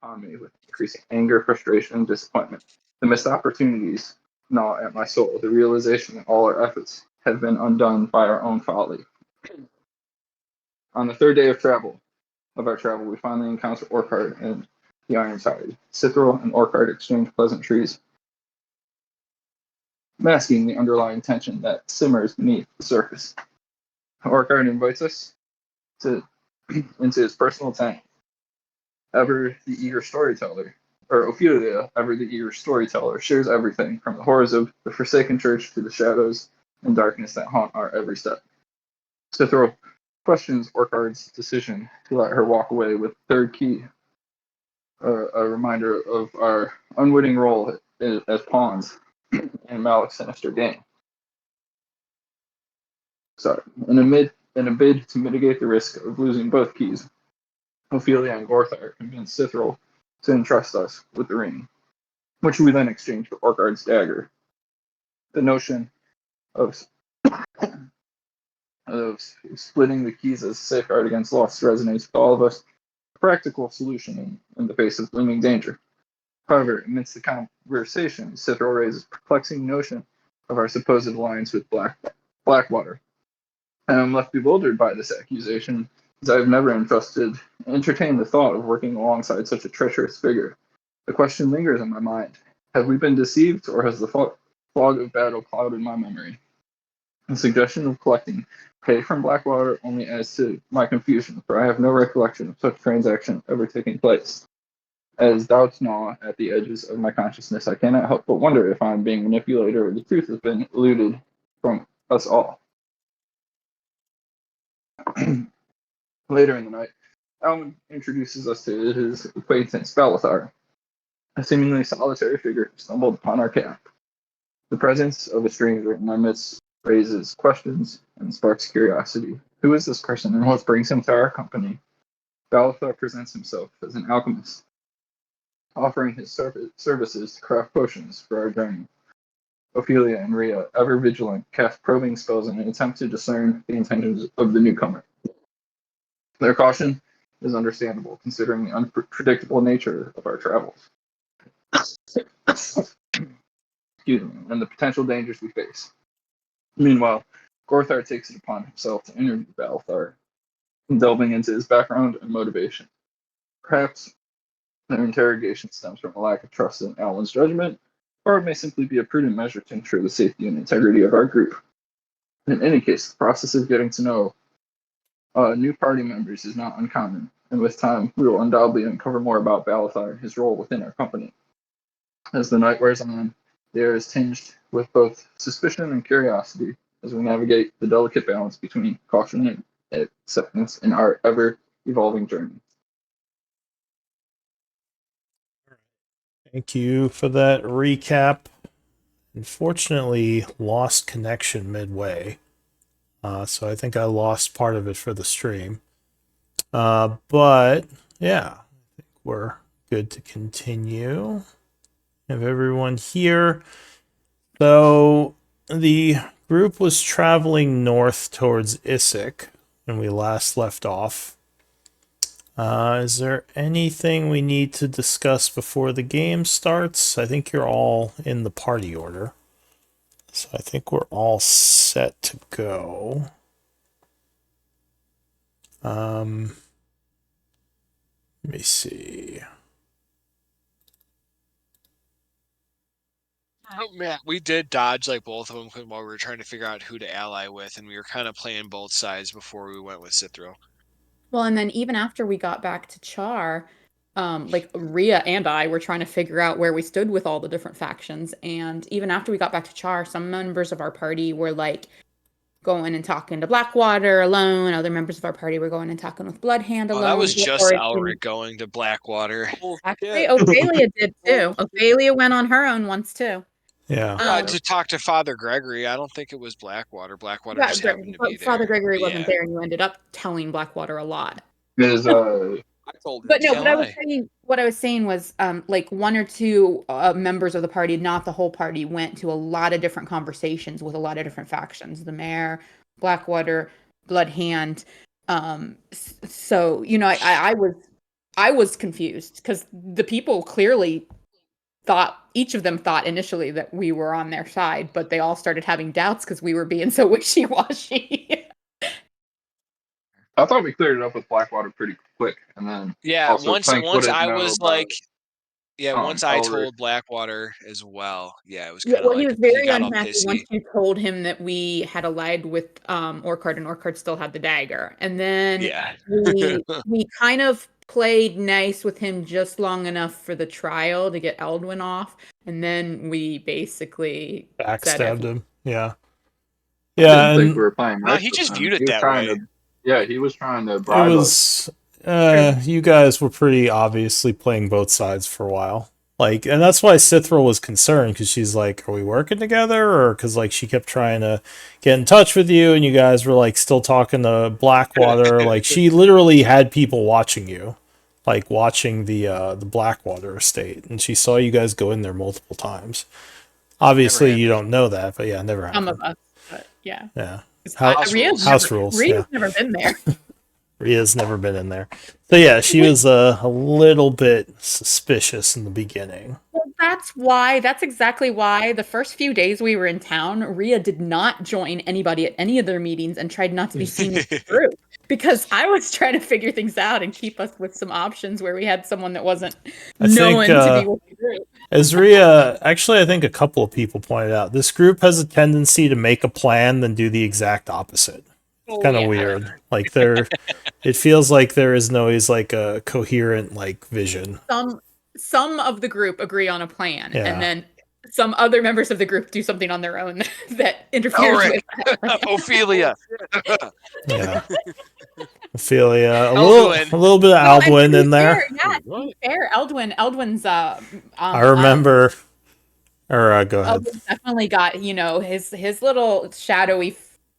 on me with increasing anger, frustration, and disappointment. The missed opportunities gnaw at my soul, the realization that all our efforts have been undone by our own folly. On the third day of our travel, we finally encounter Orchard and the Ironside. Cithril and Orchard exchange pleasantries, masking the underlying tension that simmers beneath the surface. Orchard invites us to into his personal tent. Ever the eager storyteller, or Ophelia, ever the eager storyteller, shares everything from the horrors of the forsaken church to the shadows and darkness that haunt our every step. Cithril questions Orchard's decision to let her walk away with the third key, a reminder of our unwitting role as pawns in Malik's sinister game. Sorry. In a bid to mitigate the risk of losing both keys, Ophelia and Gorthar convince Cithril to entrust us with the ring, which we then exchange for Orchard's dagger. The notion of splitting the keys as a safeguard against loss resonates with all of us, a practical solution in the face of looming danger. However, amidst the conversation, Cithril raises a perplexing notion of our supposed alliance with Blackwater. I am left bewildered by this accusation, as I have never entertained the thought of working alongside such a treacherous figure. The question lingers in my mind. Have we been deceived, or has the fog of battle clouded my memory? The suggestion of collecting pay from Blackwater only adds to my confusion, for I have no recollection of such a transaction ever taking place. As doubts gnaw at the edges of my consciousness, I cannot help but wonder if I am being manipulated or the truth has been eluded from us all. Later in the night, Alwyn introduces us to his acquaintance, Balithar, a seemingly solitary figure who stumbled upon our camp. The presence of a stranger in our midst raises questions and sparks curiosity. Who is this person, and what brings him to our company? Balithar presents himself as an alchemist, offering his services to craft potions for our journey. Ophelia and Rhea, ever vigilant, cast probing spells in an attempt to discern the intentions of the newcomer. Their caution is understandable, considering the unpredictable nature of our travels. Excuse me, and the potential dangers we face. Meanwhile, Gorthar takes it upon himself to interview Balthar, delving into his background and motivation. Perhaps their interrogation stems from a lack of trust in Alwyn's judgment, or it may simply be a prudent measure to ensure the safety and integrity of our group. In any case, the process of getting to know new party members is not uncommon, and with time, we will undoubtedly uncover more about Balthar and his role within our company. As the night wears on, the air is tinged with both suspicion and curiosity as we navigate the delicate balance between caution and acceptance in our ever-evolving journey. Thank you for that recap. Unfortunately, lost connection midway. So I think I lost part of it for the stream. But yeah, I think we're good to continue. Have everyone here. So the group was traveling north towards Issyk when we last left off. Is there anything we need to discuss before the game starts? I think you're all in the party order. So I think we're all set to go. Let me see. Oh, Matt, we did dodge like both of them while we were trying to figure out who to ally with, and we were kind of playing both sides before we went with Cithril. Well, and then even after we got back to Chaur, like Rhea and I were trying to figure out where we stood with all the different factions. And even after we got back to Chaur, some members of our party were like going and talking to Blackwater alone. Other members of our party were going and talking with Bloodhand alone. That was just Alric going to Blackwater. Actually, Ophelia did too. Ophelia went on her own once too. Yeah. To talk to Father Gregory. I don't think it was Blackwater. Blackwater just happened to be there. Father Gregory wasn't there, and you ended up telling Blackwater a lot. Is I told him. But no, what I was saying was, like one or two members of the party, not the whole party, went to a lot of different conversations with a lot of different factions. The mayor, Blackwater, Bloodhand. So, you know, I was I was confused because the people clearly thought, each of them thought initially that we were on their side, but they all started having doubts because we were being so wishy-washy. I thought we cleared it up with Blackwater pretty quick, and then Yeah, also once Plank once wouldn't I know was about like, yeah, once I Elder. told Blackwater as well. Yeah, it was Yeah, kind of well, he like was he very got all unhappy once pissy. you told him that we had allied with Orchard, and Orchard still had the dagger. And then Yeah. we kind of played nice with him just long enough for the trial to get Eldwin off, and then we basically said Backstabbed him. Yeah. I Yeah, didn't think we and were playing No, nice he with just him. viewed it He was that trying way. to, yeah, he was trying to it bribe us. was you guys were pretty obviously playing both sides for a while. Like, and that's why Cithril was concerned, because she's like, are we working together? Or because like she kept trying to get in touch with you, and you guys were like still talking to Blackwater. Like, she literally had people watching you, like watching the Blackwater estate, and she saw you guys go in there multiple times. Obviously, you don't know that, but yeah, never some happened. of us. But yeah, Yeah, 'Cause House rules. house rules. Ria's Yeah, never been there. Ria's never been in there. So yeah, she was a little bit suspicious in the beginning. Well, that's exactly why the first few days we were in town, Ria did not join anybody at any of their meetings and tried not to be seen with the group, because I was trying to figure things out and keep us with some options where we had someone that wasn't I think, known to be with the group. As Ria, actually, I think a couple of people pointed out, this group has a tendency to make a plan then do the exact opposite. It's Oh, kind of yeah. weird. Like it feels like there isn't always like a coherent like vision. Some of the group agree on a plan, Yeah. and then some other members of the group do something on their own that interferes Elric. with that. Ophelia. Yeah. Ophelia, Eldwin. a little bit of No, and to Aldwin be in there. fair, yeah, to be fair, Eldwin's I remember. Or go ahead. Eldwin definitely got, his little shadowy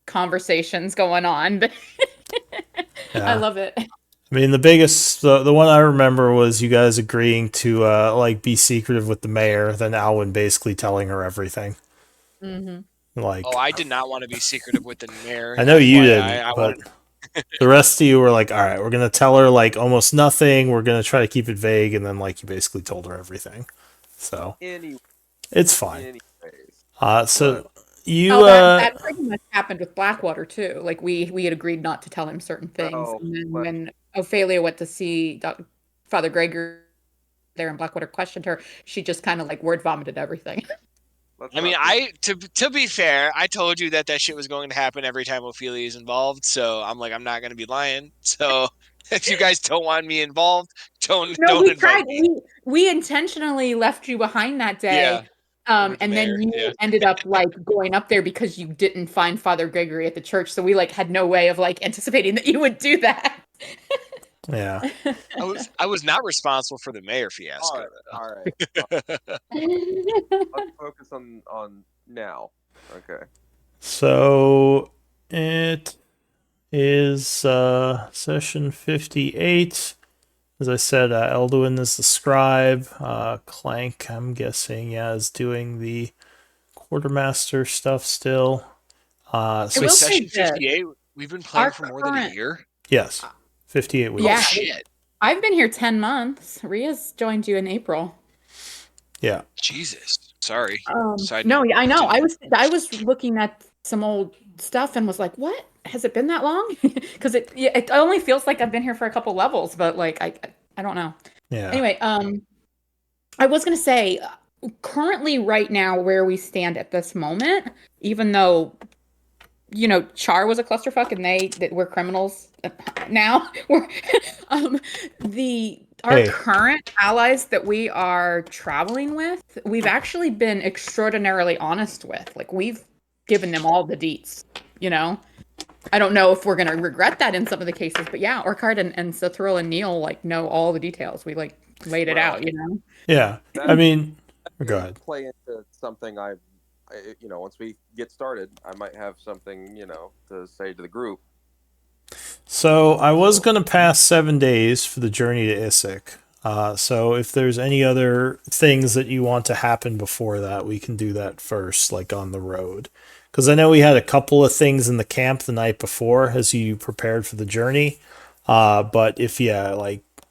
conversations going on, but Yeah. I love it. I mean, the one I remember was you guys agreeing to like be secretive with the mayor, then Alwyn basically telling her everything. Mm-hmm. Like, Oh, I did not want to be secretive with the mayor. I know you FYI. didn't, but the rest of you were like, all right, we're gonna tell her like almost nothing. We're gonna try to keep it vague, and then like you basically told her everything. So it's fine. So you That pretty much happened with Blackwater too. Like we had agreed not to tell him certain things, and then when Ophelia went to see Father Gregor there and Blackwater questioned her, she just kind of like word vomited everything. I mean, to be fair, I told you that shit was going to happen every time Ophelia is involved. So I'm like, I'm not going to be lying. So if you guys don't want me involved, don't invite me. We intentionally left you behind that day. Yeah. And then you ended up like going up there because you didn't find Father Gregory at the church. So we like had no way of like anticipating that you would do that. Yeah. I was not responsible for the mayor fiasco. All right. Let's focus on now. Okay. So it is session 58. As I said, Elduin is the scribe. Clank, I'm guessing, is doing the quartermaster stuff still. So session 58, we've been playing for more than a year? Yes. 58 weeks. Yeah. Oh, shit. I've been here 10 months. Ria's joined you in April. Yeah. Jesus. Sorry. No, I know. I was looking at some old stuff and was like, what? Has it been that long? Because it only feels like I've been here for a couple levels, but like I don't know. Yeah. Anyway, I was gonna say, currently right now where we stand at this moment, even though Chaur was a clusterfuck and we're criminals now. Our current allies that we are traveling with, we've actually been extraordinarily honest with. Like we've given them all the deets, I don't know if we're gonna regret that in some of the cases, but yeah, Orchard and Cithril and Neil like know all the details. We like laid it out, Yeah. I mean, go ahead. Play into something I once we get started, I might have something, to say to the group. So I was going to pass 7 days for the journey to Issyk. So if there's any other things that you want to happen before that, we can do that first, like on the road. Because I know we had a couple of things in the camp the night before as you prepared for the journey. But if,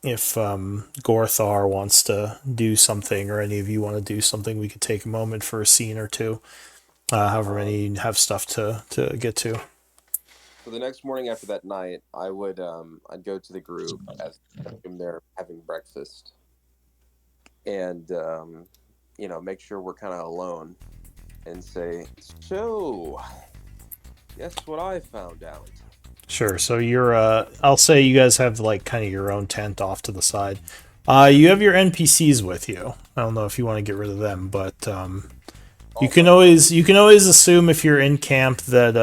if Gorthar wants to do something, or any of you want to do something, we could take a moment for a scene or two. However many have stuff to get to. So the next morning after that night, I'd go to the group as they're having breakfast, and make sure we're kind of alone, and say, "So, guess what I found out." Sure. So you're I'll say you guys have like kind of your own tent off to the side. You have your NPCs with you. I don't know if you want to get rid of them, but you can always assume if you're in camp that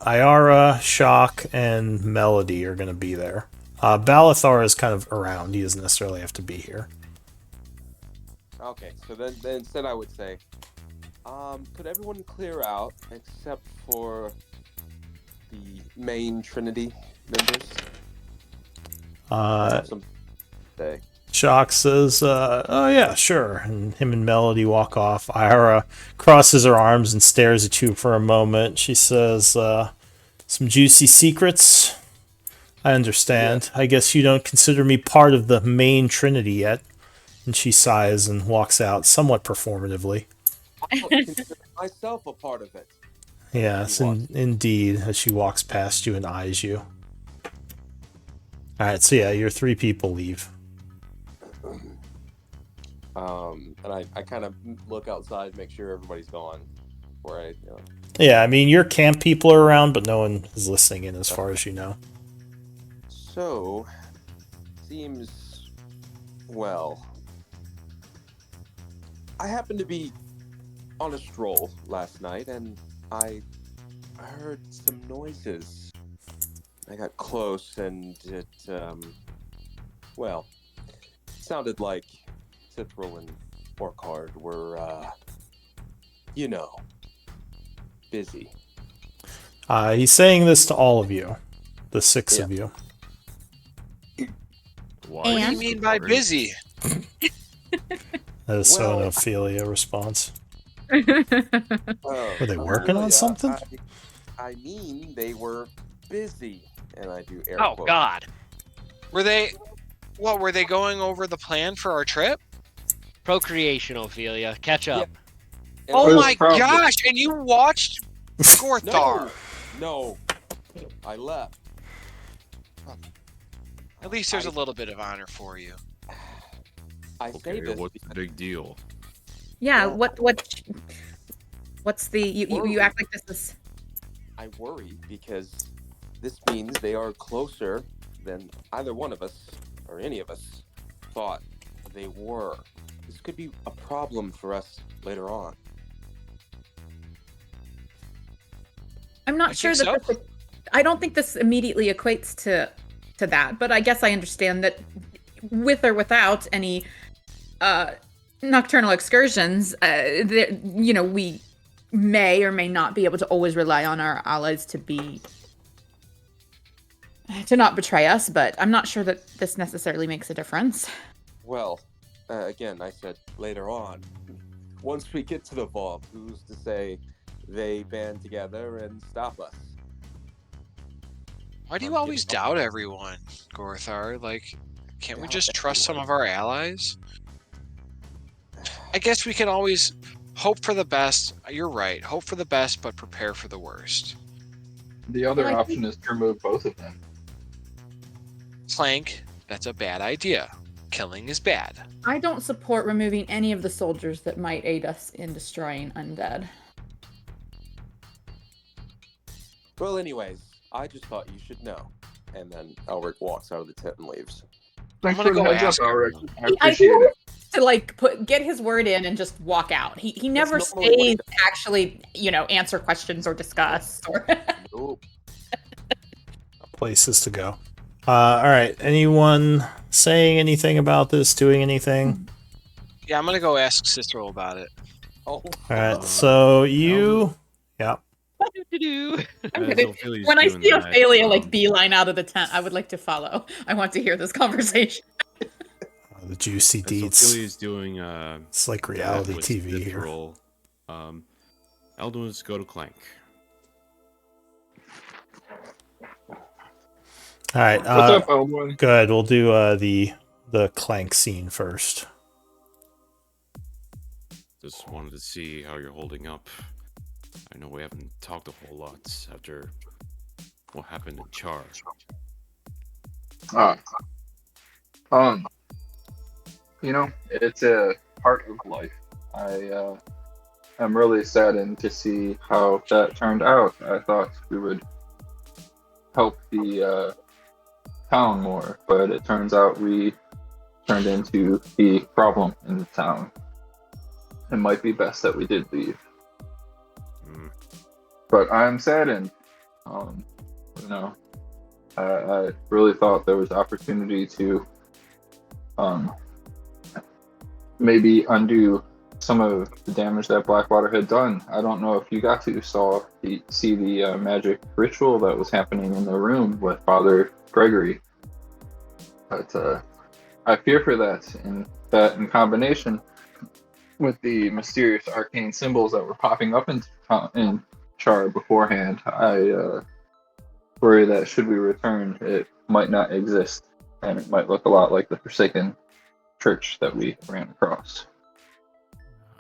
Iara, Shock, and Melody are going to be there. Balithar is kind of around. He doesn't necessarily have to be here. Okay, so then instead I would say, could everyone clear out except for the main Trinity members? Some day. Shock says, oh yeah, sure. And him and Melody walk off. Iara crosses her arms and stares at you for a moment. She says, some juicy secrets? I understand. Yeah. I guess you don't consider me part of the main Trinity yet. And she sighs and walks out, somewhat performatively. I don't consider myself a part of it. Yes, indeed, as she walks past you and eyes you. Alright, so yeah, your 3 people leave. And I kind of look outside, make sure everybody's gone. Yeah, I mean, your camp people are around, but no one is listening in as far as you know. So, seems, well, I happened to be on a stroll last night, and I heard some noises. I got close, and it sounded like Cithril and Orchard were, busy. He's saying this to all of you, the 6 of you. What do you mean by busy? That is so an Ophelia response. Were they working on something? I mean, they were busy, and I do air quotes. Oh, God. Were they going over the plan for our trip? Procreation, Ophelia. Catch up. Yeah. Oh my gosh, and you watched Gorthar. No. I left. At least there's a little bit of honor for you. Okay, what's the big deal? Yeah, what's the you act like this is. I worry because this means they are closer than either one of us or any of us thought they were. This could be a problem for us later on. I'm not sure that I don't think this immediately equates to that, but I guess I understand that with or without any nocturnal excursions, we may or may not be able to always rely on our allies to not betray us, but I'm not sure that this necessarily makes a difference. Well, again, I said later on. Once we get to the vault, who's to say they band together and stop us? Why do you always doubt everyone, Gorthar? Like, can't we just trust some of our allies? I guess we can always hope for the best. You're right. Hope for the best, but prepare for the worst. The other option is to remove both of them. Clank, that's a bad idea. Killing is bad. I don't support removing any of the soldiers that might aid us in destroying undead. Well, anyways, I just thought you should know. And then Elric walks out of the tent and leaves. Thanks for the heads up, Elric. I appreciate it. To get his word in and just walk out. He never stays to actually, answer questions or discuss. Nope. Places to go. All right. Anyone saying anything about this? Doing anything? Yeah, I'm gonna go ask Cithril about it. Oh. All right. So you, yeah. When I see Ophelia beeline out of the tent, I would like to follow. I want to hear this conversation. The juicy deeds. Ophelia's doing it's like reality TV here. Eldwin's go to Clank. All right. What's up, Eldwin? Good. We'll do the the clank scene first. Just wanted to see how you're holding up. I know we haven't talked a whole lot after what happened in Chaur. Ah, um, it's a part of life. I'm really saddened to see how that turned out. I thought we would help the town more, but it turns out we turned into the problem in the town. It might be best that we did leave. Mm. But I'm saddened. Um, you know, I really thought there was opportunity to maybe undo some of the damage that Blackwater had done. I don't know if you got to see the magic ritual that was happening in the room with Father Gregory, but I fear for that, and that in combination with the mysterious arcane symbols that were popping up in Char beforehand, I worry that should we return, it might not exist, and it might look a lot like the Forsaken Church that we ran across.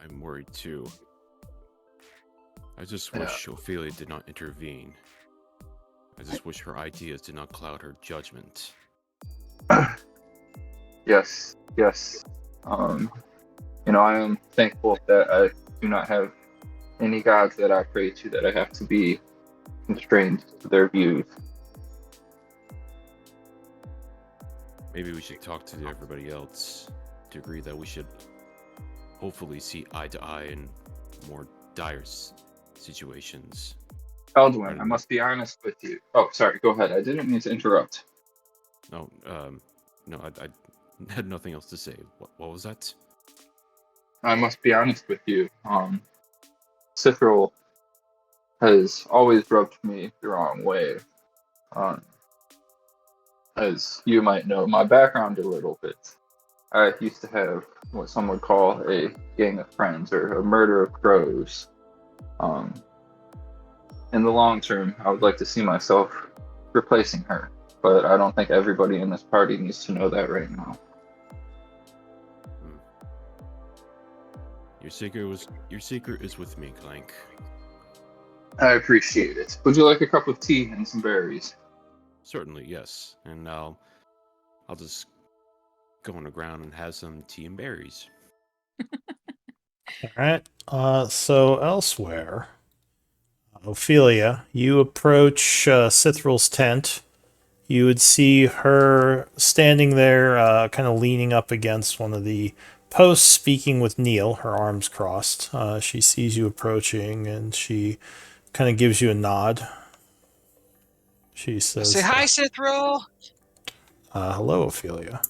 I'm worried too. I just wish Ophelia did not intervene. I just wish her ideas did not cloud her judgment. Yes. I am thankful that I do not have any gods that I pray to that I have to be constrained to their views. Maybe we should talk to everybody else to agree that we should hopefully see eye to eye in more dire situations. Eldwin, I must be honest with you. Oh, sorry, go ahead. I didn't mean to interrupt. No, I had nothing else to say. What was that? I must be honest with you. Cithril has always rubbed me the wrong way. As you might know my background a little bit. I used to have what some would call a gang of friends or a murder of crows. In the long term, I would like to see myself replacing her, but I don't think everybody in this party needs to know that right now. Your secret is with me, Clank. I appreciate it. Would you like a cup of tea and some berries? Certainly, yes. And I'll just go on the ground and have some tea and berries. All right. So elsewhere, Ophelia, you approach Cithril's tent. You would see her standing there, kind of leaning up against one of the posts, speaking with Neil, her arms crossed. She sees you approaching, and she kind of gives you a nod. She says, Say hi, Cithril. hello, Ophelia.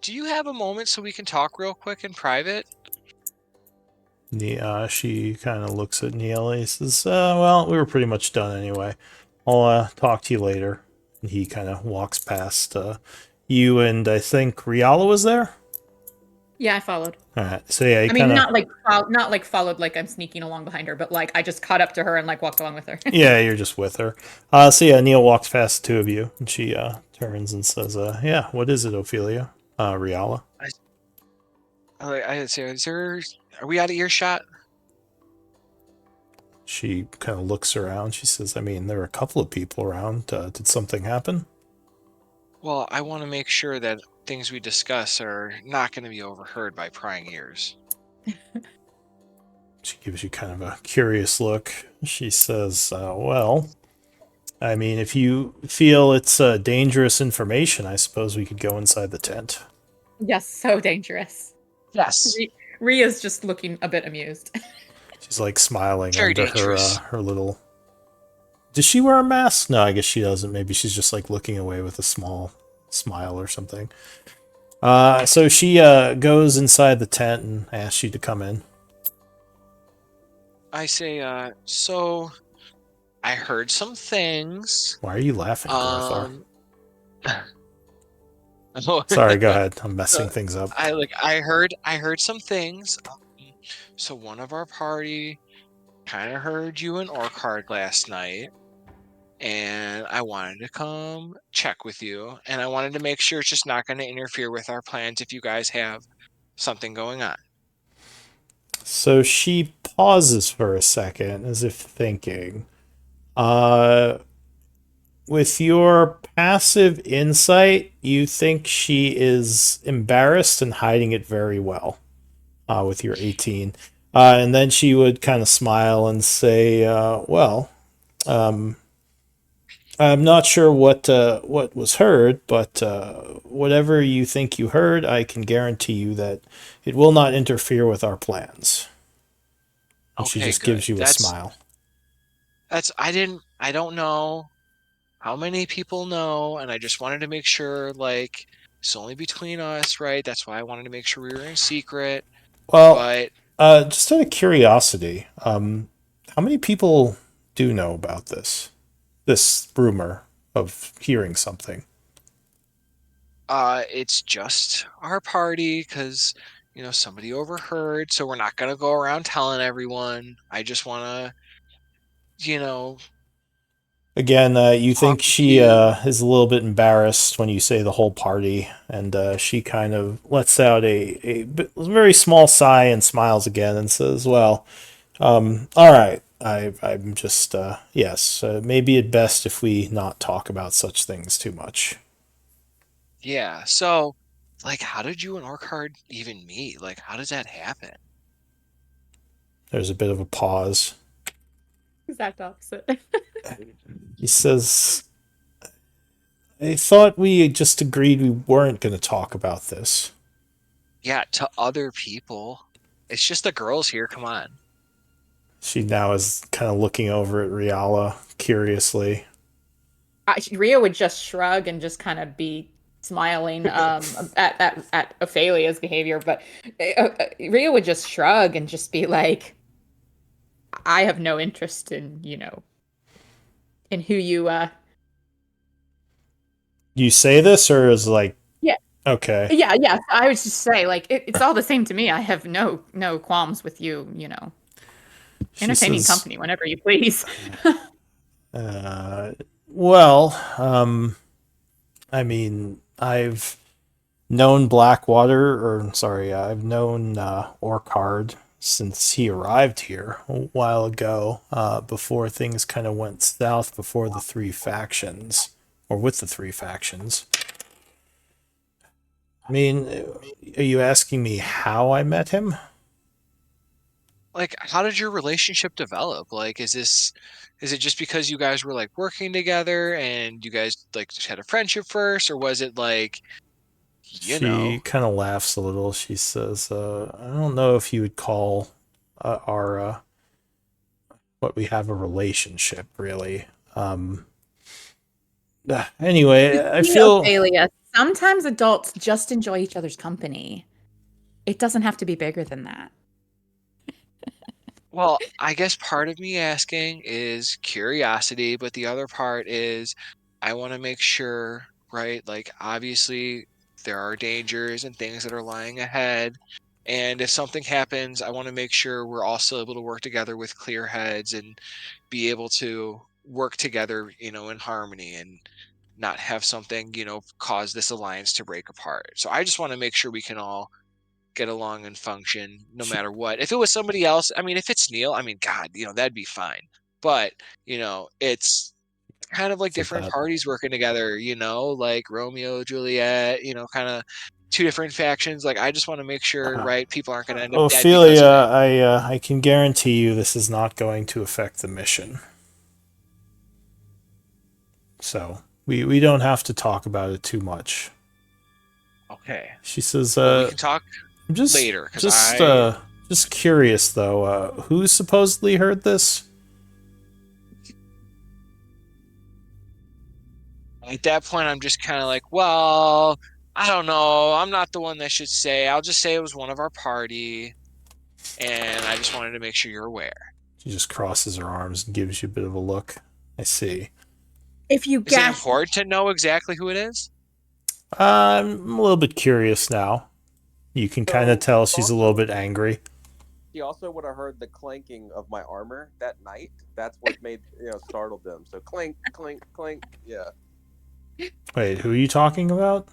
Do you have a moment so we can talk real quick in private? She kind of looks at Neil. He says, well, we were pretty much done anyway. I'll talk to you later. And he kind of walks past you, and I think Riala was there? Yeah, I followed. All right. So yeah, I mean, not like followed like I'm sneaking along behind her, but like I just caught up to her and like walked along with her. Yeah, you're just with her. So yeah, Neil walks past the two of you, and she turns and says, yeah, what is it, Ophelia? Riala? I say, are we out of earshot? She kind of looks around. She says, I mean, there are a couple of people around. Did something happen? Well, I want to make sure that things we discuss are not going to be overheard by prying ears. She gives you kind of a curious look. She says, well, I mean, if you feel it's dangerous information, I suppose we could go inside the tent. Yes, so dangerous. Yes. Ria's just looking a bit amused. She's like smiling Very under dangerous. her little... Does she wear a mask? No, I guess she doesn't. Maybe she's just like looking away with a small smile or something. So she goes inside the tent and asks you to come in. I say, so I heard some things. Why are you laughing, Gorthar? Oh, Sorry, go ahead. I'm messing things up. I heard some things. So one of our party kind of heard you in Orchard last night. and I wanted to come check with you, and I wanted to make sure it's just not going to interfere with our plans if you guys have something going on. So she pauses for a second, as if thinking. With your passive insight, you think she is embarrassed and hiding it very well. With your 18, and then she would kind of smile and say, "Well, I'm not sure what was heard, but whatever you think you heard, I can guarantee you that it will not interfere with our plans." And she Okay, just good. gives you a smile. I don't know how many people know, and I just wanted to make sure, like, it's only between us, right? That's why I wanted to make sure we were in secret. Well, But just out of curiosity, how many people do know about this rumor of hearing something? it's just our party because somebody overheard, so we're not gonna go around telling everyone. I just want to, Again, you talk think with she you. is a little bit embarrassed when you say the whole party, and she kind of lets out a very small sigh and smiles again and says, "Well, all right. I'm just, yes, maybe it best if we not talk about such things too much." Yeah. So, like, how did you and Orchard even meet? Like, how does that happen? There's a bit of a pause. Exact opposite. He says, "I thought we just agreed we weren't going to talk about this." Yeah, to other people. It's just the girls here. Come on. She now is kind of looking over at Riala curiously. Ria would just shrug and just kind of be smiling at Ophelia's behavior, but Ria would just shrug and just be like, "I have no interest in in who you You say this, or is like, yeah okay. yeah." I would just say like it's all the same to me. I have no qualms with you. She Entertaining says, company whenever you please. uh, well, I mean, I've known Blackwater, or sorry, I've known Orchard since he arrived here a while ago, before things kind of went south before the three factions, or with the three factions. I mean, are you asking me how I met him? Like, how did your relationship develop? Like, is it just because you guys were like working together and you guys like just had a friendship first, or was it like, you know, She kind of laughs a little. She says, "I don't know if you would call our what we have a relationship really." Um, anyway, I feel Ophelia, sometimes adults just enjoy each other's company. It doesn't have to be bigger than that. well, I guess part of me asking is curiosity, but the other part is I want to make sure, right? Like, obviously, there are dangers and things that are lying ahead. And if something happens, I want to make sure we're also able to work together with clear heads and be able to work together, in harmony and not have something, cause this alliance to break apart. So I just want to make sure we can all get along and function no she, matter what. If it was somebody else, I mean, if it's Neil, I mean, God, that'd be fine. But, it's kind of like said different that. parties working together, like Romeo, Juliet, kind of two different factions. Like, I just want to make sure, right, people aren't going to end up dead because Ophelia, of it. I can guarantee you this is not going to affect the mission. So we don't have to talk about it too much. Okay. She says, Well, we can talk I'm just later because just I, uh just curious though, who supposedly heard this? at that point, I'm just kind of like, well, I don't know. I'm not the one that should say. I'll just say it was one of our party. And I just wanted to make sure you're aware. She just crosses her arms and gives you a bit of a look. I see. If you Is it gash, important to know exactly who it is? I'm a little bit curious now. You can kind of So tell she's a little bit angry. She also would have heard the clanking of my armor that night. That's what made startled them. So clink, clink, clink. Yeah. Wait, who are you talking about?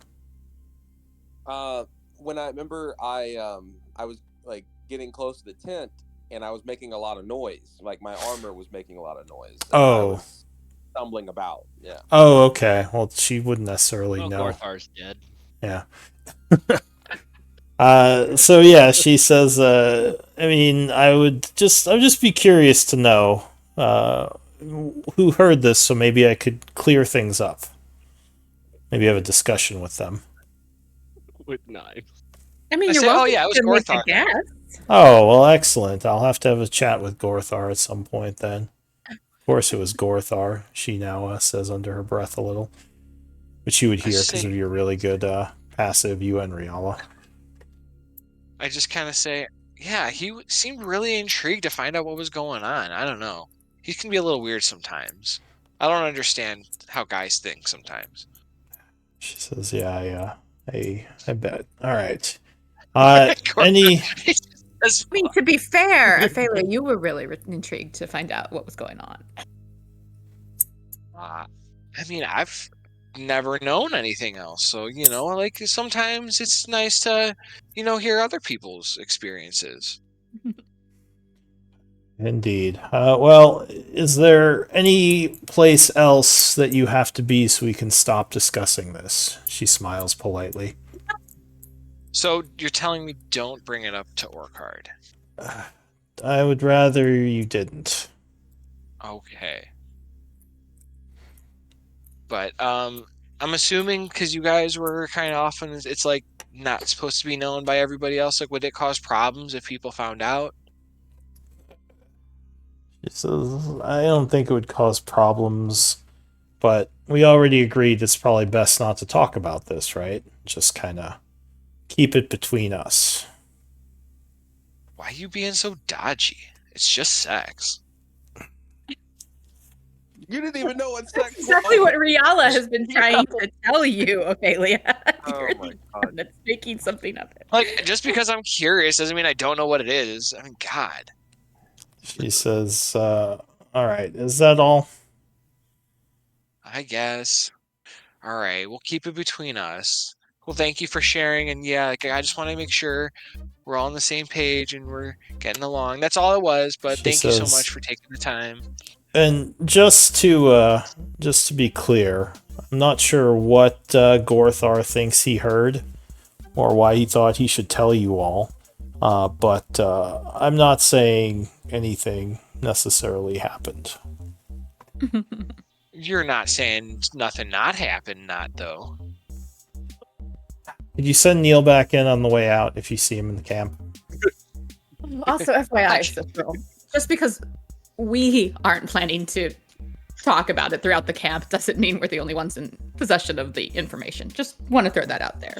When I remember, I was like getting close to the tent, and I was making a lot of noise. Like my armor was making a lot of noise, and I Oh. was stumbling about. Yeah. Oh, okay. Well, she wouldn't necessarily Well, know. Gorthar's dead. Yeah. So yeah, she says, I mean, I'd just be curious to know, who heard this, so maybe I could clear things up. Maybe have a discussion with them. With knives. I mean, I you're say, oh, welcome yeah, it was to make a Gorthar then. guess. Oh, well, excellent. I'll have to have a chat with Gorthar at some point then. Of course it was Gorthar, she now says under her breath a little. Which you would hear because of your really good passive, you and Riala. I just kind of say, yeah, seemed really intrigued to find out what was going on. I don't know. He can be a little weird sometimes. I don't understand how guys think sometimes. She says, yeah, I bet. All right. Gorthar, I mean, to be fair, Ophelia, you were really intrigued to find out what was going on. I mean, I've never known anything else. So, like sometimes it's nice to, hear other people's experiences. Indeed. Well, is there any place else that you have to be so we can stop discussing this? She smiles politely. So you're telling me don't bring it up to Orchard? I would rather you didn't. Okay. But I'm assuming because you guys were kind of often, it's like not supposed to be known by everybody else. Like, would it cause problems if people found out? She says, I don't think it would cause problems, but we already agreed it's probably best not to talk about this, right? Just kind of keep it between us. Why are you being so dodgy? It's just sex. You didn't even know what sex That's exactly what Riala has been trying to tell you, Ophelia. Oh You're my the God. one that's making something of it. Like, just because I'm curious doesn't mean I don't know what it is. I mean, God. She says, all right, is that all? I guess. All right, we'll keep it between us. Well, thank you for sharing. And yeah, like, I just want to make sure we're all on the same page and we're getting along. That's all it was. But thank you so much for taking the time. And just to be clear, I'm not sure what Gorthar thinks he heard, or why he thought he should tell you all. But I'm not saying anything necessarily happened. You're not saying nothing not happened, though. Did you send Neil back in on the way out if you see him in the camp? Also, FYI, Cicero, just because we aren't planning to talk about it throughout the camp doesn't mean we're the only ones in possession of the information. Just want to throw that out there.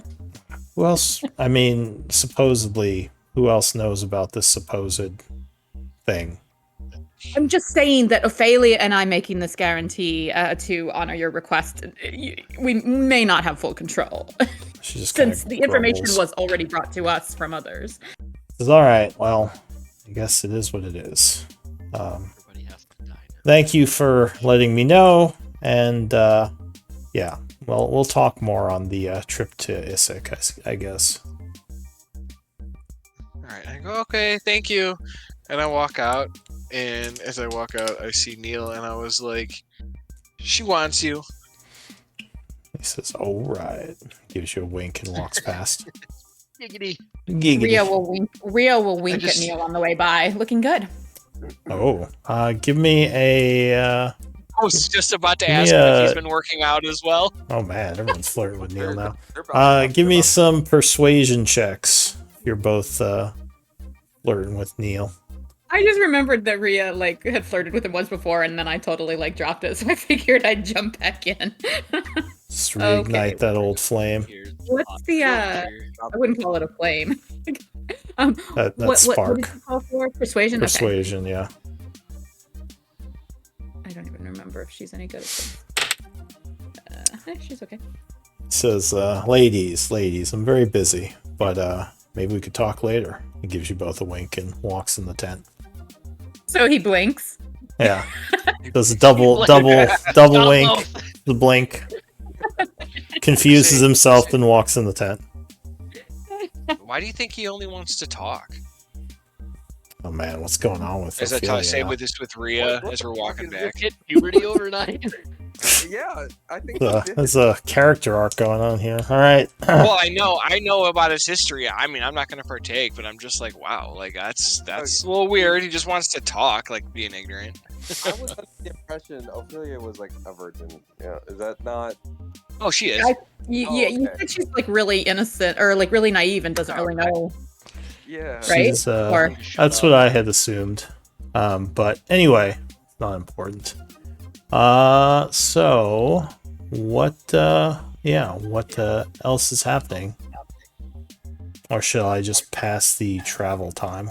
Who else? I mean, supposedly, who else knows about this supposed thing? I'm just saying that Ophelia and I making this guarantee to honor your request, we may not have full control. She just since the information grumbles. was already brought to us from others. Says, all right, well, I guess it is what it is. Thank you for letting me know, and yeah, well, we'll talk more on the trip to Issyk, I guess. All right, I go, okay, thank you. And I walk out, and as I walk out, I see Neil, and I was like, she wants you. He says, all right. Gives you a wink and walks past. Giggity. Giggity. Rio will wink at Neil on the way by. Looking good. Oh, give me a... I was just about to ask him if he's been working out as well. Oh man, everyone's flirting with Neil now. Give me some persuasion checks. You're both flirting with Neil. I just remembered that Rhea had flirted with him once before, and then I totally dropped it, so I figured I'd jump back in. Just reignite that old flame. What's the I wouldn't call it a flame. That what spark. What did you call for? Persuasion? Persuasion, okay. Yeah. I don't even remember if she's any good at this. She's okay. Says, ladies, I'm very busy, but maybe we could talk later. He gives you both a wink and walks in the tent. So he blinks. Yeah. Does a double wink, the blink. Confuses himself and walks in the tent. Why do you think he only wants to talk? Oh man, what's going on with As I say Ophelia? with Rhea What as the we're fuck walking is back. Hit puberty overnight. Yeah, I think he did. There's a character arc going on here. All right. Well, I know about his history. I mean, I'm not going to partake, but I'm just like, wow, like that's a little weird. He just wants to talk, like being ignorant. I was under the impression Ophelia was like a virgin. Yeah, is that not? Oh, she is. You okay. said she's like really innocent or like really naive and doesn't really know. Yeah. Right? She's, Or- that's what I had assumed. But anyway, it's not important. So what else is happening? Or shall I just pass the travel time?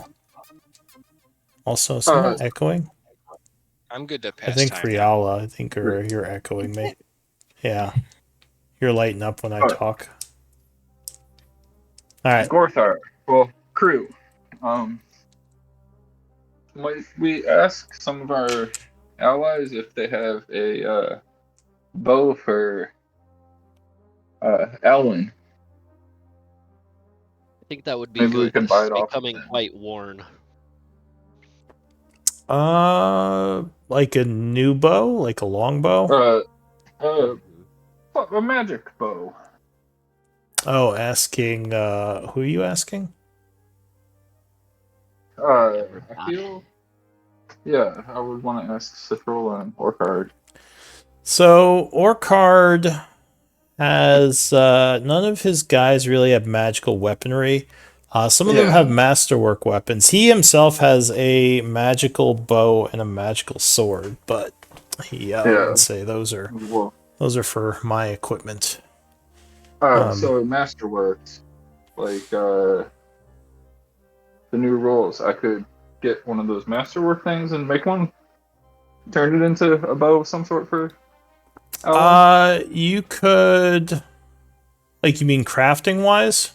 Also, someone echoing? I'm good to pass I think time. Riala, you're echoing me. Yeah. You're lighting up when I talk. Alright. Gorthar. Well, crew. We ask some of our allies if they have a bow for Alwyn. I think that would be Maybe we good. can This buy is it off becoming of them. quite worn. Like a new bow? Like a long bow? A magic bow. Oh, asking, who are you asking? I feel. Yeah, I would want to ask Cithril and Orchard. So, Orchard has, none of his guys really have magical weaponry. Some of them have masterwork weapons. He himself has a magical bow and a magical sword, but he would say those are for my equipment. So masterworks, like the new rules, I could get one of those masterwork things and make one, turn it into a bow of some sort for Alwyn? You could, like, you mean crafting wise?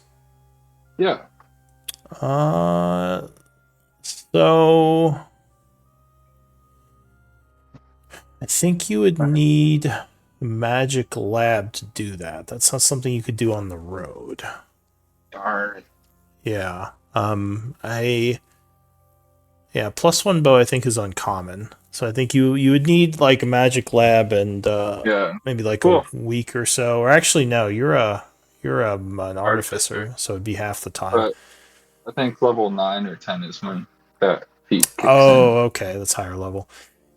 Yeah. So I think you would need a magic lab to do that. That's not something you could do on the road. Darn. Yeah. +1 bow I think is uncommon. So I think you would need like a magic lab and maybe like a week or so. Or actually no, you're an artificer, so it'd be half the time. But I think level 9 or 10 is when that feat kicks in. Okay, that's higher level.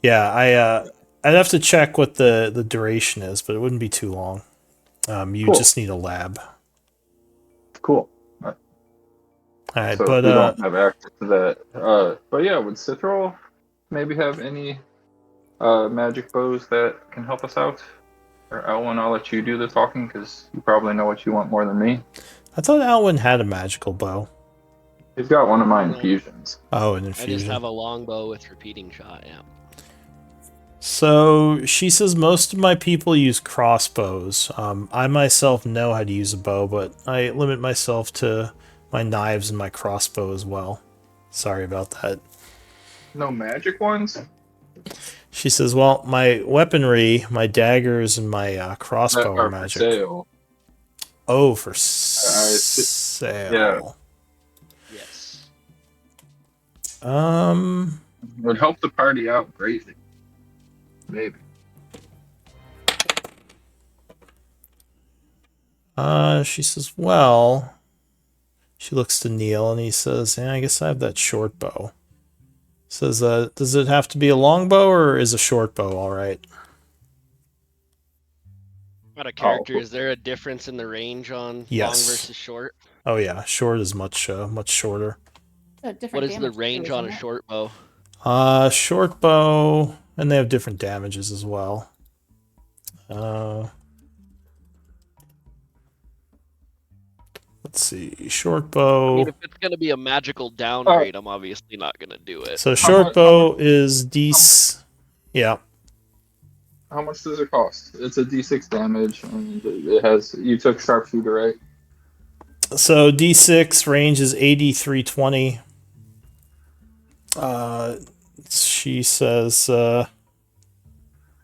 Yeah, I'd have to check what the duration is, but it wouldn't be too long. You just need a lab. Cool. Alright, so but we don't have access to that. But yeah, would Cithril maybe have any magic bows that can help us out? Or Elwyn, I'll let you do the talking because you probably know what you want more than me. I thought Alwyn had a magical bow. He's got one of my infusions. Oh, an infusion. I just have a longbow with repeating shot, yeah. So she says most of my people use crossbows. I myself know how to use a bow, but I limit myself to my knives and my crossbow as well. Sorry about that. No magic ones? She says, well, my weaponry, my daggers, and my crossbow are magic. For sale. Oh, for sale. Yeah. Yes. Would help the party out greatly. Maybe. She says, well... She looks to Neil and he says, I guess I have that short bow. Says, does it have to be a long bow or is a short bow alright? Out of character, is there a difference in the range on long versus short? Oh yeah, short is much shorter. What is the range on a short bow? Short bow, and they have different damages as well. Let's see, short bow. I mean, if it's gonna be a magical downgrade, I'm obviously not gonna do it. So short bow is yeah. How much does it cost? It's a D6 damage, and it has. You took sharpshooter, right? So D6 range is 80, 320. She says, let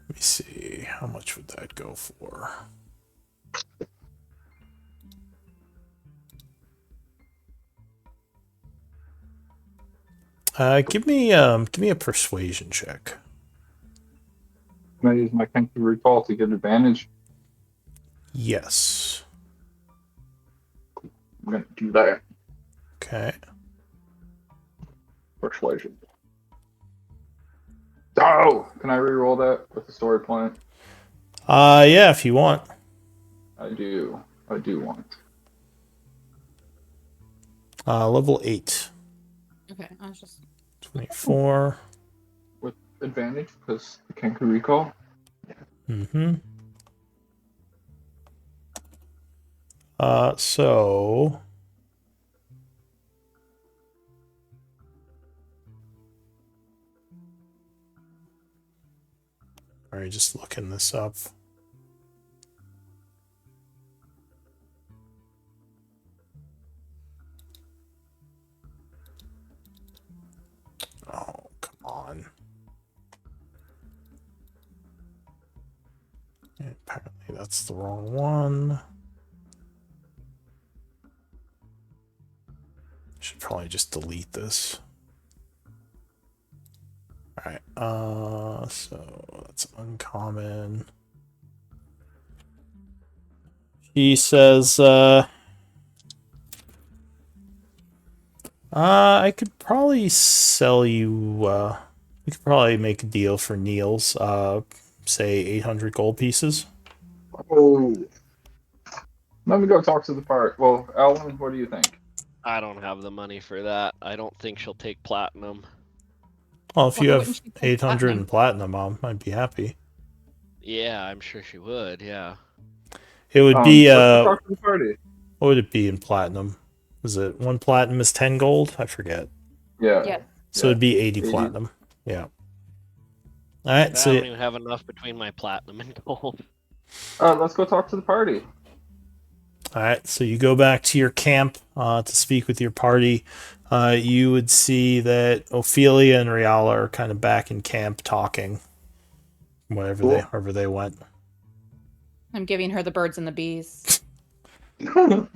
me see, how much would that go for? Give me a persuasion check. Can I use my Kenku recall to get advantage? Yes. I'm gonna do that. Okay. Persuasion. Oh! Can I reroll that with the story point? Yeah, if you want. I do. I do want. Level 8. Okay, I was just 24. With advantage, because the Kenku recall? Mm-hmm. So... Alright, just looking this up. Oh, come on. Apparently that's the wrong one. Should probably just delete this. Alright, so that's uncommon. He says, I could probably sell you, we could probably make a deal for Niels, say 800 gold pieces. Oh. Let me go talk to the pirate. Well, Alan, what do you think? I don't have the money for that. I don't think she'll take platinum. Well, if Why you wouldn't have she take 800 in platinum, I'd be happy. Yeah, I'm sure she would, yeah. It would be, Let's go talk to the party. what would it be in platinum? Is it 1 platinum is 10 gold? I forget. Yeah. Yeah. So it'd be 80 platinum. Yeah. Alright, I so don't even have enough between my platinum and gold. Let's go talk to the party. alright, so you go back to your camp to speak with your party. You would see that Ophelia and Riala are kind of back in camp talking. Wherever they went. I'm giving her the birds and the bees. I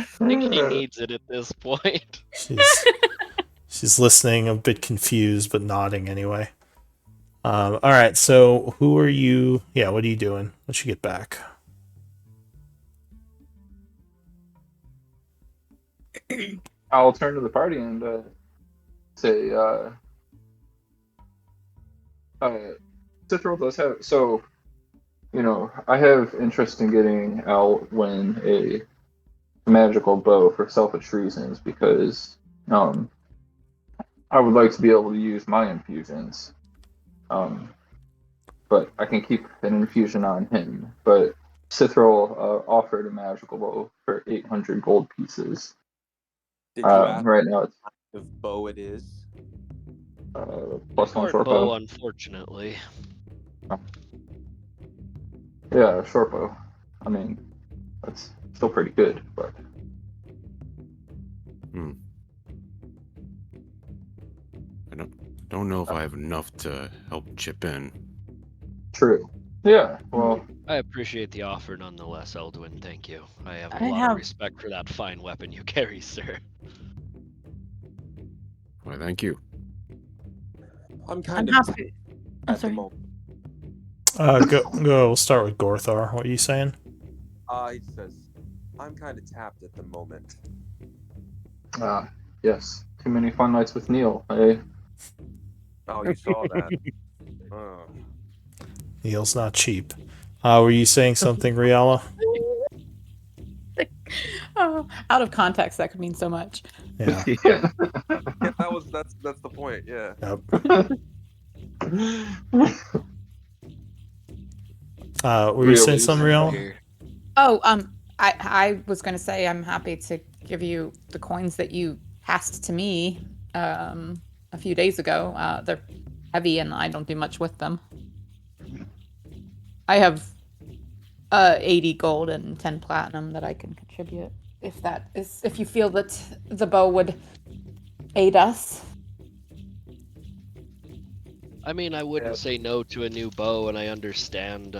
think she needs it at this point. She's listening, a bit confused, but nodding anyway. Alright, so who are you? Yeah, what are you doing once you get back? I'll turn to the party and say, Cithril does have. So, I have interest in getting Alwyn a magical bow for selfish reasons because I would like to be able to use my infusions. But I can keep an infusion on him. But Cithril offered a magical bow for 800 gold pieces. Did you ask Right now it's if bow it is? plus one Short short bow, bow. unfortunately. Yeah, short bow. I mean, that's still pretty good, but. I don't know if I have enough to help chip in. True. Yeah, well. I appreciate the offer nonetheless, Eldwin. Thank you. I have a lot of respect for that fine weapon you carry, sir. Why, thank you. I'm kind of happy. at the moment. Go. We'll start with Gorthar. What are you saying? He says, I'm kind of tapped at the moment. Yes. Too many fun nights with Neil, eh? Oh, you saw that. Neil's not cheap. Were you saying something, Riala? Oh, out of context, that could mean so much. Yeah. Yeah, that's the point. Yeah. Yep. Were you saying something, Riala? Oh, I was going to say I'm happy to give you the coins that you passed to me a few days ago. They're heavy and I don't do much with them. I have 80 gold and 10 platinum that I can contribute. If you feel that the bow would aid us. I mean, I wouldn't say no to a new bow, and I understand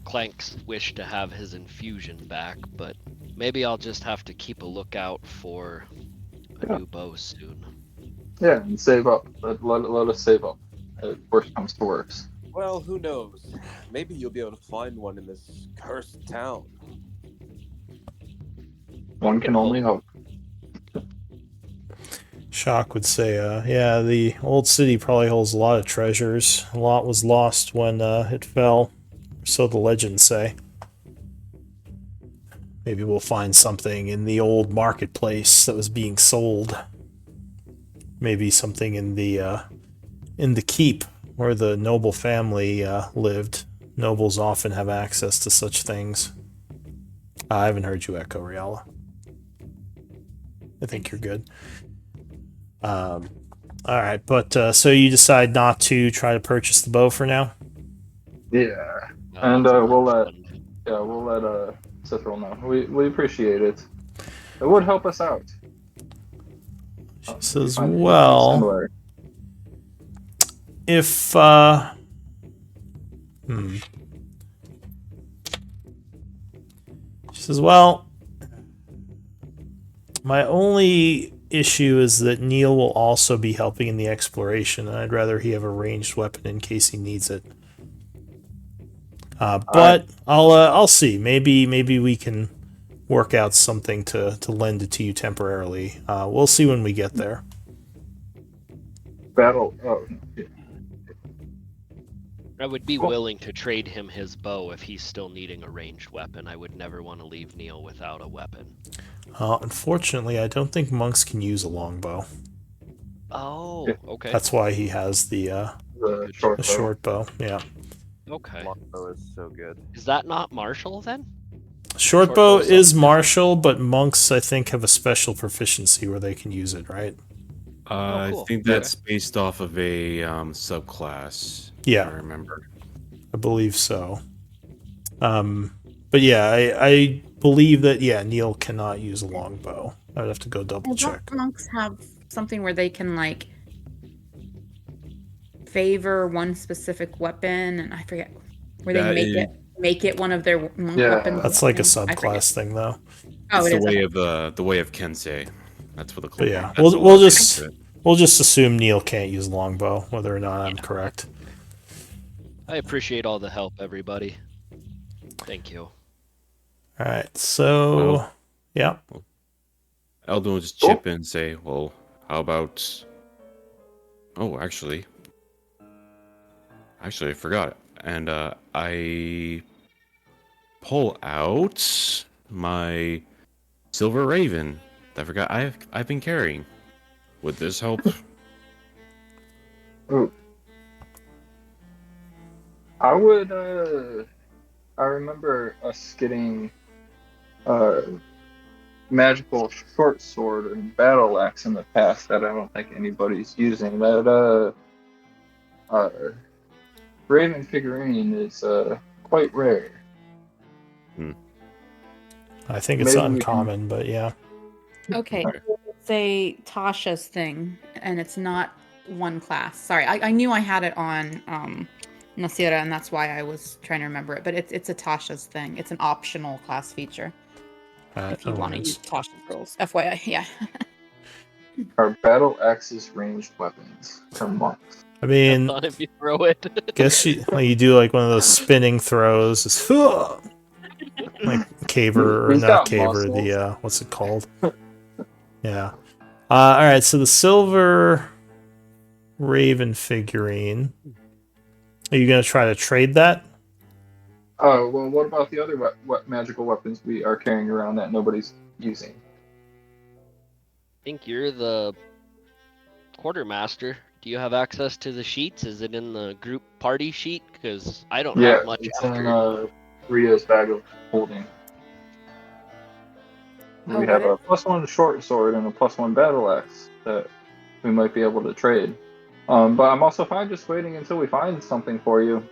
Clank's wish to have his infusion back, but maybe I'll just have to keep a lookout for a new bow soon. Yeah, and save up. Let us save up. Worst comes to worst. Well, who knows? Maybe you'll be able to find one in this cursed town. One can only hope. Shock would say, yeah, the old city probably holds a lot of treasures. A lot was lost when it fell, so the legends say. Maybe we'll find something in the old marketplace that was being sold. Maybe something in the keep where the noble family lived. Nobles often have access to such things. I haven't heard you echo, Riala. I think you're good. Alright, but so you decide not to try to purchase the bow for now? Yeah. No, And that's a we'll lot of let fun. we'll let Cithril know. We appreciate it. It would help us out. She says, Find anything well, similar. if, She says, well, my only issue is that Neil will also be helping in the exploration, and I'd rather he have a ranged weapon in case he needs it. But I'll see. Maybe we can work out something to lend it to you temporarily. We'll see when we get there. Battle. Oh, yeah. I would be willing to trade him his bow if he's still needing a ranged weapon. I would never want to leave Neil without a weapon. Unfortunately, I don't think monks can use a longbow. Oh, okay. That's why he has the short bow. Yeah. Okay. Longbow is so good. Is that not martial then? Short bow is martial, but monks, I think, have a special proficiency where they can use it, right? Cool. I think that's based off of a subclass. Yeah, I remember. I believe so. But yeah, I believe that Neil cannot use a longbow. I'd have to go double check. Don't monks have something where they can like favor one specific weapon, and I forget where they make it one of their monk weapons. That's like a subclass thing, though. Oh, it's it is. The way of Kensei. That's what the But yeah, that's we'll just assume Neil can't use longbow, whether or not I'm correct. I appreciate all the help, everybody. Thank you. All right, so yeah. Eldon will just chip in and say, "Well, how about?" Oh, actually, I forgot it, and I pull out my silver raven that I forgot I've been carrying. Would this help? Ooh. I would. I remember us getting magical short sword and battle axe in the past that I don't think anybody's using. That Raven figurine is quite rare. I think it's uncommon, but yeah. Okay, it's a Tasha's thing, and it's not one class. Sorry, I knew I had it on Nasira, and that's why I was trying to remember it. But it's a Tasha's thing. It's an optional class feature if you want to use Tasha's rules. FYI, yeah. Are battle axes ranged weapons for monks? I mean, I thought if you throw it. guess you do like one of those spinning throws. It's, like caver or not caver. Muscles. The what's it called? Yeah. All right. So the silver raven figurine. Are you gonna try to trade that? Oh well. What about the other magical weapons we are carrying around that nobody's using? I think you're the quartermaster. Do you have access to the sheets? Is it in the group party sheet? Because I don't have much it's after. in Ria's bag of holding. We have a +1 short sword and a +1 battle axe that we might be able to trade. But I'm also fine just waiting until we find something for you.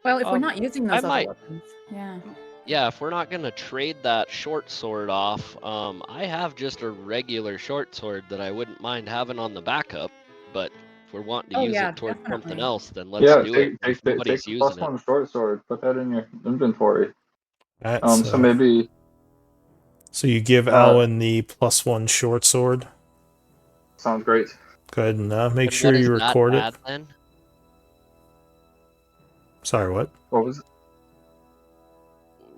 Well, if we're not using those other might- weapons, yeah. Yeah, if we're not gonna trade that short sword off, I have just a regular short sword that I wouldn't mind having on the backup. But if we're wanting to Oh, use yeah, it towards something definitely. else, then let's Yeah, do it. take Nobody's the plus using it. one short sword. Put that in your inventory. Alright, So maybe so you give Alwyn the +1 short sword. sounds great. Go ahead and make And sure what does you that record it. add then? Sorry, what? What was it?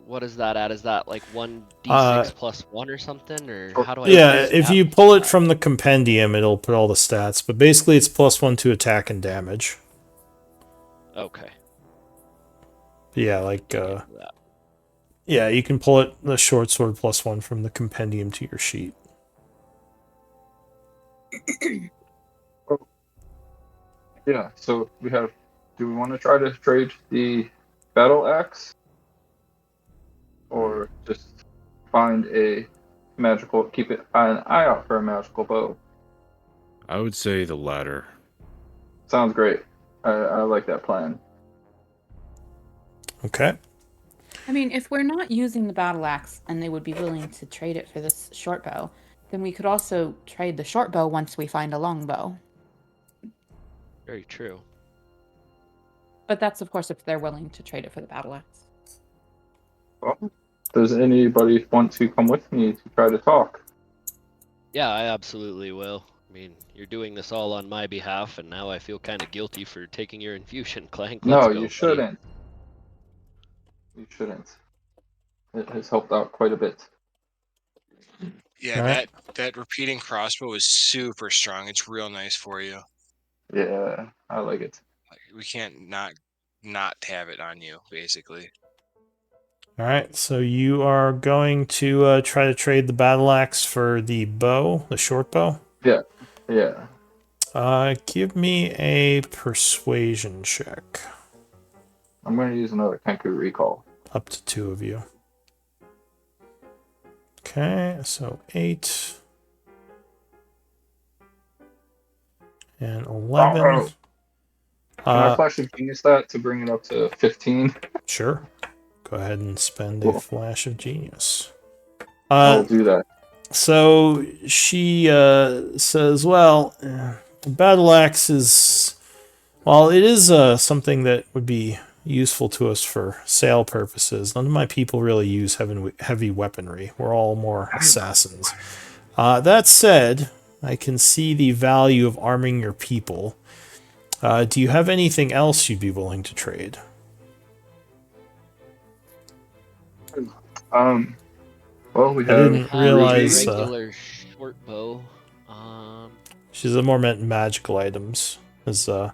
What does that add? Is that like 1d6 plus 1 or something? Or Sure. how do I Yeah, get if stats you for pull it that? from the compendium, it'll put all the stats. But basically, it's +1 to attack and damage. Okay. Yeah, like Dig into that. yeah, you can pull it the short sword +1 from the compendium to your sheet. Yeah. So we have. Do we want to try to trade the battle axe, or just find a magical? Keep an eye out for a magical bow. I would say the latter. Sounds great. I like that plan. Okay. I mean, if we're not using the battle axe and they would be willing to trade it for this short bow, then we could also trade the short bow once we find a long bow. Very true. But that's, of course, if they're willing to trade it for the battle axe. Well, does anybody want to come with me to try to talk? Yeah, I absolutely will. I mean, you're doing this all on my behalf, and now I feel kind of guilty for taking your infusion, Clank. Let's No, go, you buddy. shouldn't. You shouldn't. It has helped out quite a bit. Yeah, Alright. that repeating crossbow is super strong. It's real nice for you. Yeah, I like it. Like, we can't not have it on you, basically. Alright, so you are going to try to trade the battle axe for the bow, the short bow. Yeah. Give me a persuasion check. I'm going to use another Kenku recall. Up to 2 of you. Okay, so 8 and 11. Can I flash of genius that to bring it up to 15? Sure. Go ahead and spend Cool. a flash of genius. I'll do that. So she says, well, battle axe is, while it is something that would be useful to us for sale purposes, none of my people really use heavy weaponry. We're all more assassins. That said, I can see the value of arming your people. Do you have anything else you'd be willing to trade? Well, we I have. didn't Have realize, a regular short bow. She's more meant magical items. I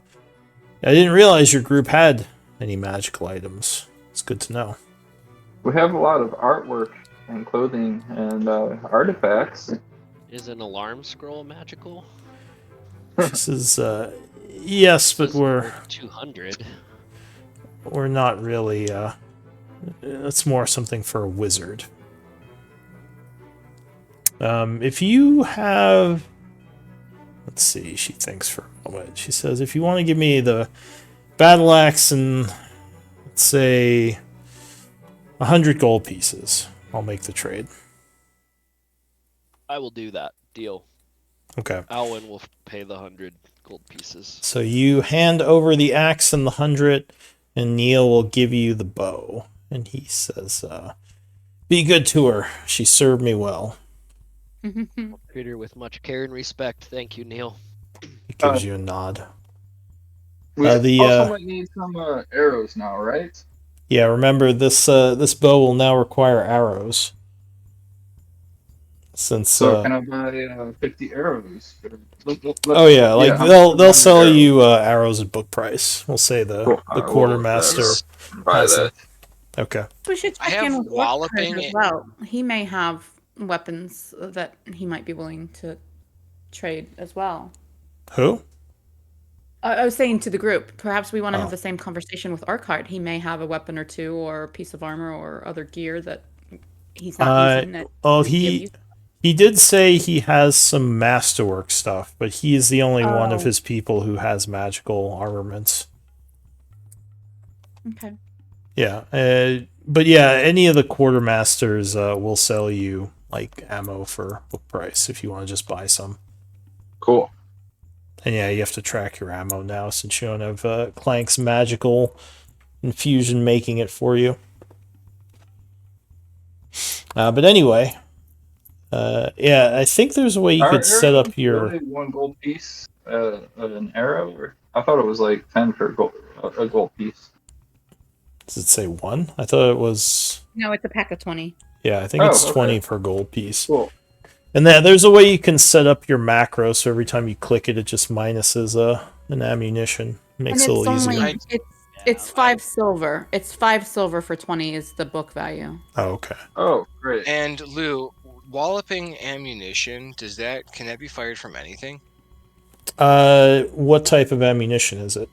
didn't realize your group had any magical items. It's good to know. We have a lot of artwork and clothing and artifacts. Is an alarm scroll magical? She says, yes, but Says we're worth 200. not really. That's more something for a wizard. If you have, let's see. She thinks for a moment. She says, if you want to give me the battle axe and let's say 100 gold pieces, I'll make the trade. I will do that. Deal. Okay. Alwyn will pay the 100 gold pieces. So you hand over the axe and the 100, and Neil will give you the bow. And he says, be good to her. She served me well. Treat her with much care and respect. Thank you, Neil. He gives you a nod. We The also might need some arrows now, right? yeah, remember this bow will now require arrows. Since So can I buy 50 arrows? oh yeah, like I'm they'll sell arrows. you arrows at book price. We'll say the Cool. I will quartermaster buy has that. them. Okay. We should I check have in with walloping Orchard as well. He may have weapons that he might be willing to trade as well. Who? I was saying to the group, perhaps we want to Oh. have the same conversation with Arcard. He may have a weapon or two or a piece of armor or other gear that he's not using. That Well, would give you- he did say he has some masterwork stuff, but he is the only one of Oh. his people who has magical armaments. Okay. Yeah, but yeah, any of the quartermasters will sell you like ammo for book price if you want to just buy some. Cool. And yeah, you have to track your ammo now since you don't have Clank's magical infusion making it for you. But anyway, yeah, I think there's a way you Are could set arrows up your. really 1 gold piece an arrow? Or I thought it was like 10 for a gold piece. Does it say 1? I thought it was. No, it's a pack of 20. Yeah, I think Oh, it's okay. 20 per gold piece. Cool. And there's a way you can set up your macro so every time you click it, it just minuses an ammunition. Makes it a little easier. It's 5 silver. It's 5 silver for 20 is the book value. Oh, okay. Oh, great. And Lou, walloping ammunition, can that be fired from anything? What type of ammunition is it?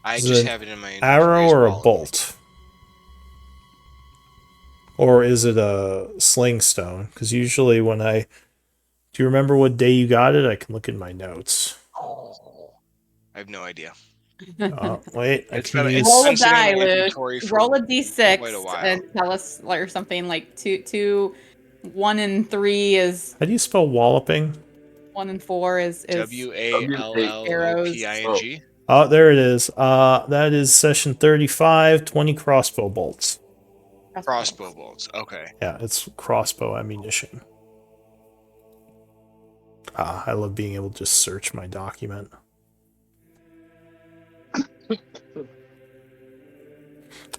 I Is just it have it in my arrow inventory as or a walloping. bolt? Or is it a sling stone? Because usually when do you remember what day you got it? I can look in my notes. Oh, I have no idea. Wait, I It's can been- use. Roll a been sitting in die, my Luke. inventory for Roll a quite a d6 while. and tell us or something like 1 and 3 is How do you spell walloping? 1 and 4 is WALLOPING. Oh, there it is. That is session 35, 20 crossbow bolts. Crossbow bolts. Okay. Yeah, it's crossbow ammunition. I love being able to just search my document.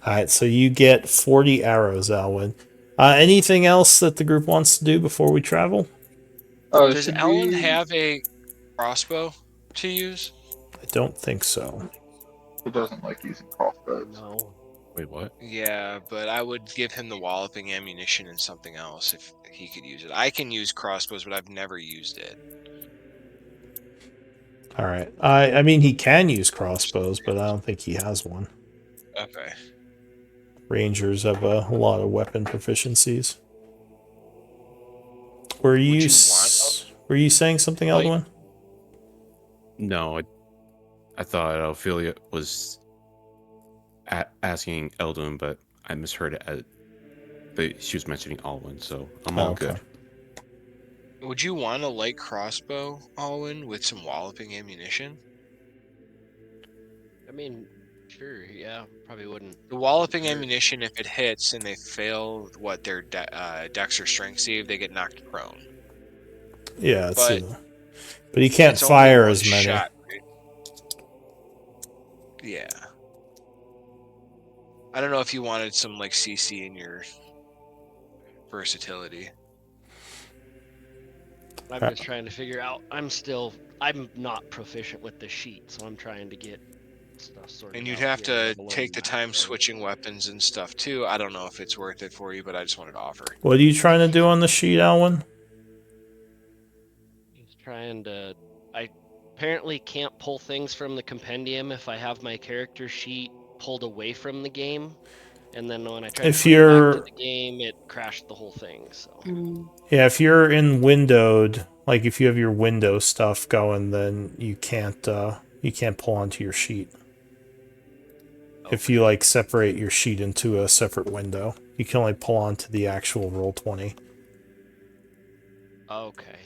Alright, so you get 40 arrows, Alwyn. Anything else that the group wants to do before we travel? Does Ellen have a crossbow to use? I don't think so. He doesn't like using crossbows. No. Wait, what? Yeah, but I would give him the walloping ammunition and something else if he could use it. I can use crossbows, but I've never used it. Alright. I mean, he can use crossbows, but I don't think he has one. Okay. Rangers have a lot of weapon proficiencies. Were you saying something, Eldwin? No, I thought Ophelia was asking Eldwin, but I misheard it. She was mentioning Alwyn, so I'm all good. Would you want a light crossbow, Alwyn, with some walloping ammunition? I mean, sure, yeah, probably wouldn't. The walloping ammunition, if it hits and they fail their dex or strength save, they get knocked prone. Yeah, but he can't fire as many. Shot, right? Yeah. I don't know if you wanted some like CC in your versatility. I'm just trying to figure out. I'm not proficient with the sheet, so I'm trying to get stuff sorted. And you'd out have here, to let take alone the time macro. switching weapons and stuff too. I don't know if it's worth it for you, but I just wanted to offer. What are you trying to do on the sheet, Alwyn? He's trying to. I apparently can't pull things from the compendium if I have my character sheet pulled away from the game, and then when I try to put it back to the game, it crashed the whole thing. So. Yeah, if you're in windowed, like if you have your window stuff going, then you can't pull onto your sheet. Okay. If you like separate your sheet into a separate window, you can only pull onto the actual Roll20. Okay.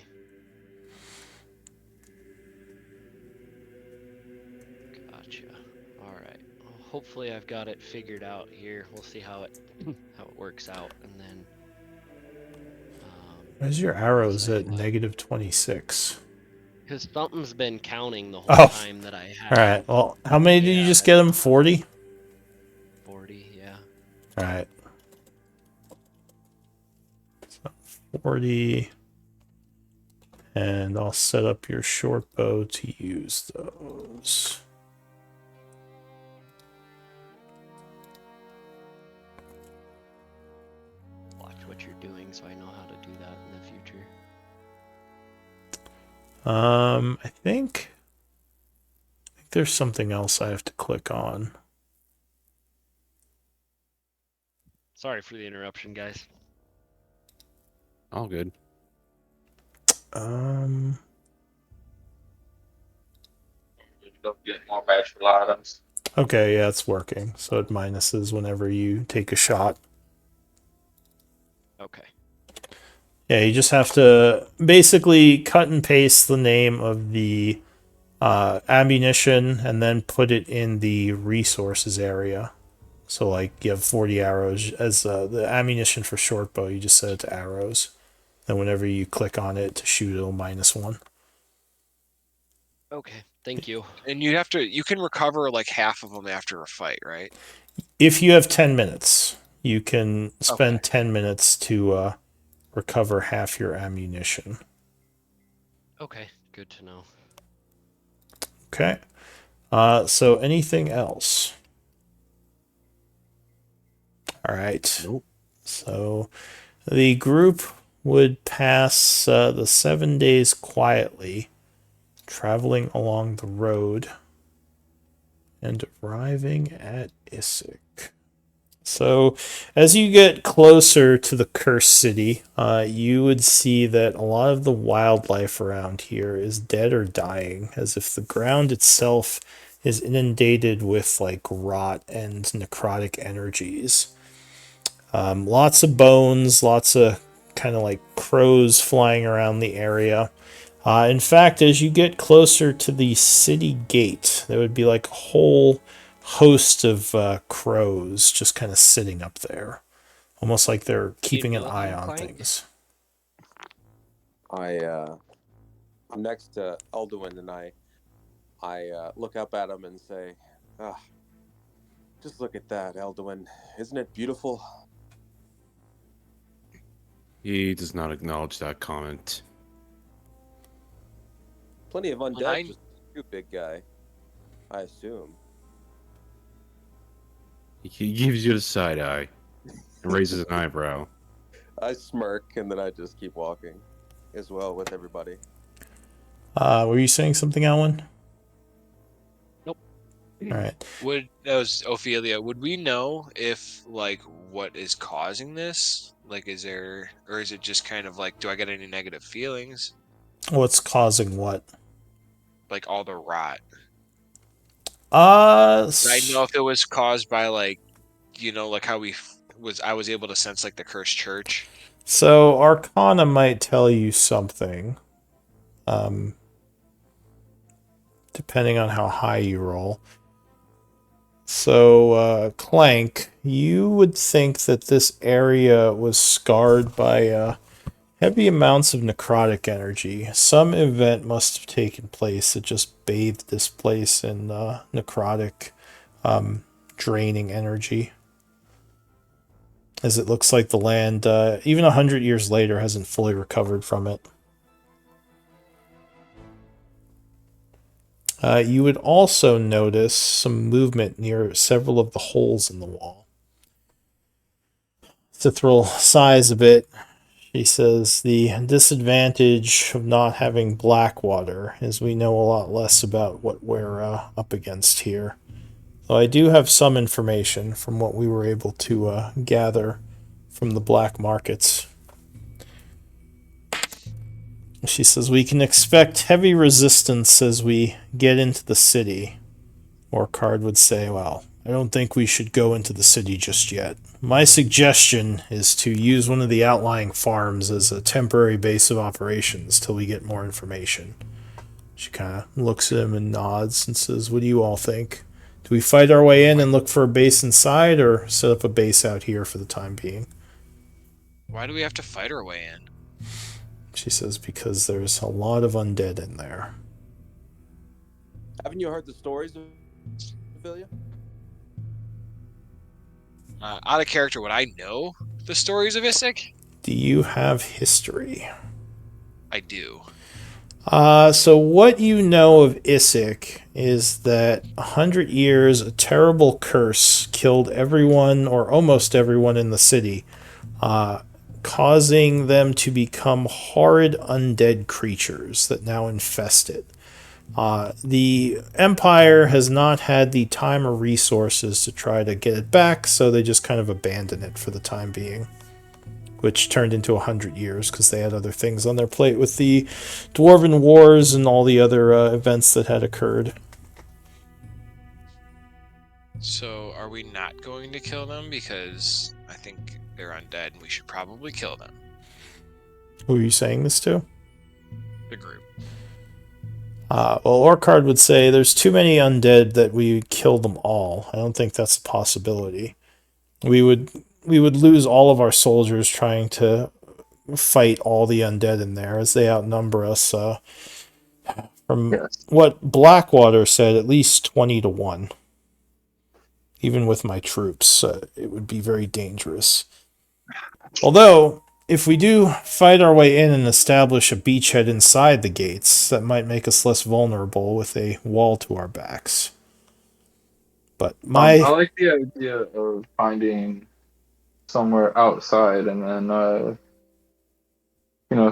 Gotcha. All right. Well, hopefully I've got it figured out here. We'll see how it works out, and then. Where's your arrows at -26? Because something's been counting the whole time that I had. All right. Well, how many did you just get him? 40? 40, yeah. All right. So 40. And I'll set up your short bow to use those. Watch what you're doing so I know how to do that in the future. I think there's something else I have to click on. Sorry for the interruption, guys. All good. Don't get more magical items. Okay, yeah, it's working. So it minuses whenever you take a shot. Okay. Yeah, you just have to basically cut and paste the name of the ammunition and then put it in the resources area. So, like, you have 40 arrows as the ammunition for short bow, you just set it to arrows. And whenever you click on it to shoot, it'll -1. Okay. Thank you. And you can recover like half of them after a fight, right? If you have 10 minutes, you can spend Okay. 10 minutes to recover half your ammunition. Okay. Good to know. Okay. So anything else? All right. Nope. So the group would pass the 7 days quietly, traveling along the road and arriving at Issyk. So, as you get closer to the cursed city, you would see that a lot of the wildlife around here is dead or dying, as if the ground itself is inundated with like rot and necrotic energies. Lots of bones, lots of kind of like crows flying around the area. In fact, as you get closer to the city gate, there would be like a whole host of crows just kind of sitting up there, almost like they're keeping an know eye them, on Clank? things. I'm next to Elduin, and I look up at him and say, "Ah, just look at that, Elduin. Isn't it beautiful?" He does not acknowledge that comment. Plenty of undead, I- just you, big guy. I assume. He gives you the side eye and raises an eyebrow. I smirk, and then I just keep walking, as well with everybody. Were you saying something, Alan? Nope. All right. That was Ophelia. Would we know if like what is causing this? Like, is there, or is it just kind of like, do I get any negative feelings? What's causing what? Like all the rot. Uh, I know if it was caused by like, like how I was able to sense like the cursed church. so Arcana might tell you something. Depending on how high you roll. So, Clank, you would think that this area was scarred by heavy amounts of necrotic energy. Some event must have taken place that just bathed this place in necrotic, draining energy. As it looks like the land, even 100 years later, hasn't fully recovered from it. You would also notice some movement near several of the holes in the wall. Cithril sighs a bit. She says, the disadvantage of not having black water is we know a lot less about what we're up against here. Though I do have some information from what we were able to gather from the black markets. She says, we can expect heavy resistance as we get into the city. Orcard would say, well, I don't think we should go into the city just yet. My suggestion is to use one of the outlying farms as a temporary base of operations till we get more information. She kind of looks at him and nods and says, what do you all think? Do we fight our way in and look for a base inside, or set up a base out here for the time being? Why do we have to fight our way in? She says, because there's a lot of undead in there. Haven't you heard the stories of Ophelia? Out of character, would I know the stories of Issyk? Do you have history? I do. So what you know of Issyk is that 100 years, a terrible curse killed everyone or almost everyone in the city, causing them to become horrid undead creatures that now infest it. The Empire has not had the time or resources to try to get it back, so they just kind of abandon it for the time being. Which turned into 100 years because they had other things on their plate with the Dwarven Wars and all the other events that had occurred. So, are we not going to kill them? Because I think they're undead and we should probably kill them. Who are you saying this to? The group. Well, Orcard would say there's too many undead that we would kill them all. I don't think that's a possibility. We would lose all of our soldiers trying to fight all the undead in there, as they outnumber us. From Yes. what Blackwater said, at least 20-1. Even with my troops, it would be very dangerous. Although, if we do fight our way in and establish a beachhead inside the gates, that might make us less vulnerable with a wall to our backs. But I like the idea of finding somewhere outside, and then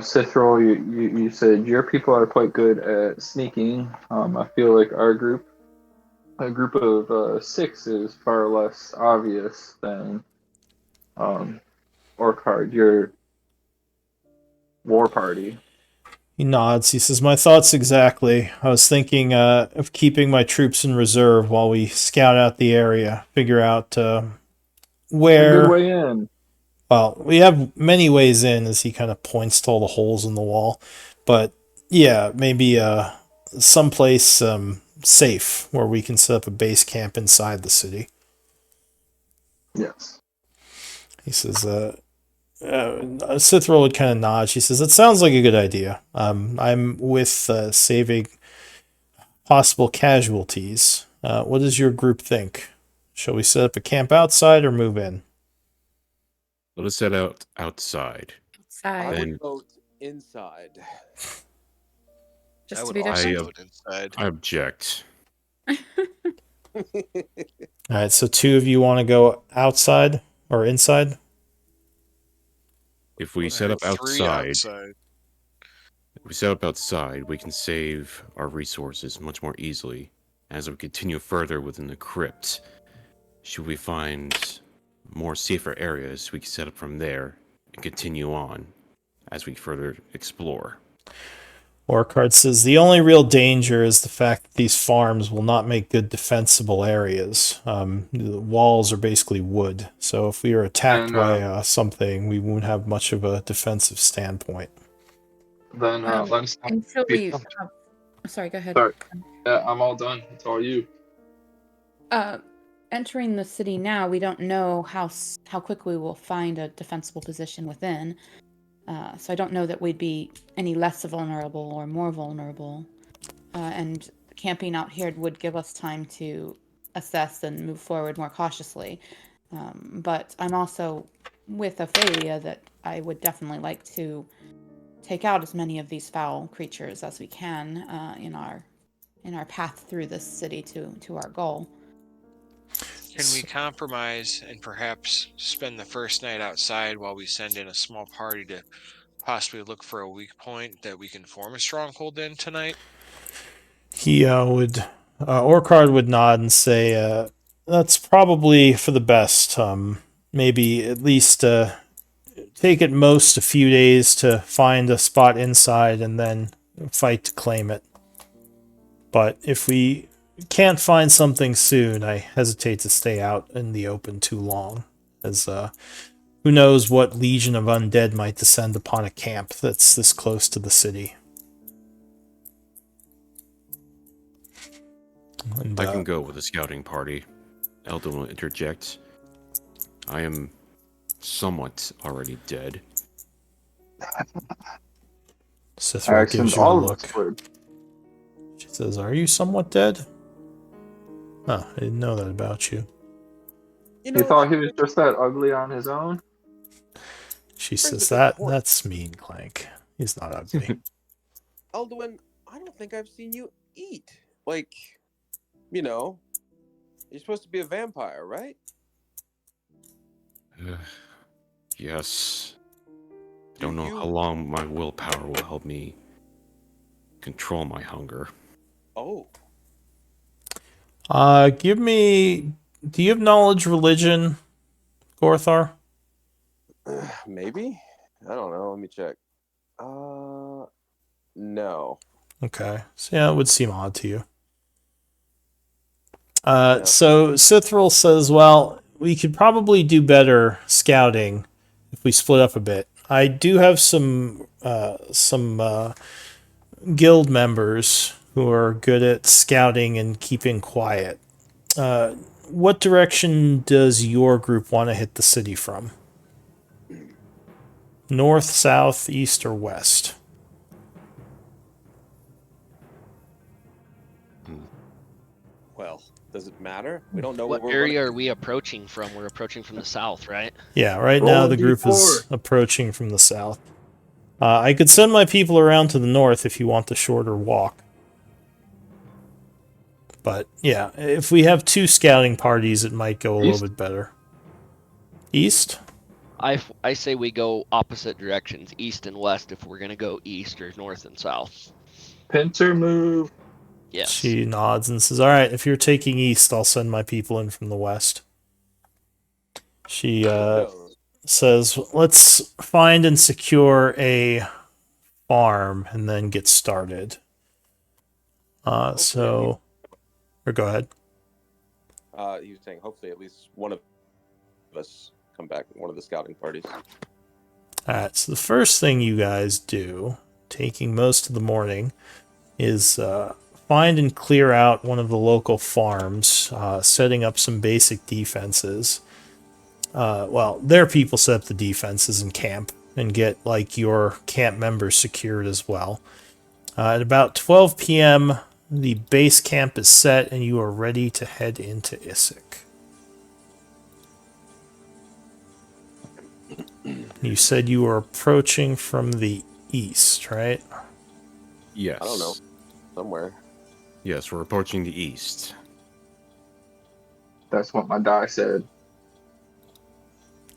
Cithril, you said your people are quite good at sneaking. I feel like a group of 6 is far less obvious than Orcard, your war party. He nods. He says, "My thoughts exactly. I was thinking of keeping my troops in reserve while we scout out the area, figure out A where." good way in. Well, we have many ways in, as he kind of points to all the holes in the wall. But yeah, maybe someplace safe where we can set up a base camp inside the city. Yes. He says, Cithril would kind of nod. She says, "It sounds like a good idea. I'm with saving possible casualties. What does your group think? Shall we set up a camp outside or move in?" Let us set out outside. I Then- would vote inside. Just I to would be also different. vote inside. I object. All right, so 2 of you want to go outside or inside? If we I set heard up 3 outside, we can save our resources much more easily as we continue further within the crypt. Should we find more safer areas, we can set up from there and continue on as we further explore. Orcard says, "The only real danger is the fact that these farms will not make good defensible areas. The walls are basically wood, so if we are attacked And, by something, we won't have much of a defensive standpoint." Then let's not Until be- we. Sorry, go ahead. Sorry. Yeah, I'm all done. It's all you. Entering the city now, we don't know how quickly we'll find a defensible position within. So I don't know that we'd be any less vulnerable or more vulnerable. And camping out here would give us time to assess and move forward more cautiously. But I'm also with Ophelia that I would definitely like to take out as many of these foul creatures as we can in our path through this city to our goal. Can we compromise and perhaps spend the first night outside while we send in a small party to possibly look for a weak point that we can form a stronghold in tonight? He Orcard would nod and say, "That's probably for the best. Maybe at least take at most a few days to find a spot inside and then fight to claim it. But if we can't find something soon, I hesitate to stay out in the open too long, as who knows what legion of undead might descend upon a camp that's this close to the city." And, I can go with a scouting party. Eldon will interject. I am somewhat already dead. Cithra Actions gives you a all of look. us would. She says, "Are you somewhat dead?" Huh, I didn't know that about you. You thought he was just that ugly on his own? She Brings says, a good point. "That's mean, Clank. He's not ugly." Eldwin, I don't think I've seen you eat. Like, you're supposed to be a vampire, right? Yes. I don't know how long my willpower will help me control my hunger. Oh. Give me... Do you have knowledge religion, Gorthar? Maybe? I don't know. Let me check. No. Okay. So yeah, it would seem odd to you. So Cithril says, well, we could probably do better scouting if we split up a bit. I do have some guild members who are good at scouting and keeping quiet. What direction does your group want to hit the city from? North, south, east, or west? Well, does it matter? We don't know What where we're area running. are we approaching from? We're approaching from the south, right? Yeah, right Roll now a the group is D4. approaching from the south. I could send my people around to the north if you want the shorter walk. But yeah, if we have two scouting parties, it might go a East? little bit better. East? I say we go opposite directions, east and west, if we're gonna go east, or north and south. Pincer move. Yes. She nods and says, all right, if you're taking east, I'll send my people in from the west. She No. says, let's find and secure a farm and then get started. Or go ahead. He was saying hopefully at least one of us come back, one of the scouting parties. Alright, so the first thing you guys do, taking most of the morning, is find and clear out one of the local farms, setting up some basic defenses. Well, their people set up the defenses and camp, and get like your camp members secured as well. At about 12 p.m., the base camp is set, and you are ready to head into Issyk. You said you were approaching from the east, right? Yes. I don't know. Somewhere. Yes, we're approaching the east. That's what my die said.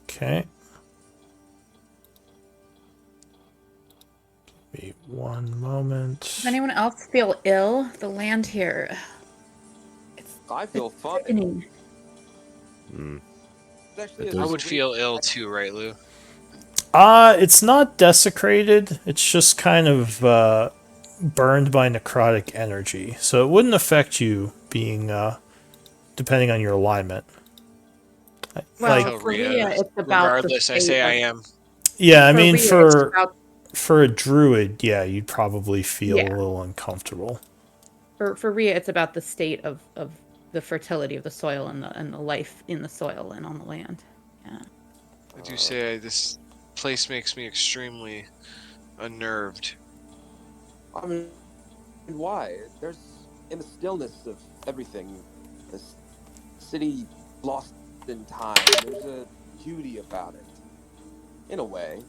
Okay. Wait 1 moment. Does anyone else feel ill? The land here. I feel fine. Sickening. Hmm. It's actually It a I does- would feel ill too, right, Lou? It's not desecrated. It's just kind of burned by necrotic energy. So it wouldn't affect you being, depending on your alignment. Well, Tell for Rhea, Rhea, it's about regardless, the I say state I of- am. Yeah, I mean, Rhea, it's for about, a druid, yeah, you'd probably feel Yeah. a little uncomfortable. for Rhea, it's about the state of the fertility of the soil and the life in the soil and on the land. Yeah. I do say this place makes me extremely unnerved. I mean, why? There's in the stillness of everything, this city lost in time. There's a beauty about it, in a way.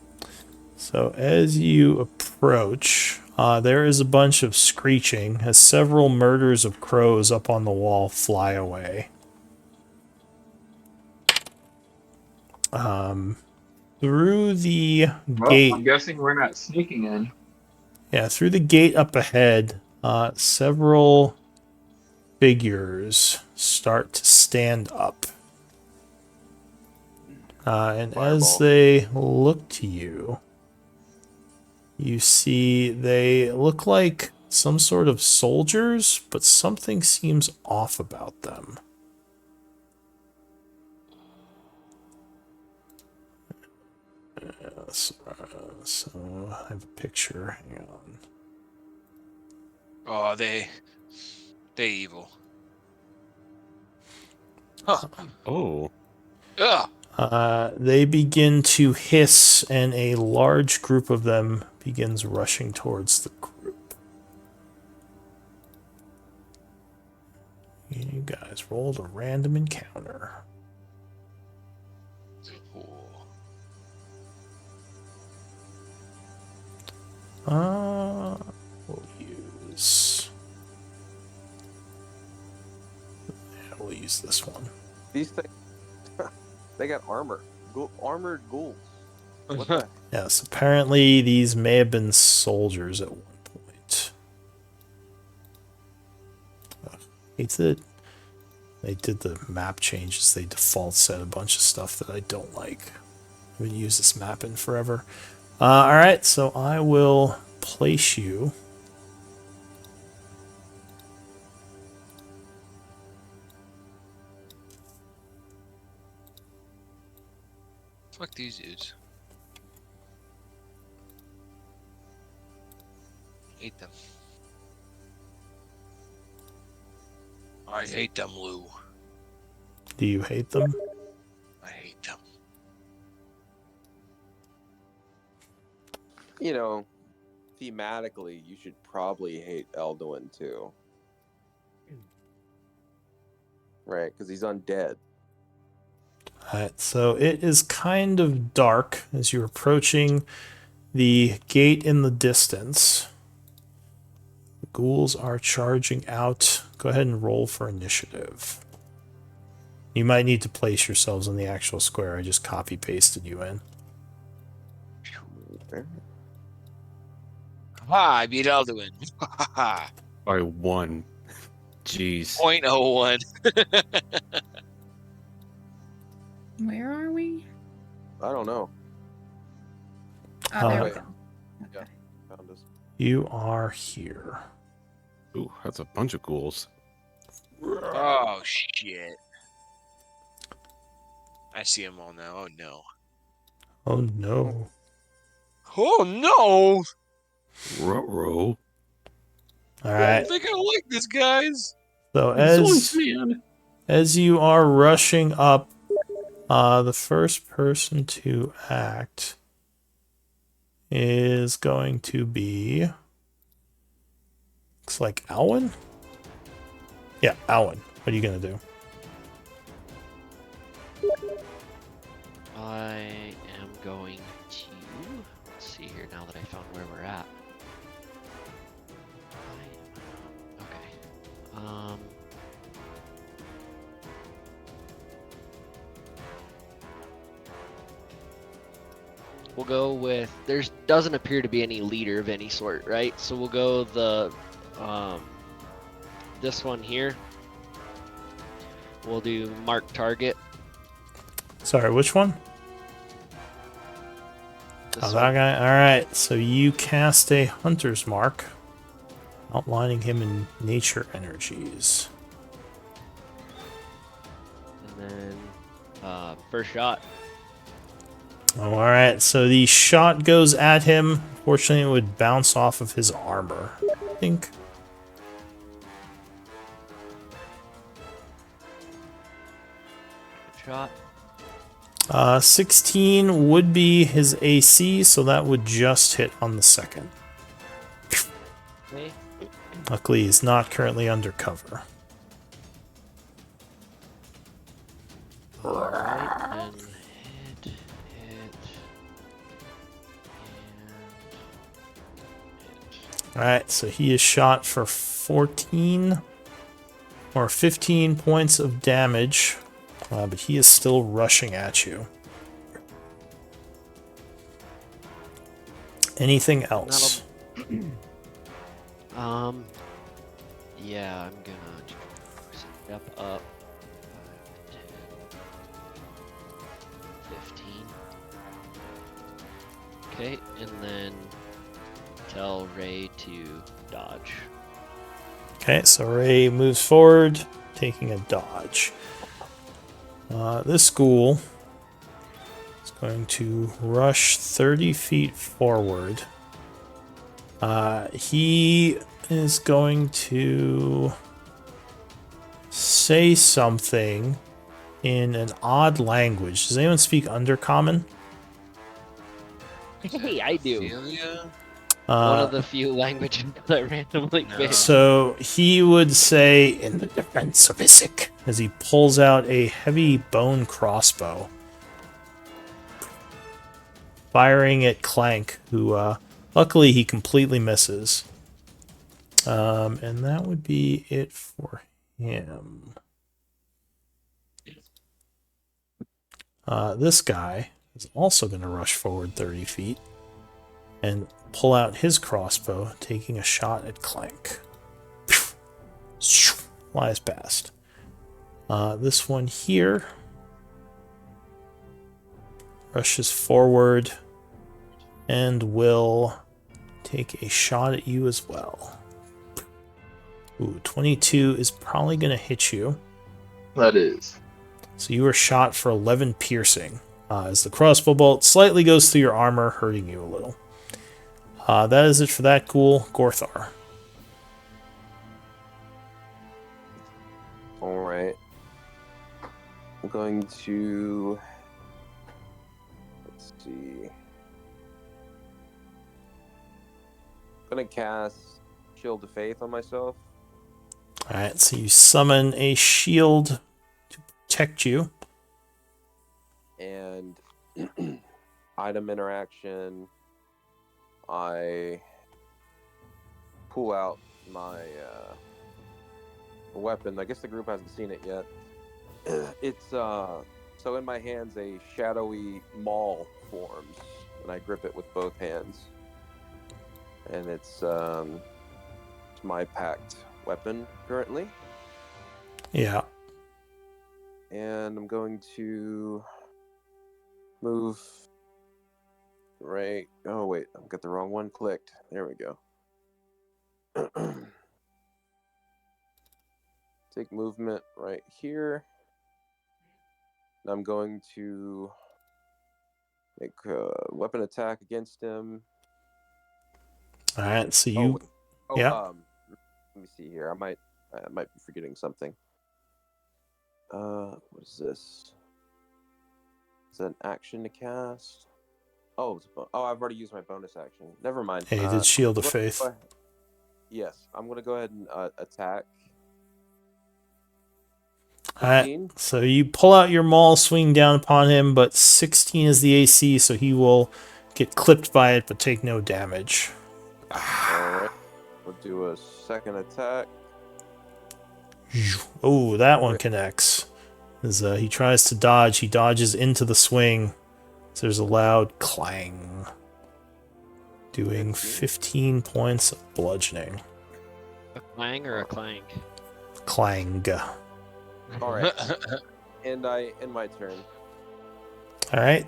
So as you approach, there is a bunch of screeching as several murders of crows up on the wall fly away. Through the Well, gate, I'm guessing we're not sneaking in. yeah, through the gate up ahead, several figures start to stand up. And as Fireball. they look to you, you see they look like some sort of soldiers, but something seems off about them. So I have a picture. Hang on. Oh, they evil. Huh. Oh. Ugh. They begin to hiss, and a large group of them begins rushing towards the group. You guys rolled a random encounter. We'll use... Yeah, we'll use this one. These things, they got armor, armored ghouls. What the? Yes, apparently these may have been soldiers at one point. They did the map changes. They default set a bunch of stuff that I don't like. I haven't used this map in forever. Alright, so I will place you. Fuck these dudes. Hate them. I hate them, Lou. Do you hate them? I hate them. You know, thematically, you should probably hate Elduin too. Right, because he's undead. Alright, so it is kind of dark as you're approaching the gate in the distance. The ghouls are charging out. Go ahead and roll for initiative. You might need to place yourselves in the actual square. I just copy-pasted you in. Ha! I beat Elduin. Ha! By 1. Jeez. 0.01. Where are we? I don't know. Oh, there we wait. go. Yeah, found us. You are here. Ooh, that's a bunch of ghouls. Oh, shit. I see them all now. Oh, no. Oh no. Oh, no! Ruh-roh. I Alright, don't think I like this, guys. so Zoinks, man. as you are rushing up, the first person to act is going to be, looks like Alwyn? Yeah, Alwyn. What are you going to do? I am going to. Let's see here now that I found where we're at. Okay. We'll go with. There doesn't appear to be any leader of any sort, right? So we'll go the this one here. We'll do mark target. Sorry, which one? This Oh, one. that guy. Alright, so you cast a hunter's mark, outlining him in nature energies. And then first shot. Oh, alright, so the shot goes at him. Fortunately, it would bounce off of his armor, I think. Shot. 16 would be his AC, so that would just hit on the second. Okay. Luckily, he's not currently under cover. Alright, and hit, and hit. Alright, so he is shot for 14 or 15 points of damage, but he is still rushing at you. Anything else? Yeah, I'm gonna step up 5, 10, 15. Okay, and then tell Ray to dodge. Okay, so Ray moves forward, taking a dodge. This ghoul is going to rush 30 feet forward. He is going to say something in an odd language. Does anyone speak Undercommon? Hey, I do. Ophelia? One of the few languages that randomly No. fit. So he would say, in the defense of Isaac, as he pulls out a heavy bone crossbow, firing at Clank, who, luckily, he completely misses. And that would be it for him. This guy is also going to rush forward 30 feet and pull out his crossbow, taking a shot at Clank. Flies past. This one here rushes forward and will take a shot at you as well. Ooh, 22 is probably going to hit you. That is. So you were shot for 11 piercing. as the crossbow bolt slightly goes through your armor, hurting you a little. That is it for that ghoul. Gorthar. All right. I'm going to. Let's see. I'm going to cast Shield of Faith on myself. Alright, so you summon a shield to protect you. And item interaction. I pull out my weapon. I guess the group hasn't seen it yet. It's so in my hands a shadowy maul forms, and I grip it with both hands. And it's my packed weapon currently. Yeah. And I'm going to move right. Oh wait, I've got the wrong one clicked. There we go. Take movement right here. And I'm going to make a weapon attack against him. Alright, so you... yeah. Let me see here. I might be forgetting something. What is this? Is that an action to cast? Oh, I've already used my bonus action. Never mind. Hey, you did Shield of Faith. Yes, I'm gonna go ahead and attack. Alright, so you pull out your maul, swing down upon him, but 16 is the AC, so he will get clipped by it, but take no damage. Alright, we'll do a second attack. Oh, that one connects. As he tries to dodge, he dodges into the swing. So there's a loud clang. Doing 15 points of bludgeoning. A clang or a clank? Clang. Alright. And I end my turn. Alright.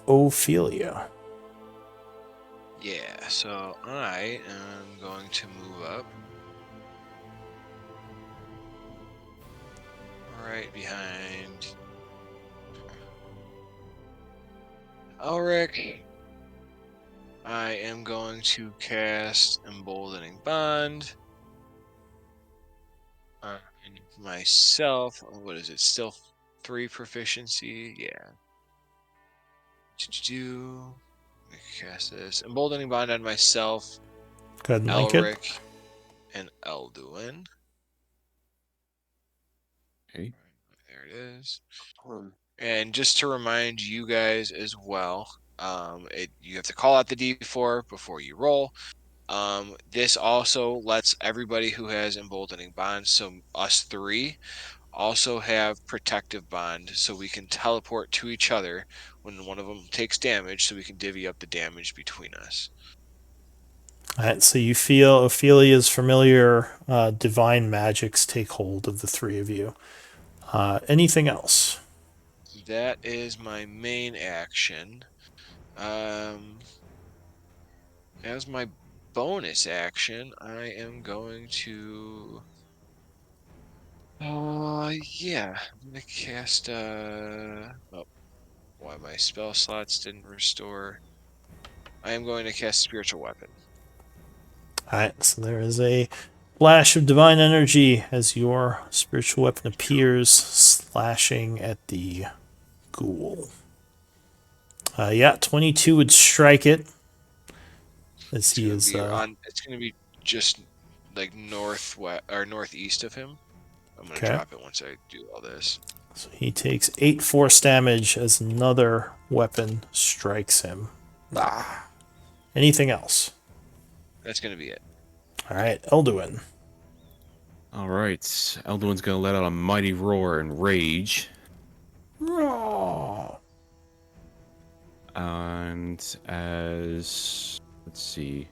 Ophelia. Yeah, so I am going to move up. Right behind Elric. I am going to cast Emboldening Bond on myself. What is it? Still 3 proficiency? Yeah. Cast this. Emboldening Bond on myself, Go ahead and link it. Elric, and Elduin. Okay. There it is. And just to remind you guys as well, you have to call out the D4 before you roll. This also lets everybody who has Emboldening Bond, so us 3, also have Protective Bond, so we can teleport to each other when one of them takes damage, so we can divvy up the damage between us. Alright, so you feel Ophelia's familiar divine magics take hold of the 3 of you. Anything else? That is my main action. As my bonus action, I am going to... yeah. I'm going to cast... Oh, why my spell slots didn't restore. I am going to cast Spiritual Weapon. Alright, so there is a flash of divine energy as your spiritual weapon appears, slashing at the ghoul. Yeah, 22 would strike it. As he is... it's going to be just like northwest or northeast of him. I'm going to drop it once I do all this. So he takes 8 force damage as another weapon strikes him. Anything else? That's going to be it. Alright, Elduin. Alright, Elduin's gonna let out a mighty roar and rage. Roar. And let's see.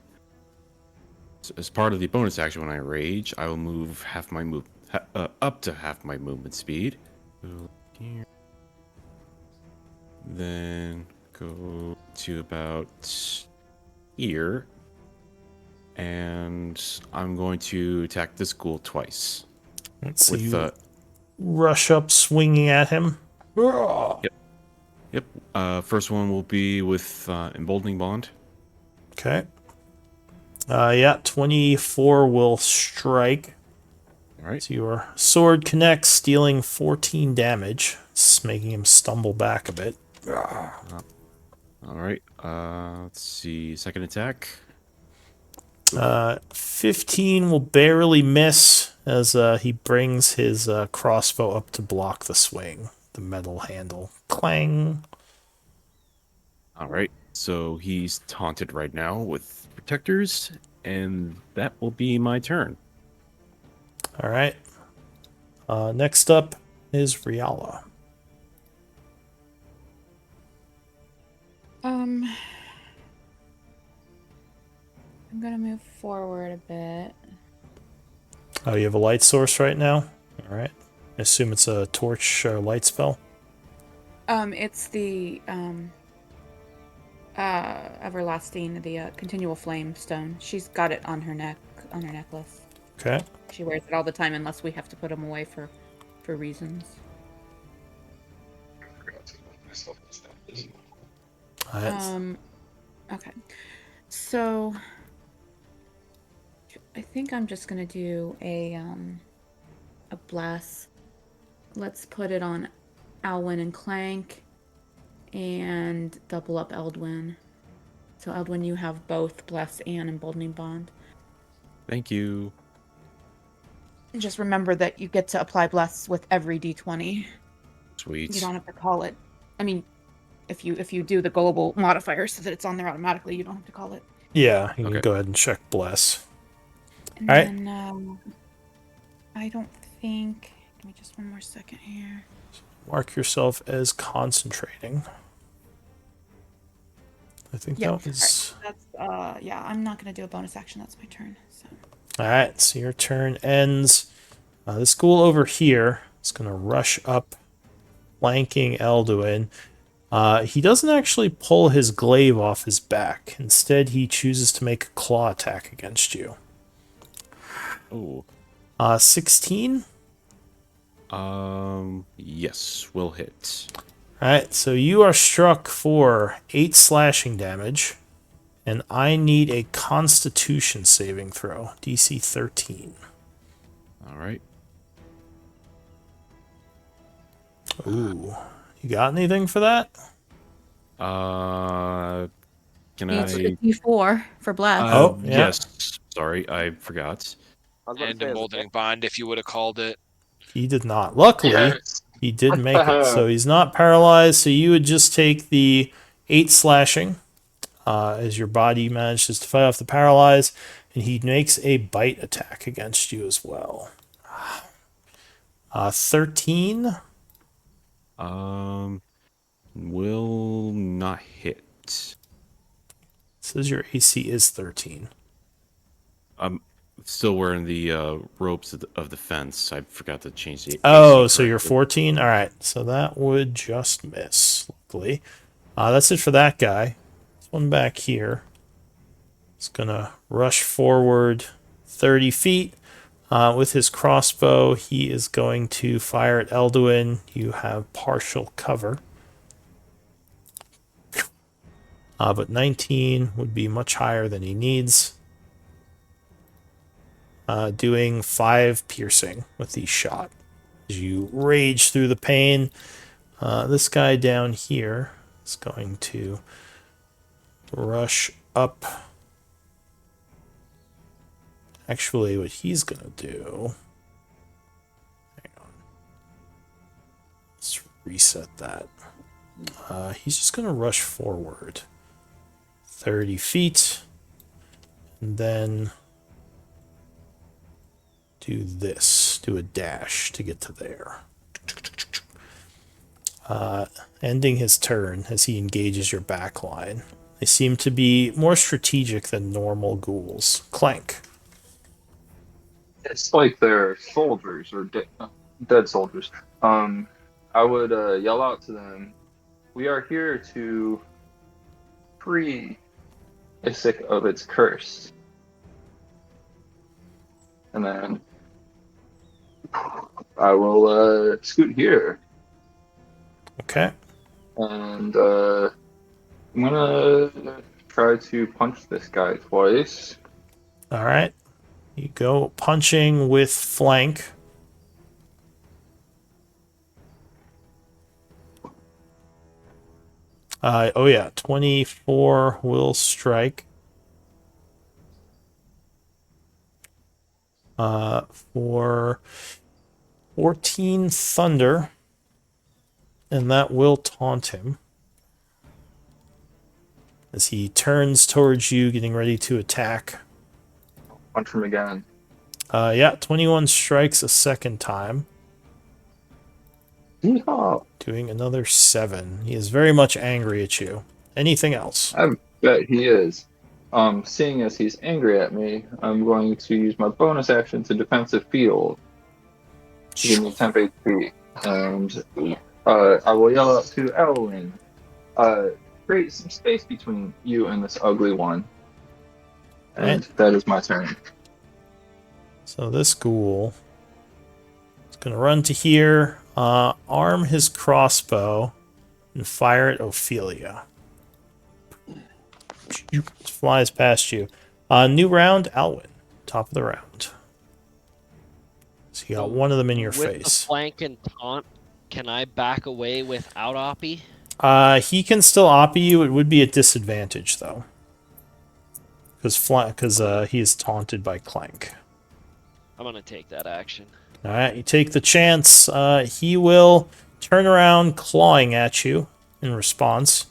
As part of the bonus action when I rage, I will move half my up to half my movement speed. Go here. Then go to about here. And I'm going to attack this ghoul twice. Let's see. Rush up swinging at him. Yep. First one will be with emboldening bond. Okay. Yeah, 24 will strike. All right. So your sword connects, dealing 14 damage. It's making him stumble back a bit. All right. Let's see. Second attack. 15 will barely miss as he brings his crossbow up to block the swing. The metal handle. Clang. All right. So he's taunted right now with protectors, and that will be my turn. All right. Next up is Riala. I'm gonna move forward a bit. Oh, you have a light source right now? All right. I assume it's a torch light spell. It's the everlasting, the continual flame stone. She's got it on her neck, on her necklace. Okay. She wears it all the time unless we have to put them away for reasons. All right. Okay. So I think I'm just gonna do a bless. Let's put it on Alwyn and Clank and double up Eldwin. So Eldwin, you have both bless and emboldening bond. Thank you. Just remember that you get to apply bless with every d20. Sweet. You don't have to call it. I mean, if you do the global modifier so that it's on there automatically, you don't have to call it. Yeah, you can Okay. go ahead and check bless. And All right. then I don't think. Give me just one more second here. Mark yourself as concentrating. I think Yeah, that was. that's yeah. I'm not gonna do a bonus action. That's my turn. So. All right, so your turn ends. This ghoul over here is going to rush up, flanking Elduin. He doesn't actually pull his glaive off his back. Instead, he chooses to make a claw attack against you. Oh. 16? Yes, will hit. All right, so you are struck for 8 slashing damage, and I need a Constitution saving throw, DC 13. All right. Ooh, you got anything for that? Can It's I? a D4 for bless. Oh, yeah. Yes. Sorry, I forgot. I was about And to say, as a emboldening bond, if you would have called it. He did not. Luckily, Yes. he did make it. So he's not paralyzed. So you would just take the 8 slashing as your body manages to fight off the paralyze, and he makes a bite attack against you as well. 13. Will not hit. Says your AC is 13. I'm still wearing the ropes of the fence. I forgot to change the Oh, AC so you're correctly. 14? All right. So that would just miss, luckily. That's it for that guy. This one back here. It's going to rush forward 30 feet. With his crossbow, he is going to fire at Elduin. You have partial cover. But 19 would be much higher than he needs. Doing 5 piercing with the shot. As you rage through the pain, this guy down here is going to rush up. Actually, what he's going to do... Hang on. Let's reset that. He's just going to rush forward 30 feet. And then do this. Do a dash to get to there. Ending his turn as he engages your back line. They seem to be more strategic than normal ghouls. Clank. It's like they're soldiers or dead soldiers. I would yell out to them, "We are here to free Isaac of its curse." And then I will scoot here. Okay. And I'm gonna try to punch this guy twice. All right. You go punching with flank. Oh yeah, 24 will strike. For 14 thunder, and that will taunt him as he turns towards you, getting ready to attack. Punch him again. Yeah, 21 strikes a second time, Yeehaw! doing another 7. He is very much angry at you. Anything else? I bet he is. Seeing as he's angry at me, I'm going to use my bonus action to defensive field to give me 10 HP. And I will yell out to Elwyn, create some space between you and this ugly one. And that is my turn. So this ghoul is going to run to here, arm his crossbow, and fire at Ophelia. Flies past you. New round, Alwyn. Top of the round. So you got one of them in your with face. The flank and taunt, can I back away without Oppie? He can still oppie you. It would be a disadvantage, though. Because he is taunted by Clank. I'm going to take that action. All right, you take the chance. He will turn around, clawing at you in response.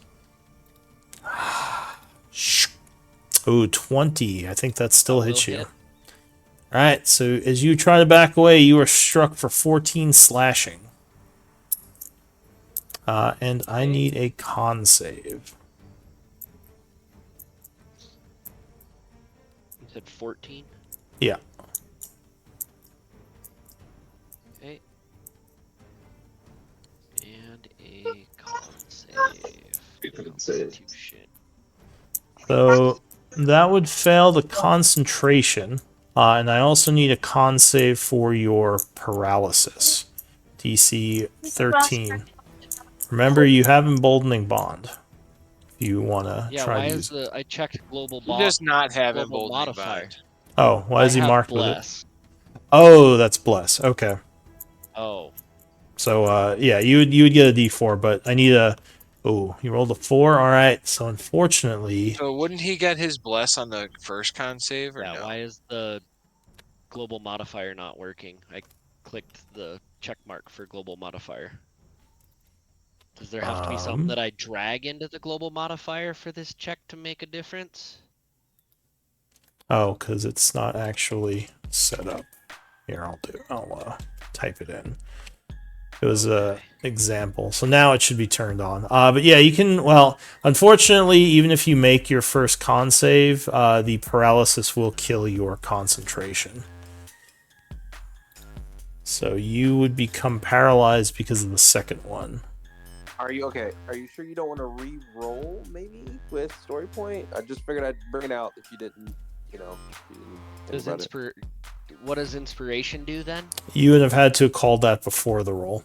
Oh, 20. I think that still hits you. Hit. All right, so as you try to back away, you are struck for 14 slashing. And I need a con save. You said 14? Yeah. Okay. And a con save. Constitution. So that would fail the concentration. And I also need a con save for your paralysis. DC 13. Remember, you have emboldening bond. If you want to try to use it. I checked global He does not have global emboldening modifier. bond. Oh, why is he have marked bless. with it? Oh, that's bless. Okay. Oh. So yeah, you would get a D4, but I need a. Oh, you rolled a 4. All right. So unfortunately. So wouldn't he get his bless on the first con save? Or Yeah. no? Why is the global modifier not working? I clicked the check mark for global modifier. Does there have to be something that I drag into the global modifier for this check to make a difference? Oh, because it's not actually set up. Here, I'll type it in. It was a example. So now it should be turned on. But yeah, you can, well, unfortunately, even if you make your first con save, the paralysis will kill your concentration. So you would become paralyzed because of the second one. Are you okay? Are you sure you don't want to re-roll maybe with story point? I just figured I'd bring it out if you didn't, you didn't think about it. What does inspiration do then? You would have had to have called that before the roll.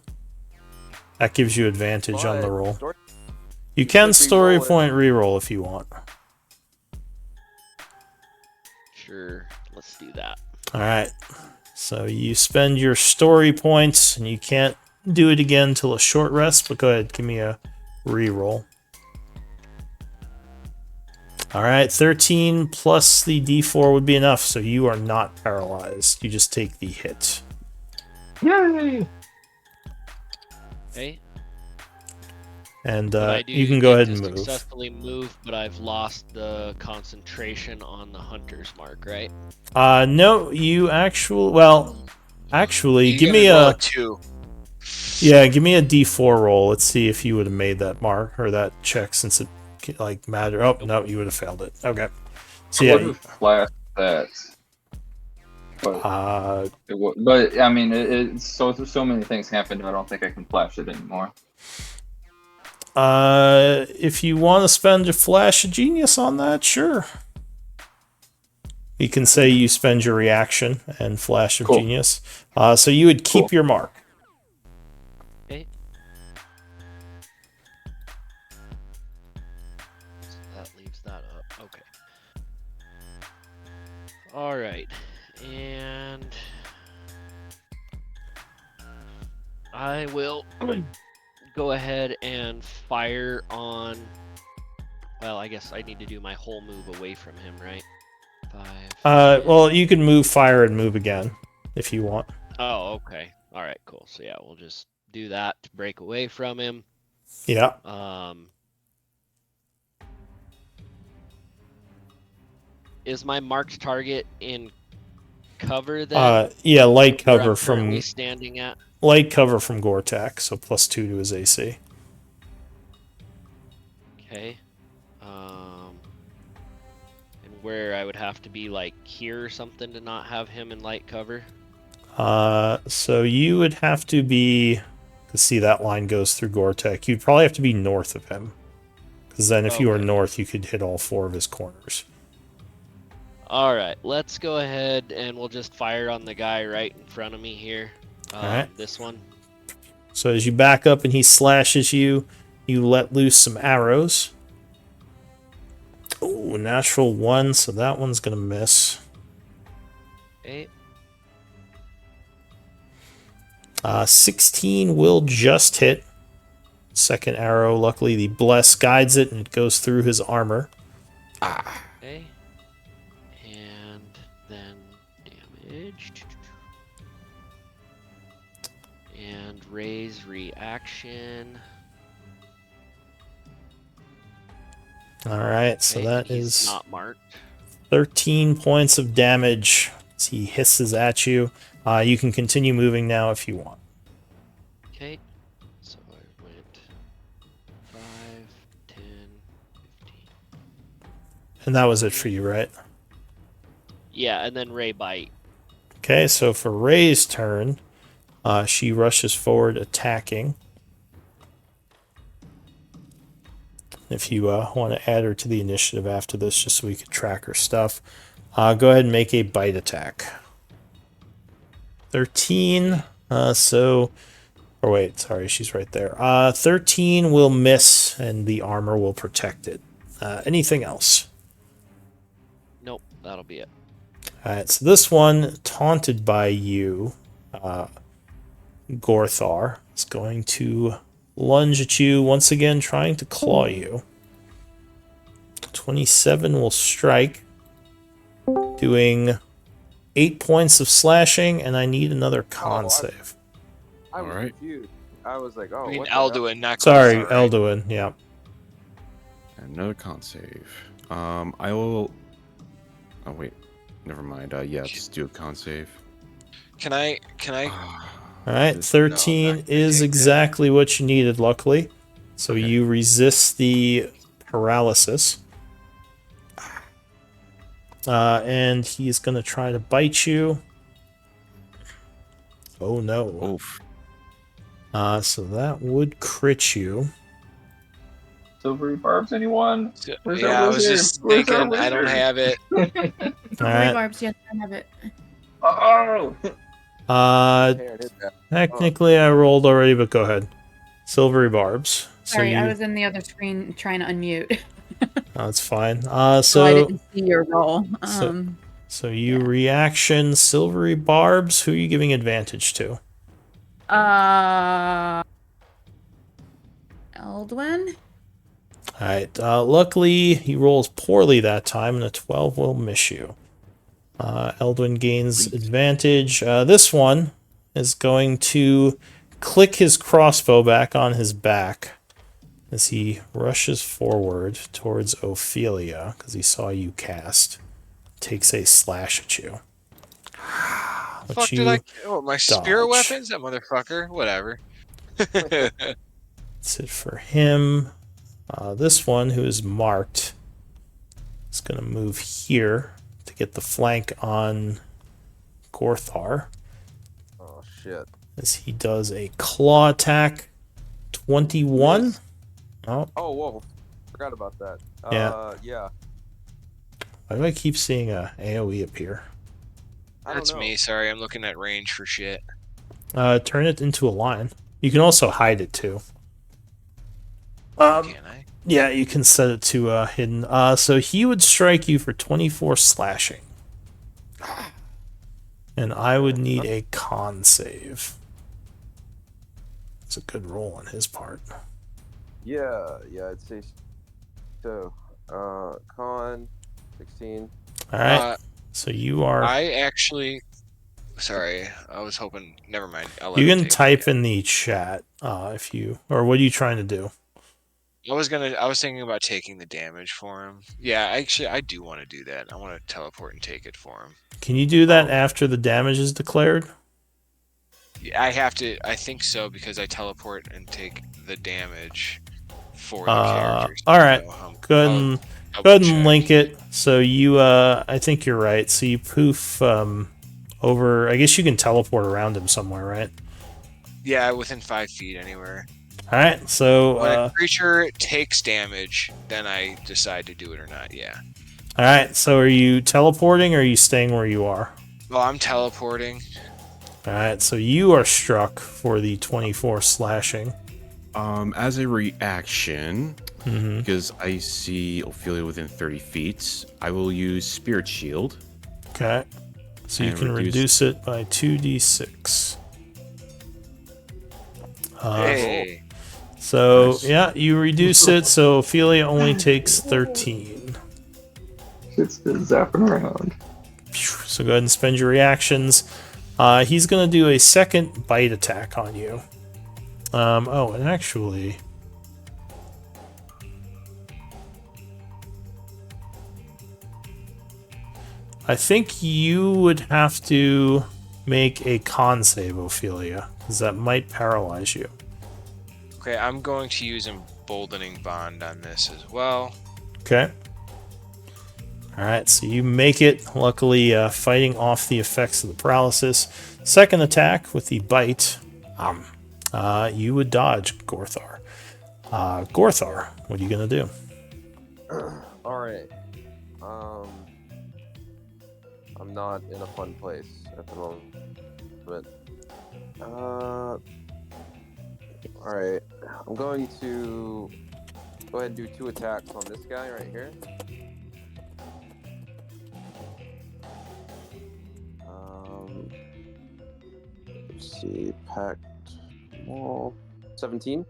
That gives you advantage on the roll. You can story point reroll if you want. Sure, let's do that. All right. So you spend your story points, and you can't do it again till a short rest. But go ahead, give me a reroll. All right, 13 plus the D4 would be enough, so you are not paralyzed. You just take the hit. Yay! Okay. And you can go ahead and move. Successfully move, but I've lost the concentration on the hunter's mark, right? No, you actually, give me a 2. Yeah, give me a D4 roll. Let's see if you would have made that mark or that check since it mattered. Oh no, you would have failed it. Okay. So I yeah, would have flashed that. But I mean, it's so many things happened. I don't think I can flash it anymore. If you want to spend a flash of genius on that, sure. You can say you spend your reaction and flash of genius. So you would keep your mark. Okay. that leaves that up. Okay. All right, and I will go ahead and fire on. Well, I guess I need to do my whole move away from him, right? 5. Well, you can move, fire, and move again if you want. Oh, okay. All right, cool. So yeah, we'll just do that to break away from him. Yeah. Is my marked target in cover then? Yeah, light Where cover I'm from currently standing at. light cover from Gortak, so +2 to his AC. Okay. And where I would have to be like here or something to not have him in light cover. So you would have to be, to see that line goes through Gortak. You'd probably have to be north of him, because then if you were Okay. north, you could hit all 4 of his corners. All right, let's go ahead and we'll just fire on the guy right in front of me here. Alright. This one. So as you back up and he slashes you, you let loose some arrows. Oh, natural 1, so that one's gonna miss. 8. 16 will just hit. Second arrow, luckily the bless guides it and it goes through his armor. Okay. And then damage. And raise reaction. Alright, so Okay, that he's is not marked. 13 points of damage as he hisses at you. You can continue moving now if you want. Okay. So I went 5, 10, 15. And that was it for you, right? Yeah, and then Ray bite. Okay, so for Ray's turn, she rushes forward attacking. If you want to add her to the initiative after this, just so we could track her stuff, go ahead and make a bite attack. 13, or wait, sorry, she's right there. 13 will miss, and the armor will protect it. Anything else? Nope, that'll be it. Alright, so this one, taunted by you, Gorthar, is going to lunge at you once again, trying to claw you. 27 will strike, doing 8 points of slashing, and I need another con save. I was Alright. confused. I was like, oh, I mean, what the hell? Alduin, not Sorry, Gorthar, right? Elduin, yeah. Another con save. I will. Oh wait, never mind. Yeah, just do a con save. Can I? Alright, This- 13 no, is okay, exactly what you needed, luckily. So Okay. you resist the paralysis. And he's going to try to bite you. Oh no. Oof. So that would crit you. Silvery barbs, anyone? Where's Yeah, our I was wizard? just Where's our thinking. I don't wizard? have it. Alright. Barbs, yes, I have it. Oh! Tear it down. Technically I rolled already, but go ahead. Silvery barbs. Sorry, so I you, was in the other screen trying to unmute. that's fine. So I So didn't see your roll. so you reaction silvery barbs. Who are you giving advantage to? Eldwin? Alright, luckily he rolls poorly that time, and a 12 will miss you. Eldwin gains advantage. This one is going to click his crossbow back on his back as he rushes forward towards Ophelia, because he saw you cast. Takes a slash at you. But Fuck you did I? Oh, my spirit dodge. weapons, that motherfucker. Whatever. That's it for him. This one, who is marked, is going to move here to get the flank on Gorthar Oh shit. as he does a claw attack. 21. Miss. Oh, Oh whoa. Forgot about that. Yeah. Yeah. why do I keep seeing a AoE appear? I don't That's know. me. Sorry, I'm looking at range for shit. Turn it into a line. You can also hide it too. Can I? Yeah, you can set it to hidden. So he would strike you for 24 slashing. And I would need a con save. It's a good roll on his part. Yeah, I'd say so. Con 16. All right. So you are. I actually. Sorry, I was hoping. Never mind. I'll let You him can take it, type yeah. in the chat if you. Or what are you trying to do? I was thinking about taking the damage for him. Yeah, actually, I do want to do that. I want to teleport and take it for him. Can you do that after the damage is declared? Yeah, I have to. I think so because I teleport and take the damage for the characters. All right. Go ahead and check. link it. So you, I think you're right. So you poof over. I guess you can teleport around him somewhere, right? Yeah, within 5 feet anywhere. All right. So When a creature takes damage, then I decide to do it or not. Yeah. all right. So are you teleporting or are you staying where you are? Well, I'm teleporting. All right. So you are struck for the 24 slashing. As a reaction, Mm-hmm. because I see Ophelia within 30 feet, I will use Spirit Shield. Okay. So you And can reduce it by 2d6. Hey. So, Nice. yeah, you reduce it, so Ophelia only takes 13. It's just zapping around. So go ahead and spend your reactions. He's going to do a second bite attack on you. Oh, and actually... I think you would have to make a con save, Ophelia, because that might paralyze you. Okay, I'm going to use Emboldening Bond on this as well. Okay. Alright, so you make it, luckily fighting off the effects of the paralysis. Second attack with the bite. You would dodge, Gorthar. Gorthar, what are you going to do? Alright. I'm not in a fun place at the moment. Alright. I'm going to go ahead and do 2 attacks on this guy right here. Let's see. Pact wall. 17.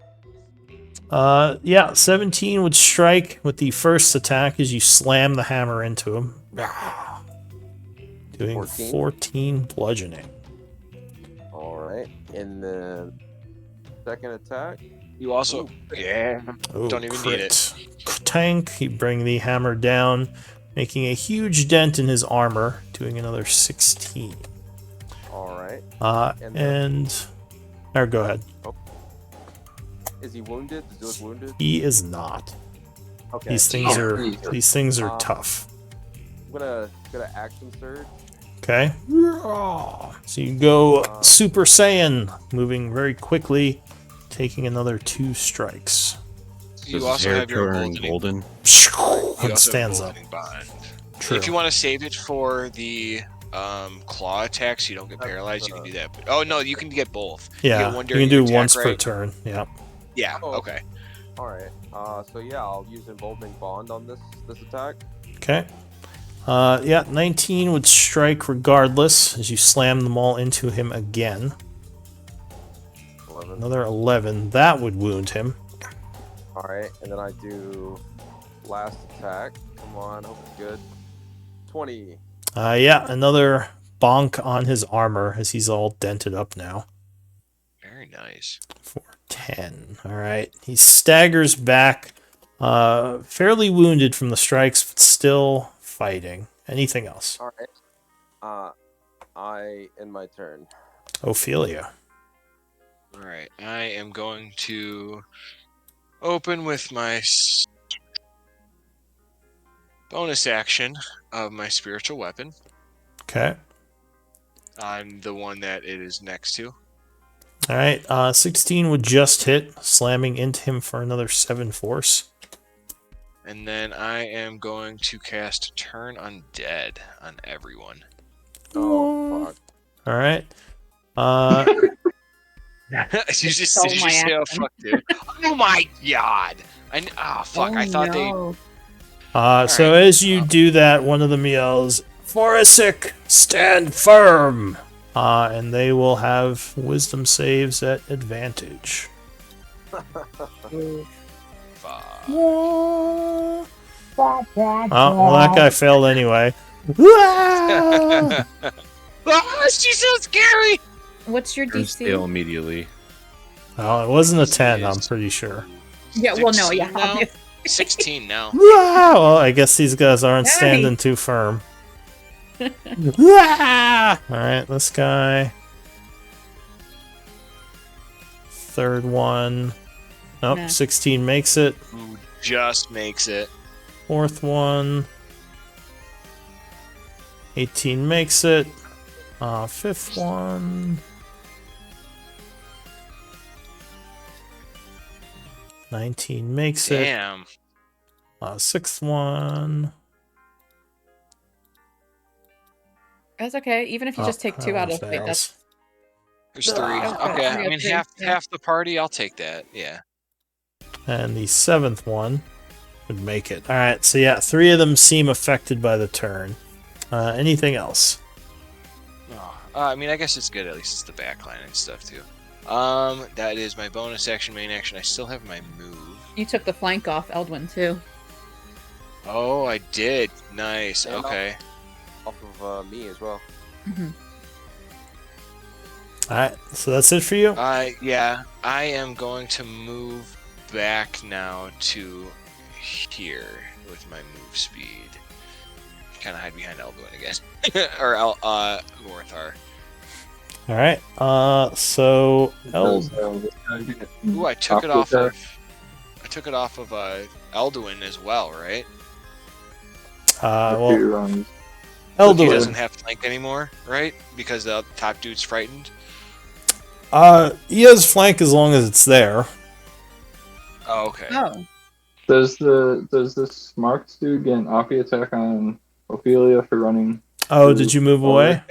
Yeah, 17 would strike with the first attack as you slam the hammer into him. Doing 14 bludgeoning. Alright. And then second attack. You also... Yeah. Oh, Don't even need it. Tank, you bring the hammer down, making a huge dent in his armor, doing another 16. Alright. Or go ahead. Is he wounded? Does he look wounded? He is not. Okay. These things are tough. I'm gonna action surge. Okay. So you go Super Saiyan, moving very quickly, taking another 2 strikes. You also have your golden. And stands up. Bond. True. If you want to save it for the claw attacks, so you don't get paralyzed, you can do that. Oh no, you can get both. Yeah, you can do once per turn. Yeah. Yeah. Okay. All right. So yeah, I'll use Emboldening Bond on this attack. Okay. Yeah, 19 would strike regardless as you slam them all into him again. 11. Another 11. That would wound him. All right, and then I do last attack. Come on, hope it's good. 20. Yeah, another bonk on his armor as he's all dented up now. Very nice. For 10. All right. He staggers back, fairly wounded from the strikes, but still fighting. Anything else? All right. I end my turn. Ophelia. All right. I am going to open with my bonus action of my spiritual weapon. Okay. I'm the one that it is next to. All right. 16 would just hit, slamming into him for another 7 force. And then I am going to cast Turn Undead on everyone. Oh, fuck. All right. You just say, oh fuck, dude. Oh my god. Fuck! I thought they. So right. as you do that, one of them yells, "Foresic, stand firm!" And they will have wisdom saves at advantage. Fuck. Oh, well, that guy failed anyway. Ah! She's so scary. What's your Turn stale DC? immediately. Oh, it wasn't a This 10, is- I'm pretty sure. Yeah, well, no, 16 yeah, now? obviously. 16 now. Ah! Well, I guess these guys aren't Nice. standing too firm. Ah! Alright, this guy. Third one. Nope, Nah. 16 makes it. Who just makes it. Fourth one. 18 makes it. Fifth one. 19 makes it. Damn. Sixth one. That's okay. Even if you just take 2 that out one of it, that's fails. There's 3. Ah. Okay, Three I of mean three, half yeah. the party. I'll take that. Yeah. And the seventh one would make it. Alright, so yeah, 3 of them seem affected by the turn. Anything else? Oh, I mean, I guess it's good. At least it's the backline and stuff too. That is my bonus action, main action. I still have my move. you took the flank off Eldwin too. Oh, I did. Nice. And Okay. Off of me as well. Mm-hmm. Alright, so that's it for you? Yeah, I am going to move back now to here with my move speed. Kind of hide behind Elduin again, or Gorthar. Alright, so Ooh, I took it off of. I took it off of Elduin as well, right? well, He Elduin. doesn't have flank anymore, right? Because the top dude's frightened. He has flank as long as it's there. Oh, okay. Oh, Does this Marks dude get an Oppie attack on Ophelia for running? Oh, did you move away?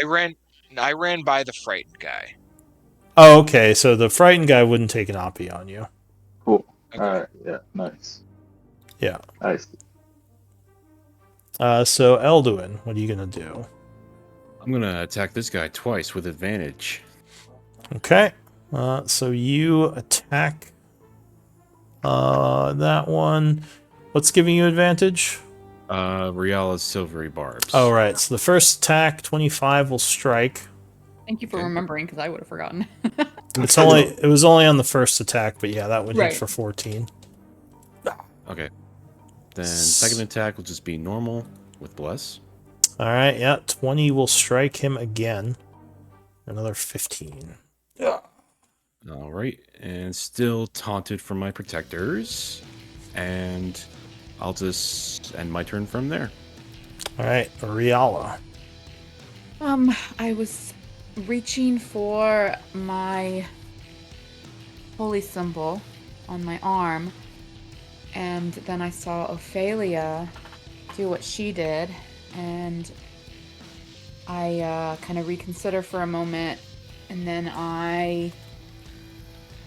I ran by the frightened guy. Oh, okay, so the frightened guy wouldn't take an Oppie on you. Cool. Okay. All right. Yeah. Nice. Yeah. Nice. So Elduin, what are you gonna do? I'm gonna attack this guy twice with advantage. Okay. So you attack that one. What's giving you advantage? Riala's silvery barbs. Oh, right. So the first attack, 25, will strike. thank you for Okay. remembering because I would have forgotten. It was only on the first attack, but yeah, that would Right. hit for 14. Okay. Then second attack will just be normal with bless. All right, yeah, 20 will strike him again. Another 15. All right, and still taunted from my protectors, and I'll just end my turn from there. All right, Riala. I was reaching for my holy symbol on my arm, and then I saw Ophelia do what she did, and I kind of reconsider for a moment, and then I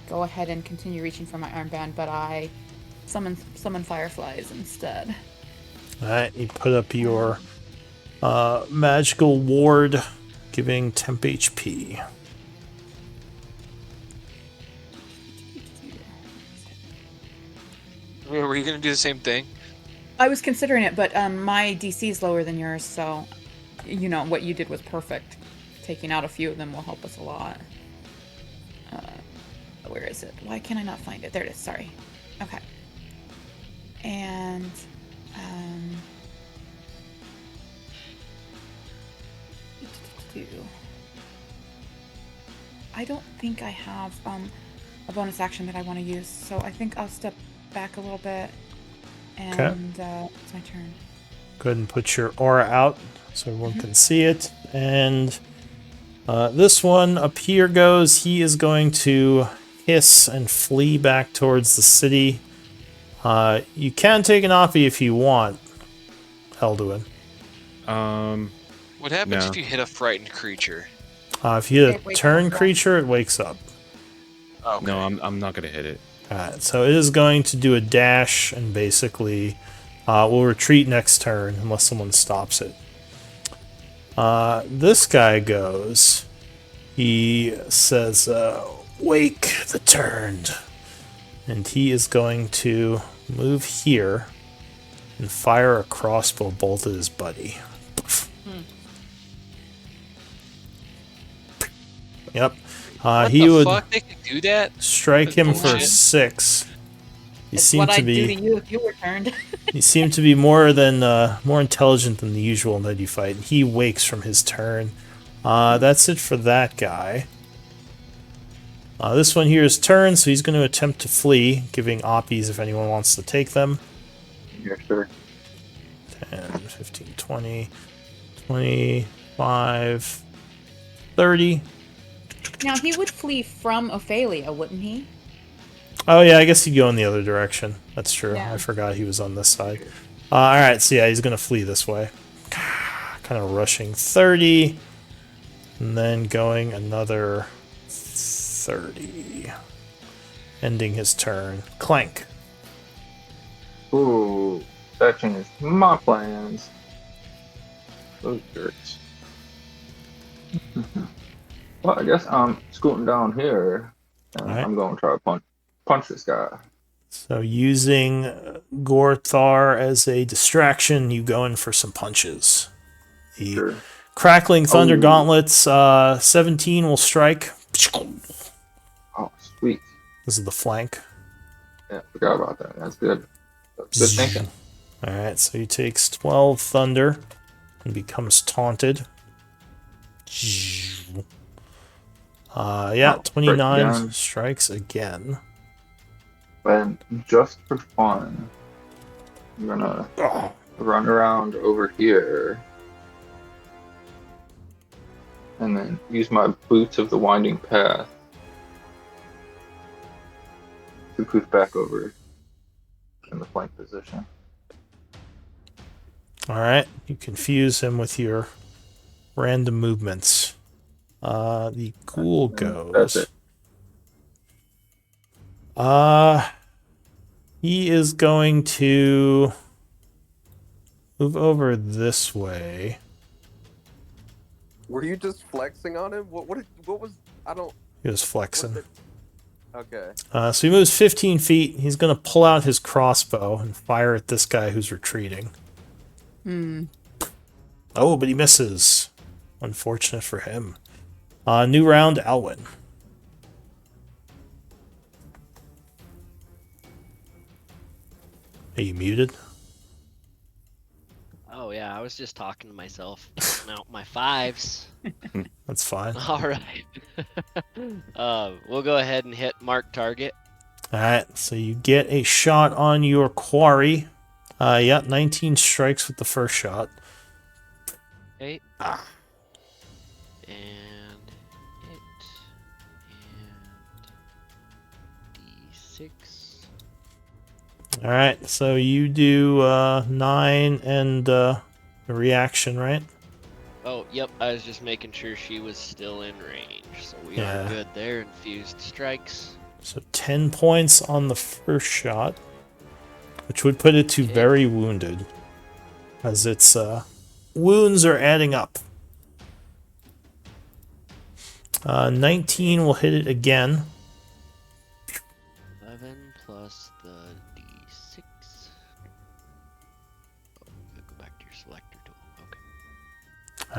go ahead and continue reaching for my armband, but I summon fireflies instead. All right, you put up your magical ward, giving temp HP. Were you gonna do the same thing? I was considering it, but my DC is lower than yours, so you know what you did was perfect. Taking out a few of them will help us a lot. Where is it? Why can I not find it? There it is. Sorry. Okay. And I don't think I have a bonus action that I want to use, so I think I'll step back a little bit, and it's my turn. Go ahead and put your aura out so everyone can see it. And this one up here goes. He is going to hiss and flee back towards the city. You can take an Oppie if you want, Elduin. What happens No. if you hit a frightened creature? If you hit It a wakes turn up. creature, it wakes up. Okay. No, I'm not gonna hit it. Alright, so it is going to do a dash and basically will retreat next turn unless someone stops it. This guy goes. He says, "Wake the turned," and he is going to move here and fire a crossbow bolt at his buddy. Yep. What He the would fuck? They could do that? strike him for Bullshit. 6. He It's seemed what to I'd do be. to you if you were turned. He seemed to be more intelligent than the usual that you fight. He wakes from his turn. That's it for that guy. This one here is turn, so he's going to attempt to flee, giving oppies if anyone wants to take them. Yeah, sure. 10, 15, 20, 25, 30. Now he would flee from Ophelia, wouldn't he? Oh yeah, I guess he'd go in the other direction. That's true. Yeah. I forgot he was on this side. Alright, so yeah, he's going to flee this way. Kind of rushing 30. And then going another 30. Ending his turn. Clank. Ooh, that changed my plans. Those jerks. Well, I guess I'm scooting down here, and Alright. I'm going to try to punch this guy. So using Gorthar as a distraction, you go in for some punches. The Sure. crackling thunder Oh. gauntlets, 17 will strike. Oh, sweet. This is the flank. Yeah, forgot about that. That's good. That's good thinking. Alright, so he takes 12 thunder and becomes taunted. Yeah, Oh, 29 strike again. strikes again. And just for fun, I'm gonna run around over here and then use my boots of the winding path to poof back over in the flank position. Alright, you confuse him with your random movements. The ghoul goes. That's it. He is going to move over this way. Were you just flexing on him? What was? I don't. He was flexing. Okay. So he moves 15 feet. He's going to pull out his crossbow and fire at this guy who's retreating. Oh, but he misses. Unfortunate for him. New round, Alwyn. Are you muted? Oh yeah, I was just talking to myself, counting out my 5s. That's fine. All right. We'll go ahead and hit mark target. Alright, so you get a shot on your quarry. Yeah, 19 strikes with the first shot. Okay. Ah. And hit. And D6. Alright, so you do 9 and a reaction, right? Oh, yep. I was just making sure she was still in range, so we Yeah. are good there. Infused strikes. So 10 points on the first shot, which would put it to Okay. very wounded, as its wounds are adding up. 19 will hit it again. 11 plus the D6. Oh, go back to your selector tool. Okay.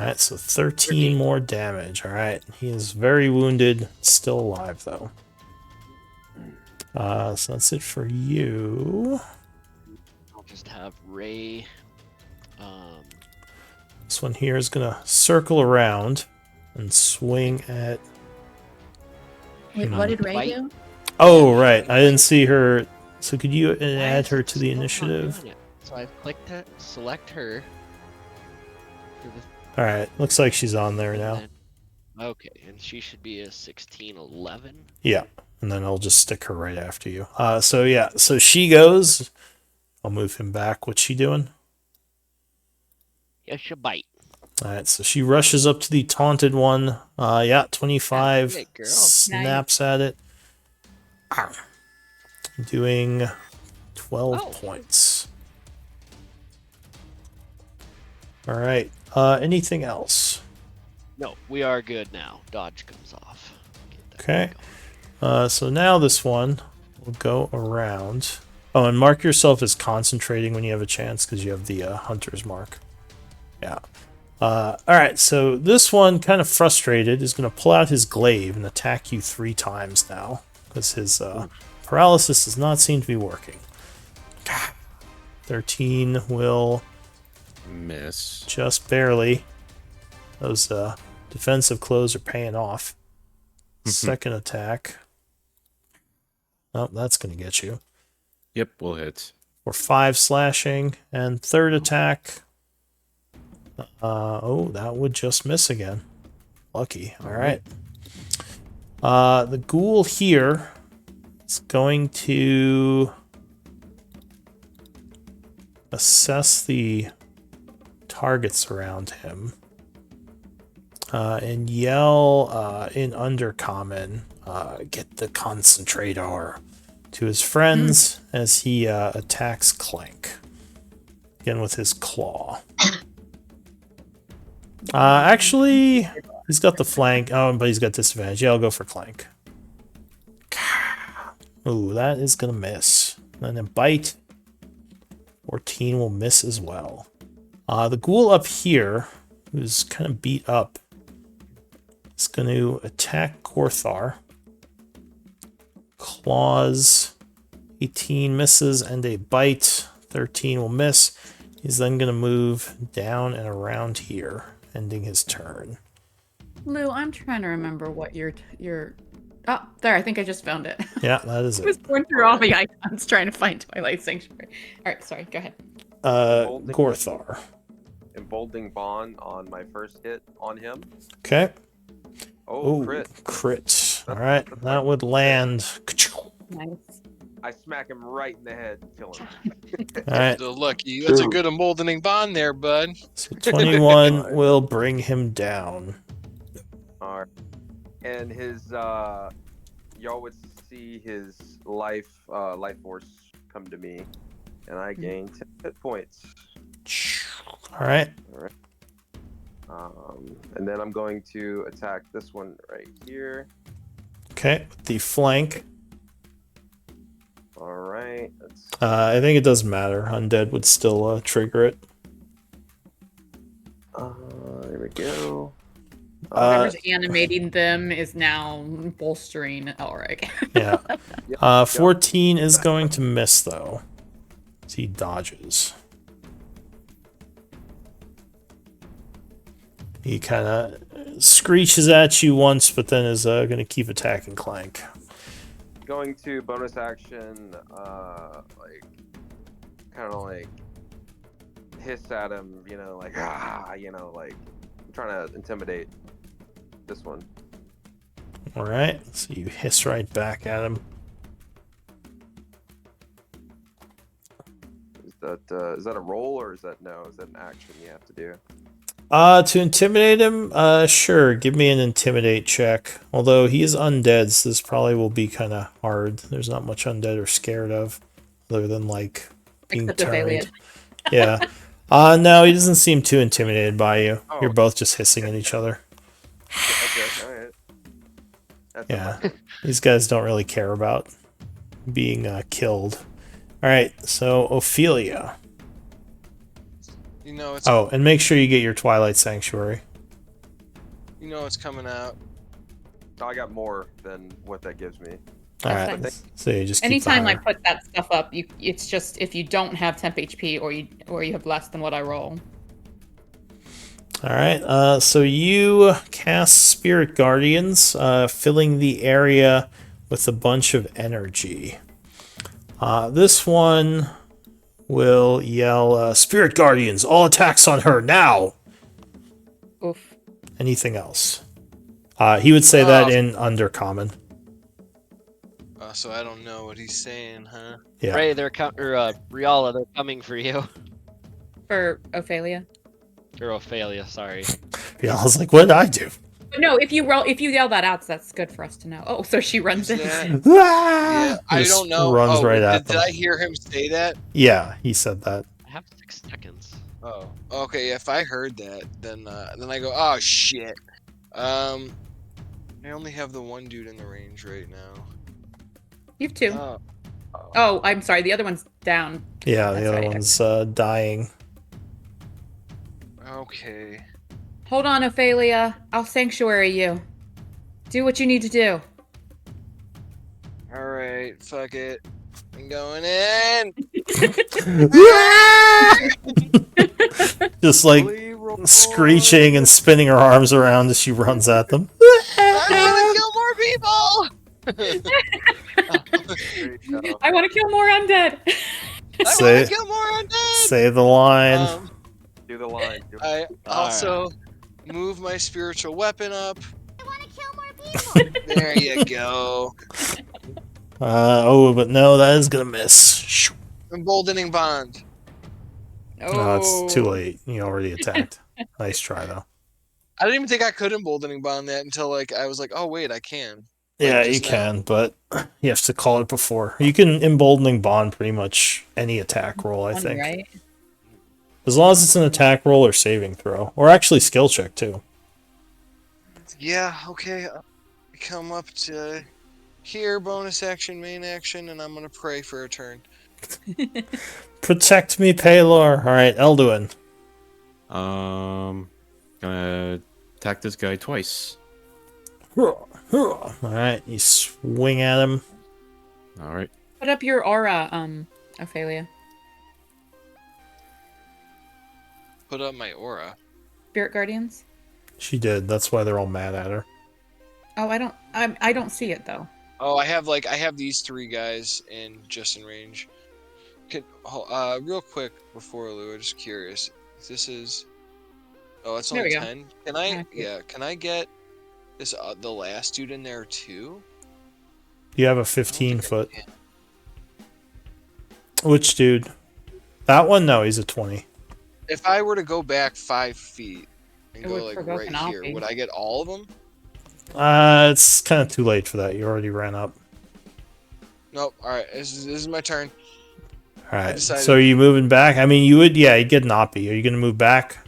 Alright, so 13 more damage. Alright, he is very wounded, still alive though. So that's it for you. I'll just have Ray. This one here is gonna circle around and swing at. Wait, what did Ray Bite. do? Oh, right, I didn't see her. So could you Why add is her it to the still not initiative? doing it? So I've clicked it, select her. For the Alright, looks like she's on there now. Okay, and she should be a 16-11. Yeah, and then I'll just stick her right after you. So yeah, so she goes. I'll move him back. What's she doing? Yes, you bite. Alright, so she rushes up to the taunted one. Yeah, 25. Good girl. Snaps at it. doing 12 Oh. points. All right. Anything else? No, we are good now. Dodge comes off. Get that Okay. going. So now this one will go around. Oh, and mark yourself as concentrating when you have a chance because you have the hunter's mark. Yeah. All right, so this one, kind of frustrated, is going to pull out his glaive and attack you 3 times now because his paralysis does not seem to be working. 13 will Miss. just barely. Those defensive clothes are paying off. Second attack. Oh, that's going to get you. Yep, we'll hit. For 5 slashing. And third attack. Oh, that would just miss again. Lucky. All right. The ghoul here is going to assess the targets around him and yell in Undercommon, get the concentrator, to his friends as he attacks Clank. Again with his claw. Actually, he's got the flank. Oh, but he's got disadvantage. Yeah, I'll go for Clank. Ooh, that is going to miss. And then bite. 14 will miss as well. The ghoul up here, who's kind of beat up, is going to attack Gorthar. Claws. 18 misses and a bite. 13 will miss. He's then going to move down and around here, ending his turn. Lou, I'm trying to remember what your oh, there, I think I just found it. Yeah, that is I was it. going through all the icons trying to find Twilight Sanctuary. All right, sorry, go ahead. Gorthar. Emboldening Bond on my first hit on him. Okay. Oh, Ooh, crit. crit. All right, that would land. Nice. I smack him right in the head, kill him. All right, So lucky. That's a good emboldening bond there, bud. so 21 will bring him down. All right. And his y'all would see his life force come to me, and I gain 10 hit points. All right. And then I'm going to attack this one right here. Okay, with the flank. All right. I think it doesn't matter. Undead would still trigger it. There we go. Whoever's animating them is now bolstering Elric. Yeah. 14 is going to miss, though. As he dodges. He kind of screeches at you once, but then is going to keep attacking Clank. Going to bonus action, like, kind of like hiss at him, you know, like, like, I'm trying to intimidate this one. All right, so you hiss right back at him. Is that a roll or is that an action you have to do? To intimidate him, sure, give me an intimidate check. Although he is undead, so this probably will be kind of hard. There's not much undead or scared of, other than like being Except turned. Yeah. No, he doesn't seem too intimidated by you. Oh. You're both just hissing at each other. Okay, all right. That's Yeah, these guys don't really care about being killed. All right, so Ophelia. You know it's Oh, and make sure you get your Twilight Sanctuary. you know it's coming out. I got more than what that gives me. All That's right, nice. so you just keep Anytime I the put that stuff up, it's just if you don't have temp HP or you have less than what I roll. All right, so you cast Spirit Guardians, filling the area with a bunch of energy. This one will yell, Spirit Guardians, all attacks on her now! Oof. Anything else? He would say that in Undercommon. So I don't know what he's saying, huh? Yeah. Ray, Riala, they're coming for you. For Ophelia. Or Ophelia, sorry. Yeah, I was like, what did I do? No, if you yell that out, that's good for us to know. Oh, so she runs in. Yeah, Yeah, I don't know. Runs Oh, right at did them. I hear him say that? Yeah, he said that. I have 6 seconds. Oh, okay. If I heard that, then I go, oh shit. I only have the one dude in the range right now. You have 2. Oh, Oh, I'm sorry. The other one's down. Yeah, That's the other right. one's dying. okay. Hold on, Ophelia. I'll sanctuary you. Do what you need to do. All right. Fuck it. I'm going in. Just like Holy roll. screeching and spinning her arms around as she runs at them. I want to kill more people. There you go. I want to kill more undead. I Say, want to kill more undead. say the line. Do the line. Do it. I also move my spiritual weapon up. I want to kill more people. There you go. Oh, but no, that is gonna miss. Shoo. Emboldening bond. No, it's too late. You already attacked. Nice try though. I didn't even think I could emboldening bond that until like I was like, oh wait, I can. Yeah, you just now. can, but you have to call it before. You can emboldening bond pretty much any attack roll, I think. Right? As long as it's an attack roll or saving throw. Or actually skill check too. Yeah, okay. I come up to here, bonus action, main action, and I'm gonna pray for a turn. Protect me, Paylor. Alright, Elduin. Gonna attack this guy twice. Alright, you swing at him. All right. Put up your aura, Ophelia. Put up my aura. Spirit Guardians. She did. That's why they're all mad at her. Oh, I don't see it though. Oh, I have these 3 guys just in range. Real quick before Lou, just curious. This is. Oh, it's There only we go. 10. Can I? Yeah. Yeah. Can I get this the last dude in there too? You have a 15-foot. Which dude? That one? No, he's a 20. If I were to go back 5 feet and It go would like provoke right an here, Alfie. would I get all of them? It's kind of too late for that. You already ran up. Nope. All right. This is my turn. Alright, decided- so are you moving back? I mean, you'd get an Oppie. Are you going to move back?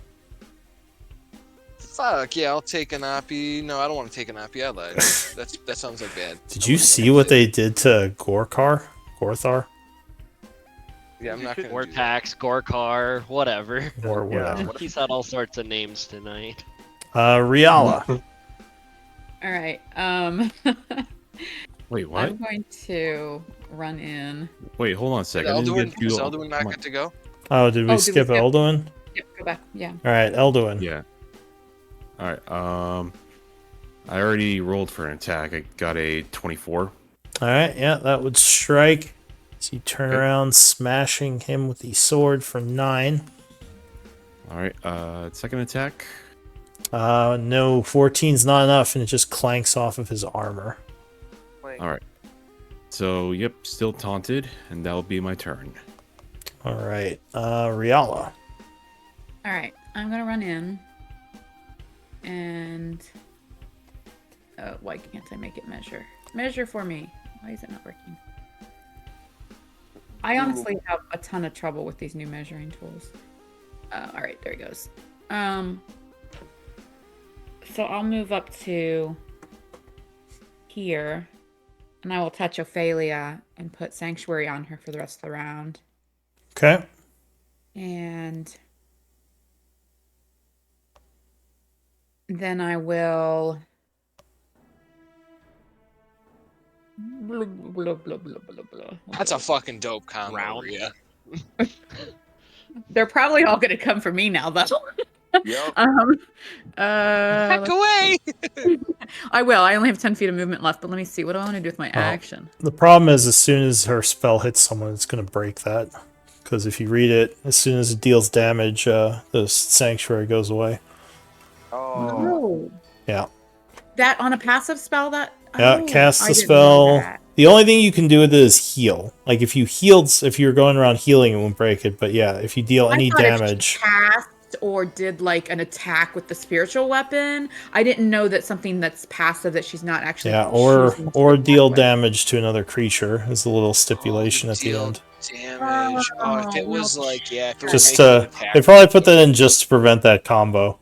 Fuck yeah, I'll take an Oppie. No, I don't want to take an Oppie. I lied. That sounds like bad. Did you see what they did to Gorthar? Yeah, I'm not gonna do that. Gortax, Gorkar, whatever. Or whatever. He's had all sorts of names tonight. Riala. All right. Wait, what? I'm going to run in. Wait, hold on a second. I didn't get Is you. Elduin not good to go? Oh, did we skip Elduin? Yep, go back. Yeah. Alright, Elduin. Yeah. All right. I already rolled for an attack. I got a 24. Alright, yeah, that would strike. So you turn Okay. around, smashing him with the sword for 9. All right. Second attack. No, 14's not enough, and it just clanks off of his armor. All right. So, yep, still taunted, and that'll be my turn. Alright, Riala. All right. I'm gonna run in. And why can't I make it measure? Measure for me. Why is it not working? I honestly have a ton of trouble with these new measuring tools. All right, there it goes. So I'll move up to here, and I will touch Ophelia and put Sanctuary on her for the rest of the round. Okay. And then I will. Blah, blah, blah, blah, blah, blah. That's a fucking dope combo. Round. Yeah. They're probably all going to come for me now, though. Yep. Back away. I will. I only have 10 feet of movement left, but let me see. What do I want to do with my action? The problem is, as soon as her spell hits someone, it's going to break that. Because if you read it, as soon as it deals damage, the sanctuary goes away. Oh. Yeah. That on a passive spell? Yeah, Oh, cast I the didn't know spell. that. The only thing you can do with it is heal. Like if you healed, if you're going around healing, it won't break it. But yeah, if you deal any I thought if she damage, cast or did like an attack with the spiritual weapon. I didn't know that something that's passive that she's not actually choosing to or deal attack with. damage to another creature is a little stipulation at the Deal end. damage. Oh, if it was like, yeah, if it was Just making an attack. they probably put that in just to prevent that combo.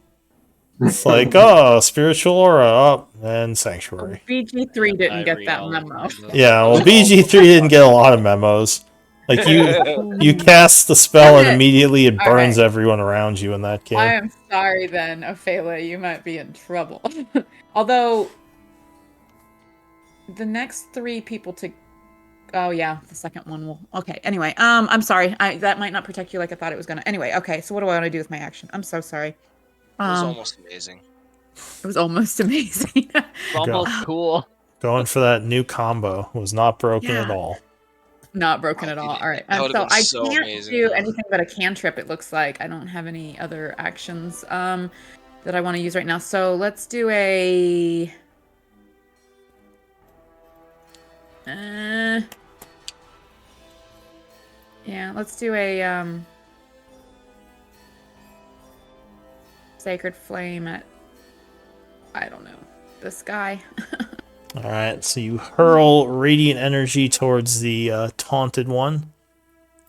It's like, oh, spiritual aura up and sanctuary. BG3 didn't get that Irreality. memo. Yeah, well, BG3 didn't get a lot of memos. Like you cast the spell and immediately it burns Alright. everyone around you in that I game. am sorry then, Ophelia, you might be in trouble. Although the next 3 people to oh yeah, the second one will okay. Anyway, I'm sorry. That might not protect you like I thought it was gonna. Anyway, okay, so what do I want to do with my action? I'm so sorry. It was almost amazing. It was almost amazing. It's almost cool. Going for that new combo was not broken at Yeah. all. Not broken at all. All right. That would've So been I so can't amazing. do anything but a cantrip, it looks like. I don't have any other actions that I want to use right now. So let's do a yeah, let's do a Sacred Flame at I don't know, this guy. Alright, so you hurl radiant energy towards the taunted one.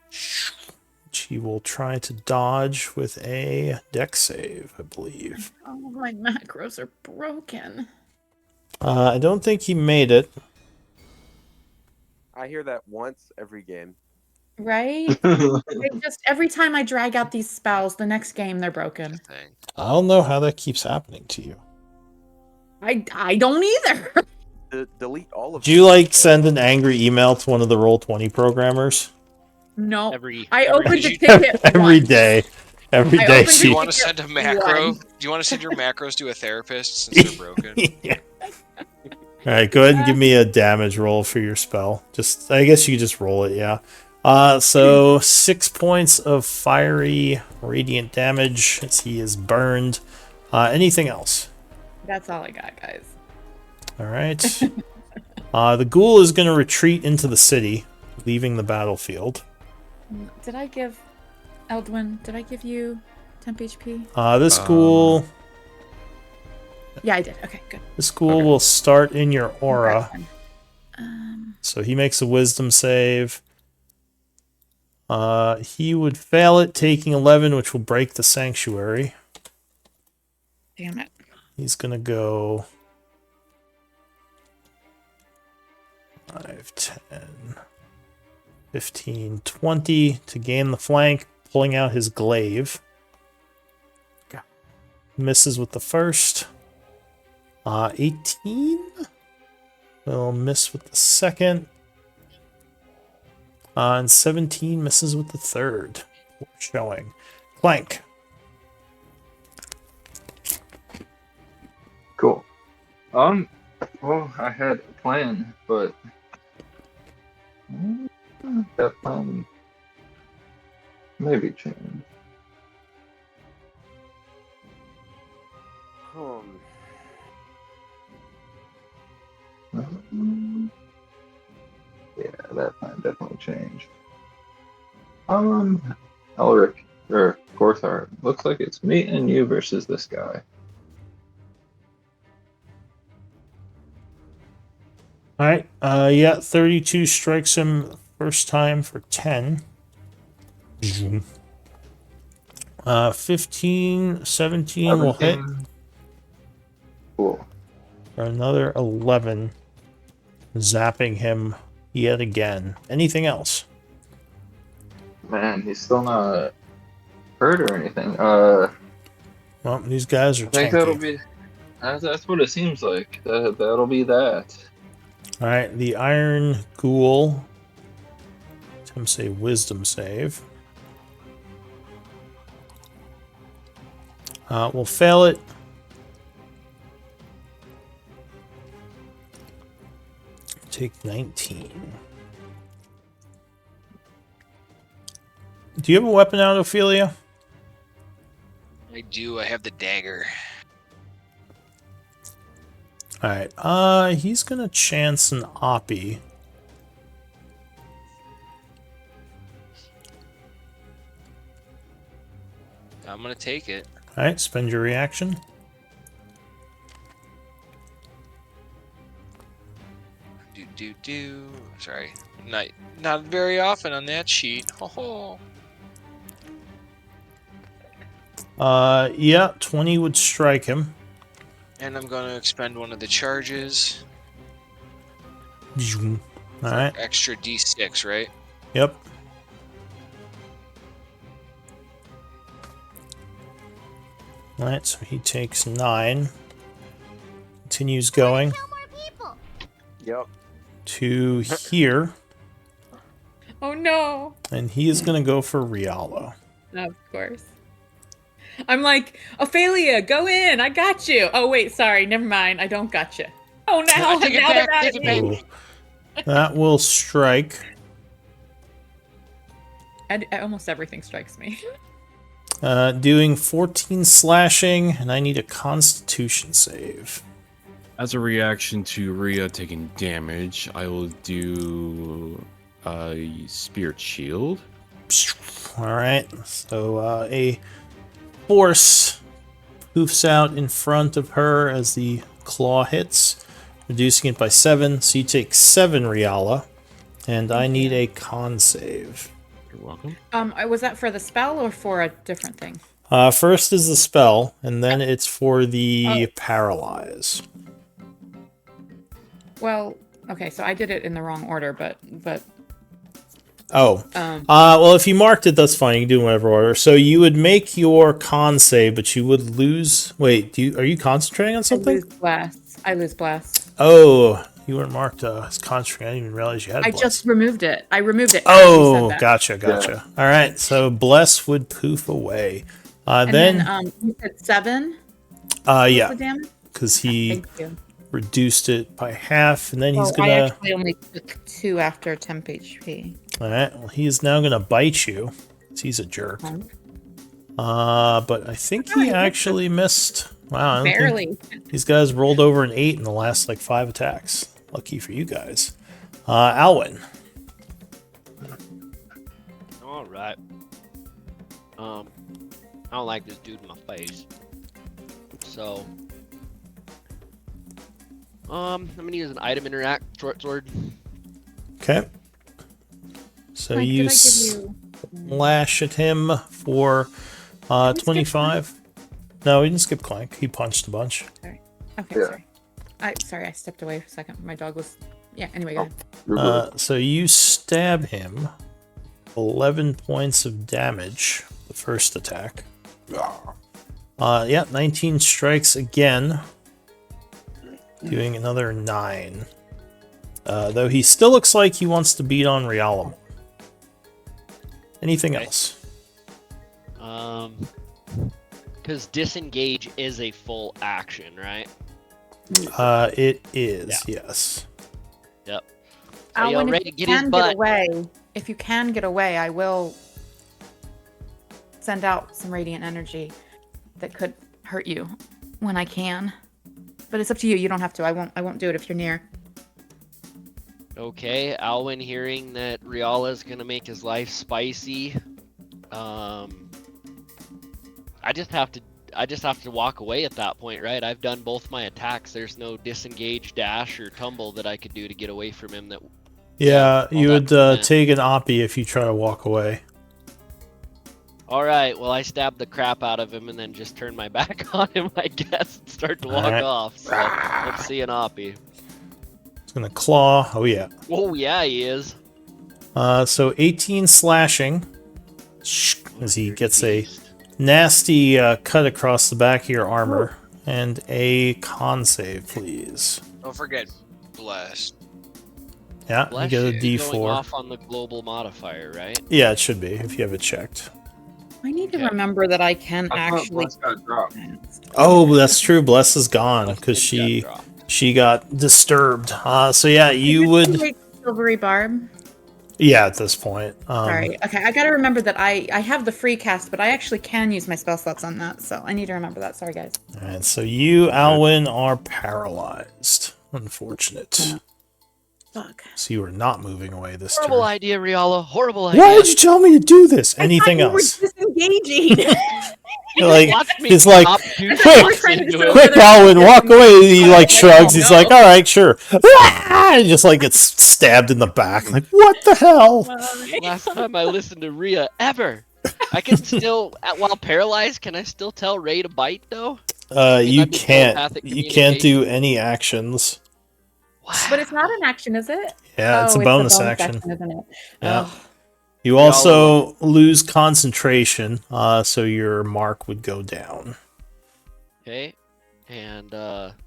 She will try to dodge with a dex save, I believe. Oh, my macros are broken. I don't think he made it. I hear that once every game. Right? It just every time I drag out these spells, the next game they're broken. I don't know how that keeps happening to you. I don't either. Delete all of Do you like send an angry email to one of the Roll20 programmers? No. Every I opened a day. ticket Every once. day. Every I day opened Do she you want to send a macro? One. Do you want to send your macros to a therapist since they're broken? Yeah. Alright, go ahead and give me a damage roll for your spell. Just I guess you just roll it, yeah. So 6 points of fiery radiant damage as he is burned. Anything else? That's all I got, guys. Alright. The ghoul is going to retreat into the city, leaving the battlefield. Did I give Eldwin? Did I give you temp HP? This ghoul Yeah, I did. Okay, good. This ghoul will start in your aura. Okay. So he makes a wisdom save. He would fail it, taking 11, which will break the sanctuary. Damn it. He's going to go 5, 10, 15, 20 to gain the flank, pulling out his glaive. Misses with the first. 18. Will miss with the second. And 17 misses with the third. Showing. Clank. Cool. Well, I had a plan, but that plan maybe changed. Yeah, that plan definitely changed. Elric, or Gorthar, looks like it's me and you versus this guy. Alright, yeah, 32 strikes him first time for 10. 15, 17 will hit. Cool. For another 11. Zapping him yet again. Anything else? Man, he's still not hurt or anything. Well, these guys are I think that'll tanky. be. That's what it seems like. That'll be that. Alright, the Iron Ghoul. Attempts a wisdom save. We'll fail it. Take 19. Do you have a weapon out, Ophelia? I do. I have the dagger. Alright, he's gonna chance an Oppie. I'm gonna take it. All right, spend your reaction. Do. Sorry, not very often on that sheet. Ho. Yeah, 20 would strike him. And I'm gonna expend one of the charges. All right. Extra D6, right? Yep. All right, so he takes 9. Continues going Kill more people. Yep. to here, Oh no. and he is going to go for Rialo. Of course. I'm like, Ophelia, go in. I got you. Oh wait, sorry. Never mind. I don't got you. Oh no. No, take it now they're back, mad take at it back. me. Ooh. That will strike. Almost everything strikes me. Doing 14 slashing, and I need a Constitution save. As a reaction to Rhea taking damage, I will do a Spirit Shield. All right, so a force poofs out in front of her as the claw hits, reducing it by 7. So you take 7 Riala, and I need a con save. You're welcome. Was that for the spell or for a different thing? First is the spell, and then it's for the paralyze. Well, okay, so I did it in the wrong order, but Oh. Well, if you marked it, that's fine. You can do it in whatever order. So you would make your con save, but you would lose... Wait, are you concentrating on something? I lose bless. Oh, you weren't marked as concentrating. I didn't even realize you had I bless. just removed it. I removed it. as you Oh, said that. gotcha. All right, so bless would poof away. And then you said 7? Yeah, The damage? because he Thank you. reduced it by half, and then he's I gonna... actually only took 2 after temp HP. All right, well, he's now gonna bite you. 'Cause he's a jerk. But I think he actually missed. Wow, I don't think- Barely. These guys rolled over an 8 in the last, 5 attacks. Lucky for you guys. Alwyn. All right. I don't like this dude in my face. So, I'm gonna use an item interact short sword. Okay. So Mike, you did I give you... slash at him for Did we skip 25. No, we didn't skip Clank. He punched a bunch. Okay, Yeah. sorry. I stepped away for a second. My dog was... Yeah, anyway, go ahead. You're good. So you stab him. 11 points of damage. The first attack. Yeah, 19 strikes again. Doing another 9. Though he still looks like he wants to beat on Rialum. Anything else? Because disengage is a full action, right? It is, yes. Yep. Are you all Alwyn, ready to if get you his can butt? get away, if you can get away, I will send out some radiant energy that could hurt you when I can. But it's up to you. You don't have to. I won't do it if you're near. Okay, Alwyn hearing that Riala's gonna make his life spicy. I just have to walk away at that point, right? I've done both my attacks. There's no disengage, dash, or tumble that I could do to get away from him. Yeah, you all would that- take an oppie if you try to walk away. All right, well, I stabbed the crap out of him and then just turn my back on him, I guess, and start to walk Alright. off. So let's see an oppie. It's gonna claw. Oh yeah. Oh yeah, he is. So 18 slashing as he gets a Beast. nasty cut across the back of your armor, and a con save, please. Don't forget, blessed. Yeah, Bless you get a you. Going D4. off on the global modifier, right? Yeah, it should be if you have it checked. I need to Okay. remember that I can I thought actually. Bless got dropped. Oh, that's true. Bless is gone Bless because did got dropped. she got disturbed. So yeah, you would. Wait, Silvery Barb. Yeah, at this point. Sorry. Okay, I gotta remember that I have the free cast, but I actually can use my spell slots on that, so I need to remember that. Sorry, guys. And so you, Alwyn, are paralyzed. Unfortunate. Fuck. So you are not moving away this Horrible turn. idea, Riala. Horrible idea. Why did you tell me to do this? Anything I thought else? you were disengaging. Like, Watch me he's like, drop two I thought you were shots trying to into show it. that quick, Alwyn, walk away. He like shrugs. He's no. like, all right, sure. And just like gets stabbed in the back. Like, what the hell? Last time I listened to Rhea ever. I can still, while paralyzed, can I still tell Ray to bite though? You that'd be can't. telepathic You can't do communication. any actions. Wow. But it's not an action, is it? Yeah, it's Oh, a bonus action. isn't it? Yeah. Oh. You also lose concentration, so your mark would go down. Okay. And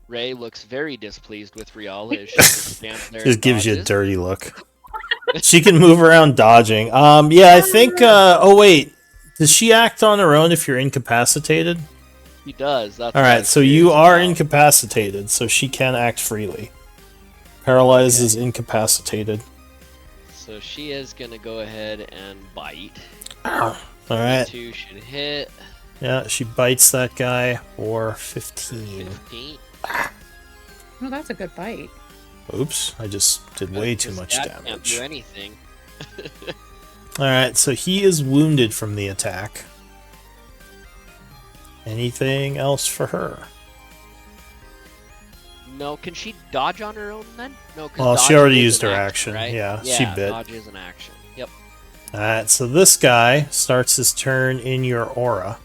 Ray looks very displeased with Riala as she just stands there. Just and gives you a dodges. dirty look. She can move around dodging. Yeah, I think. Oh wait, does she act on her own if you're incapacitated? He does. That's All what I right, was so you curious are about. incapacitated, so she can act freely. Paralyzed is incapacitated. So she is gonna go ahead and bite. All right. 2 should hit. Yeah, she bites that guy for 15. 15. Oh, that's a good bite. Oops, I just did way too This much cat Can't damage. do anything. Alright, so he is wounded from the attack. Anything else for her? No, can she dodge on her own then? No, 'cause Well, she dodge already is used an her action, action. right? Yeah, she bit. Dodge is an action. Yep. Alright, so this guy starts his turn in your aura.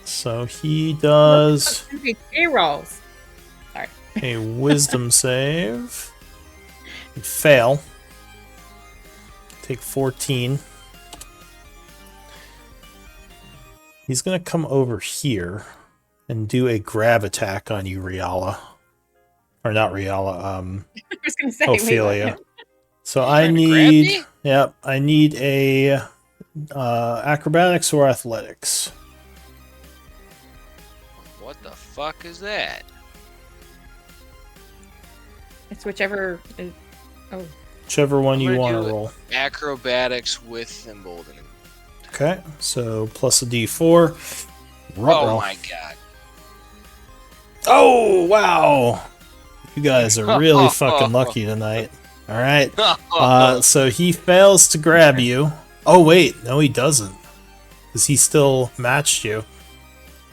So he does Rolls. a wisdom save. You fail. Take 14. He's going to come over here and do a grab attack on you, Riala. Or not Riala, I was gonna say, Ophelia. So I trying to grab need, me? yep, I need a acrobatics or athletics. What the fuck is that? It's whichever. Oh, Whichever one I'm you gonna want to do it. roll. Acrobatics with emboldening. Okay, so plus a d4. Oh Ruh-roh. my god. Oh, wow. You guys are really fucking lucky tonight. All right. So he fails to grab you. Oh, wait. No, he doesn't. Because he still matched you.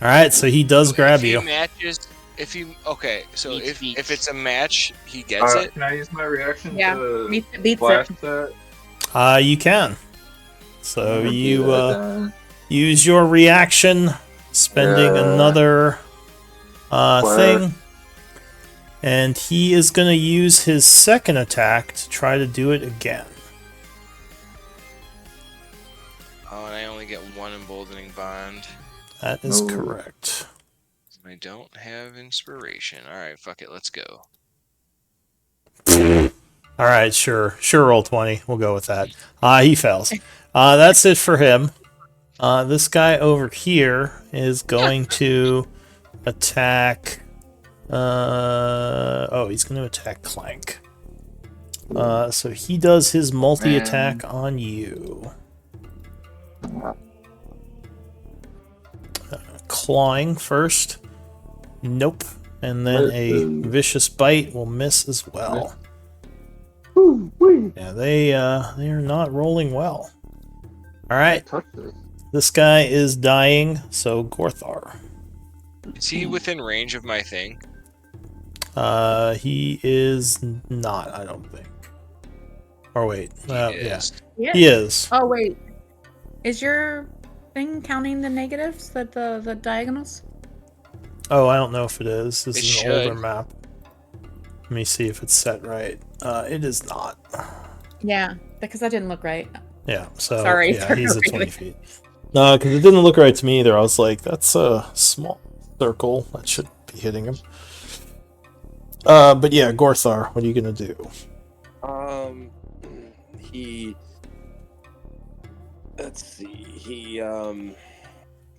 All right, so he does grab if he you. matches, if you okay, so Beats, beats. if it's a match, he gets it. Can I use my reaction yeah. to Beats blast it. that? You can. So I'm gonna do you that then. use your reaction, spending Yeah. another Blast. thing. And he is going to use his second attack to try to do it again. Oh, and I only get one emboldening bond. That is No. correct. I don't have inspiration. All right, fuck it, let's go. All right, sure. Sure, roll 20. We'll go with that. He fails. That's it for him. This guy over here is going to attack... he's going to attack Clank. So he does his multi-attack on you. Clawing first. Nope. And then a vicious bite will miss as well. Yeah, they are not rolling well. All right, Touch this. this guy is dying. So Gorthar, Is he within range of my thing? he is not. I don't think. Or wait, yeah, Is. he is. Oh wait, is your thing counting the negatives, the diagonals? Oh, I don't know if it is. This It is an older should. map. Let me see if it's set right. It is not. Yeah, because that didn't look right. Yeah, so Sorry, yeah, sorry, he's at really. 20 feet. No, because it didn't look right to me either. I was like, that's a small circle. That should be hitting him. But yeah, Gorthar, what are you gonna do? Let's see.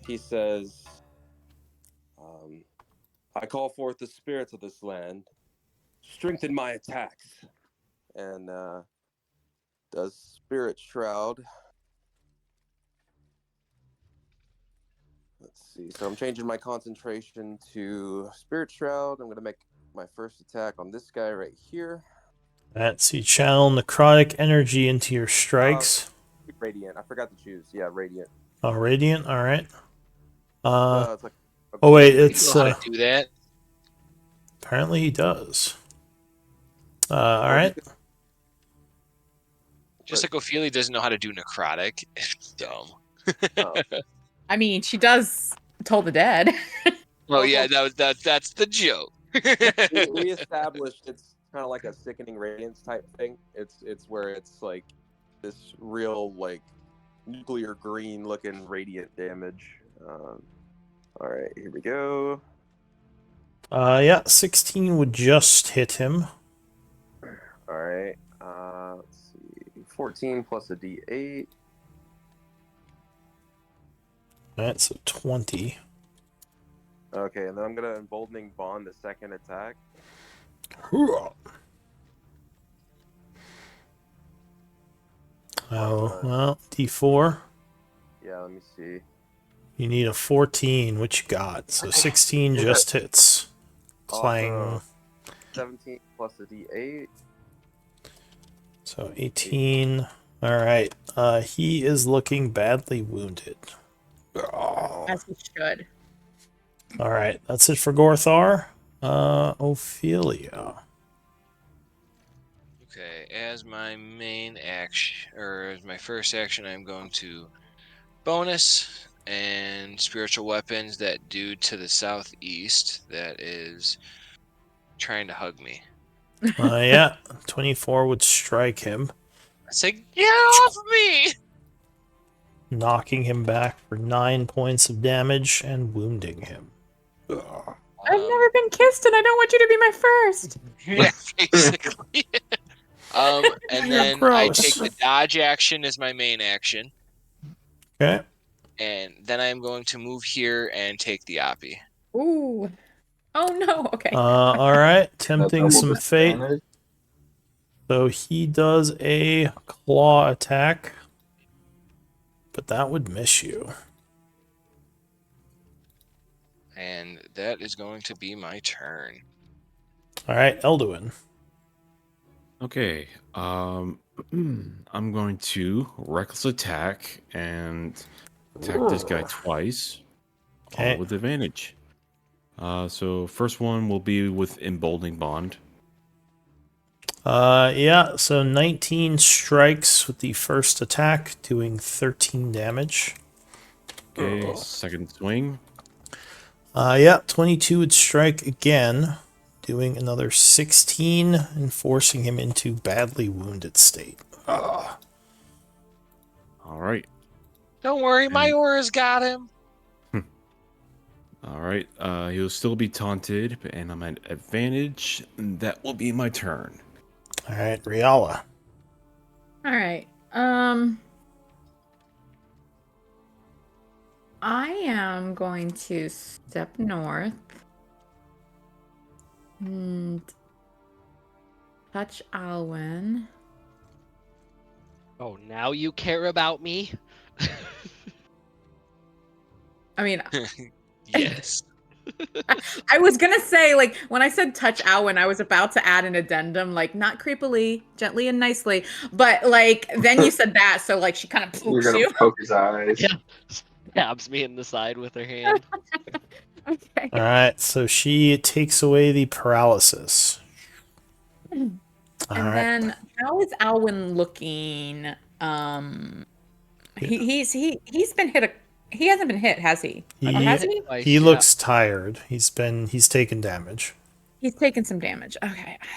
He says, I call forth the spirits of this land, strengthen my attacks, and does Spirit Shroud. Let's see. So I'm changing my concentration to Spirit Shroud. I'm going to make my first attack on this guy right here. That's you channel necrotic energy into your strikes. Radiant. I forgot to choose. Yeah, radiant. Oh, radiant. All right. It's like Oh wait, You it's know how to do that. apparently he does. All right. Just like Ophelia doesn't know how to do necrotic. Dumb. Oh. I mean, she does Toll the Dead. Well, yeah, that's the joke. we established it's kind of like a sickening radiance type thing. It's where it's like this real like nuclear green looking radiant damage. All right, here we go. Yeah, 16 would just hit him. All right, let's see, 14 plus a D8. That's a 20. Okay, and then I'm gonna emboldening bond the second attack. Oh, well, D4. Yeah, let me see. You need a 14, which you got. So 16 just hits. Clang. Awesome. 17 plus a D8. So 18. All right. He is looking badly wounded. As he should. All right. That's it for Gorthar. Ophelia. Okay, as my main action, or as my first action, I'm going to bonus and spiritual weapons that dude to the southeast that is trying to hug me. Yeah. 24 would strike him, I say, get off me! knocking him back for 9 points of damage and wounding him. I've never been kissed, and I don't want you to be my first. Yeah, basically. And then I gross. take the dodge action as my main action, Okay. and then I'm going to move here and take the Oppie. Ooh. Oh no. Okay. All right. Tempting Double some fate. damage. So he does a claw attack, but that would miss you. And that is going to be my turn. All right, Elduin. Okay. I'm going to reckless attack and attack this guy twice, all Okay. with advantage. So first one will be with emboldening bond. Yeah, so 19 strikes with the first attack, doing 13 damage. Okay, second swing. Yeah, 22 would strike again, doing another 16 and forcing him into badly wounded state. All right. Don't worry, my aura's got him. All right. He'll still be taunted, and I'm at advantage. And that will be my turn. All right, Riala. All right. I am going to step north and touch Alwyn. Oh, now you care about me? I mean, Yes. I was gonna say, like, when I said touch Alwyn, I was about to add an addendum, like, not creepily, gently and nicely, but like, then you said that, so like, she kind of You're pokes gonna you. poke his eyes. Yeah. Stabs me in the side with her hand. Okay. All right, so she takes away the paralysis. And All right. then, how is Alwyn looking? He's been hit. He hasn't been hit, has he? Or has he? Twice, He yeah. looks tired. He's taken damage. He's taken some damage. Okay. I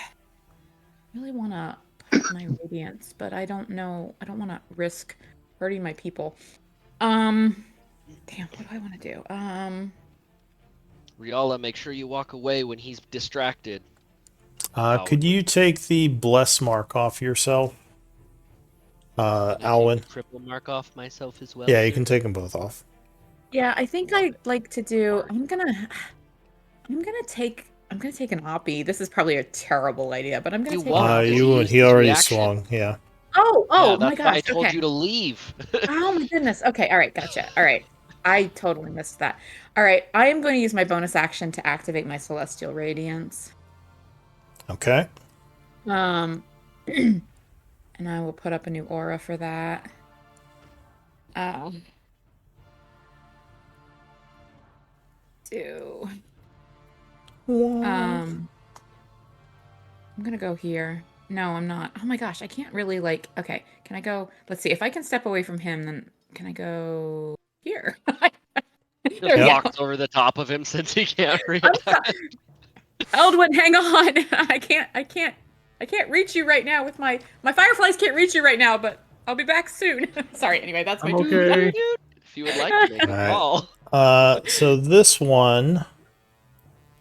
really want to put my radiance, but I don't know. I don't want to risk hurting my people. Damn, what do I want to do? Riala, make sure you walk away when he's distracted. Could you take the bless mark off yourself? Can I take Alwyn. the cripple mark off myself as well. Yeah, you sir? can take them both off. Yeah, I think I'd like to do. I'm gonna take an Oppie. This is probably a terrible idea, but I'm gonna You take. won't. An Because Oppie. you He used already reaction. swung. Yeah. Oh, Yeah, my that's why I gosh. told Okay. you to leave. Oh my goodness. Okay. All right. Gotcha. All right. I totally missed that. All right. I am going to use my bonus action to activate my Celestial Radiance. Okay. And I will put up a new aura for that. Do. I'm gonna go here. No, I'm not. Oh my gosh, I can't really like. Okay, can I go? Let's see. If I can step away from him, then can I go here? Just There we go. walks over the top of him since he can't read. I'm sorry. Eldwin, hang on. I can't reach you right now with my fireflies can't reach you right now, but I'll be back soon. Sorry. Anyway, that's my I'm dude. okay. If you would like to make a Alright. call. So this one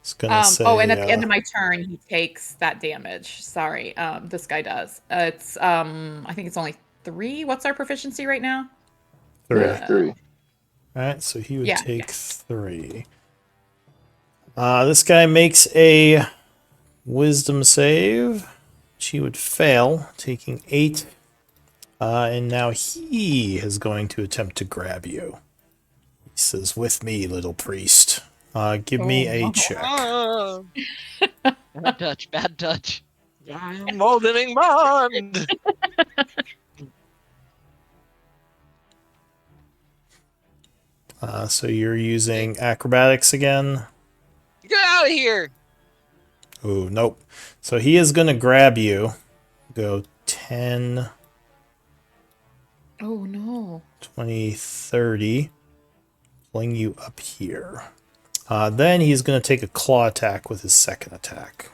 is gonna say. Oh, and at the end of my turn, he takes that damage. Sorry. This guy does. It's I think it's only 3. What's our proficiency right now? 3. 3. Alright, so he would Yeah, take 3. This guy makes a wisdom save. She would fail, taking 8. And now he is going to attempt to grab you. He says, "With me, little priest." Give me a check. Bad touch, bad touch. Moldening bond. So you're using acrobatics again. Get out of here. Ooh, nope. So he is going to grab you. Go 10, Oh no. 20, 30. Fling you up here. Then he's going to take a claw attack with his second attack.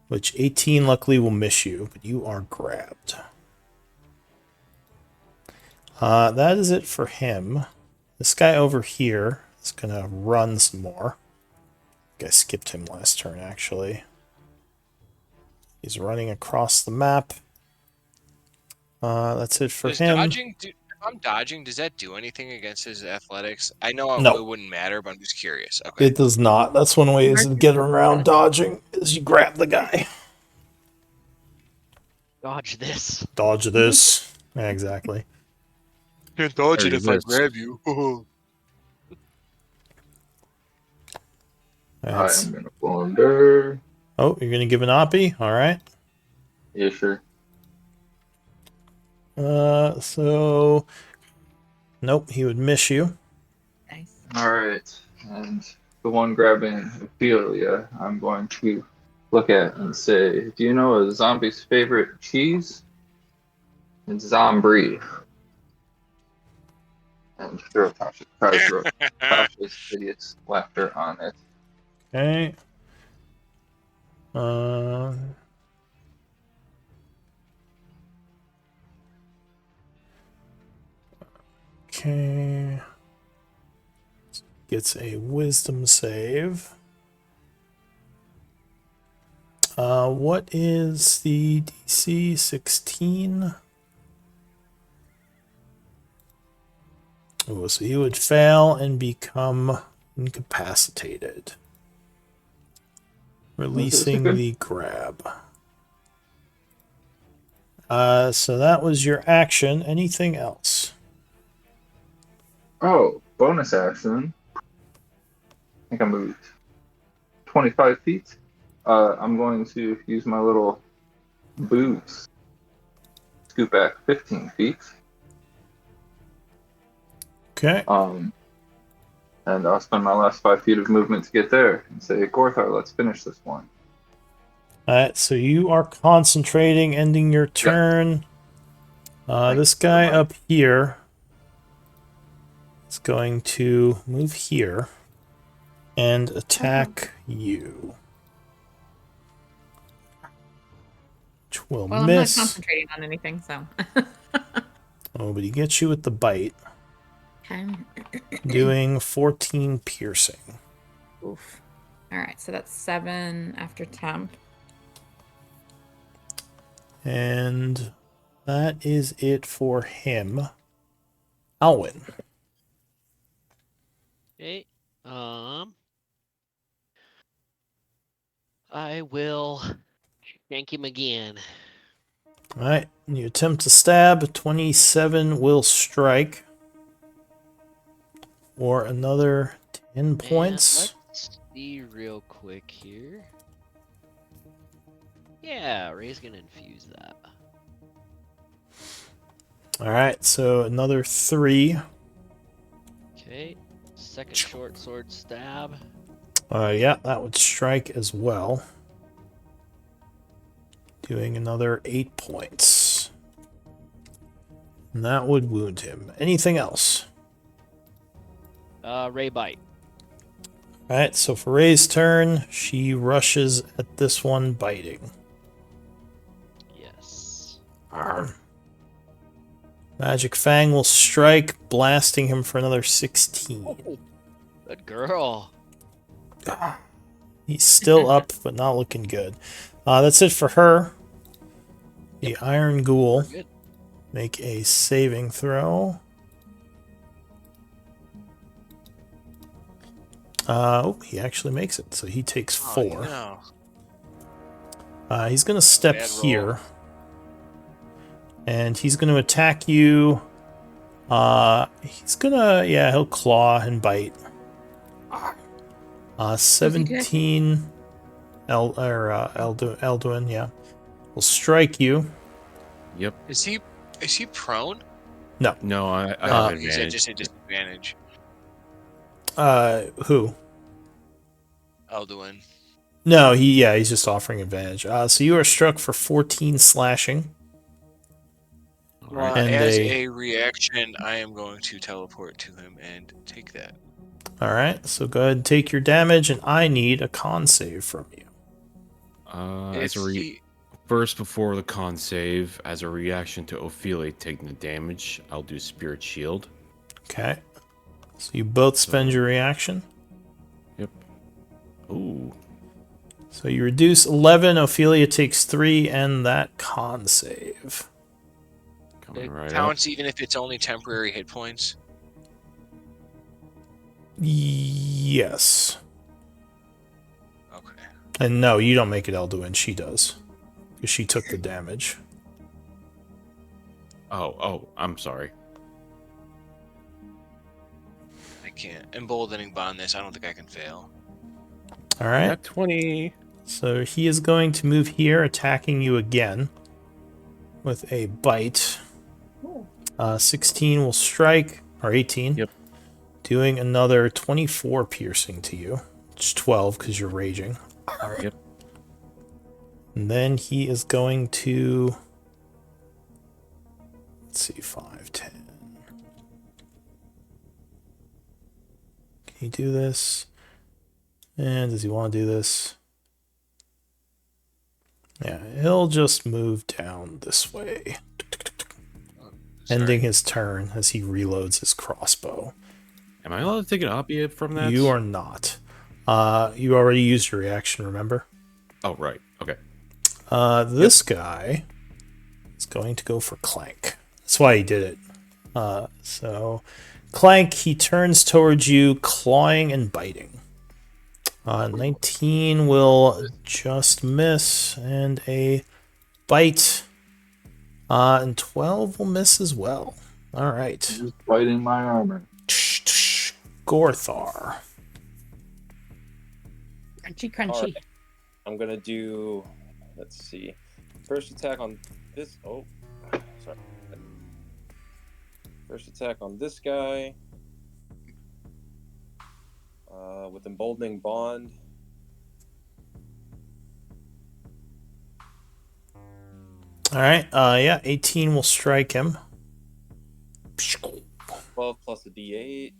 Which 18 luckily will miss you, but you are grabbed. That is it for him. This guy over here is going to run some more. I think I skipped him last turn, actually. He's running across the map. That's it for him. If I'm dodging, does that do anything against his athletics? I know No. it wouldn't matter, but I'm just curious. Okay. It does not. That's one way is to get around dodging, is you grab the guy. Dodge this. Dodge this. Yeah, exactly. Can't dodge it if I grab you. I am gonna blunder. Oh, you're gonna give an oppie? Alright. Yeah, sure. So nope, he would miss you. Nice. Alright. And the one grabbing Ophelia, I'm going to look at and say, do you know a zombie's favorite cheese? It's zombie. And sure, Tasha tries to Tasha's hideous laughter on it. Okay. Okay. Gets a wisdom save. What is the DC? 16? Oh, so he would fail and become incapacitated. Releasing the grab. So that was your action. Anything else? Oh, bonus action. I think I moved 25 feet. I'm going to use my little boots. Scoot back 15 feet. Okay. And I'll spend my last 5 feet of movement to get there and say, Gorthar, let's finish this one. Alright, so you are concentrating, ending your turn. This guy up here is going to move here and attack you. Which will Well, miss. I'm not concentrating on anything, so. Oh, but he gets you with the bite. Okay. Doing 14 piercing. Oof. All right, so that's 7 after temp. And that is it for him. Alwyn. Okay. I will shank him again. Alright, you attempt to stab. 27 will strike. For another 10 points. And let's see real quick here. Yeah, Ray's gonna infuse that. All right, so another 3. Okay. Second short sword stab. Yeah, that would strike as well. Doing another 8 points. And that would wound him. Anything else? Ray bite. All right, so for Ray's turn, she rushes at this one, biting. Yes. Magic Fang will strike, blasting him for another 16. Good girl. He's still up, but not looking good. That's it for her. The Iron Ghoul. Good. Make a saving throw. He actually makes it, so he takes 4. No. He's going to step Bad roll. here. And he's going to attack you. He's going to, yeah, he'll claw and bite. 17 Elduin, yeah. Will strike you. Yep. Is he prone? No, I have He said advantage. just a disadvantage. Who? Elduin. No, he's just offering advantage. So you are struck for 14 slashing. All right. And as a- a reaction, I am going to teleport to him and take that. Alright, so go ahead and take your damage, and I need a con save from you. As a first, before the con save, as a reaction to Ophelia taking the damage, I'll do Spirit Shield. Okay. So you both spend your reaction. Yep. Ooh. So you reduce 11, Ophelia takes 3, and that con save. Coming It right up. counts even if it's only temporary hit points. Yes. Okay. And no, you don't make it Elduin, she does. Because she took the damage. Oh, I'm sorry. I can't. Emboldening bond this. I don't think I can fail. Alright. At 20. So he is going to move here, attacking you again. With a bite. 16 will strike. Or 18. Yep. Doing another 24 piercing to you. It's 12 because you're raging. Yep. And then he is going to... Let's see, 5, 10. Can he do this? And does he want to do this? Yeah, he'll just move down this way. Ending his turn as he reloads his crossbow. Am I allowed to take an Oppia from that? You are not. You already used your reaction, remember? Oh, right. Okay. This guy is going to go for Clank. That's why he did it. So, Clank, he turns towards you, clawing and biting. 19 will just miss, and a bite. And 12 will miss as well. All right. Just biting my armor. Gorthar. Crunchy, crunchy. All right. I'm gonna do. Let's see. First attack on this. Oh, sorry. First attack on this guy. With emboldening bond. All right. Yeah, 18 will strike him. 12 plus a D8.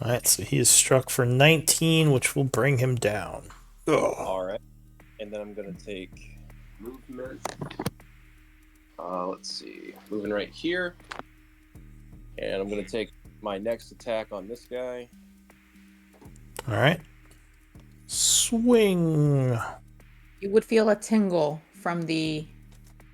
All right, so he is struck for 19, which will bring him down. All right. And then I'm gonna take movement. Let's see. Moving right here. And I'm gonna take my next attack on this guy. All right. Swing. You would feel a tingle from the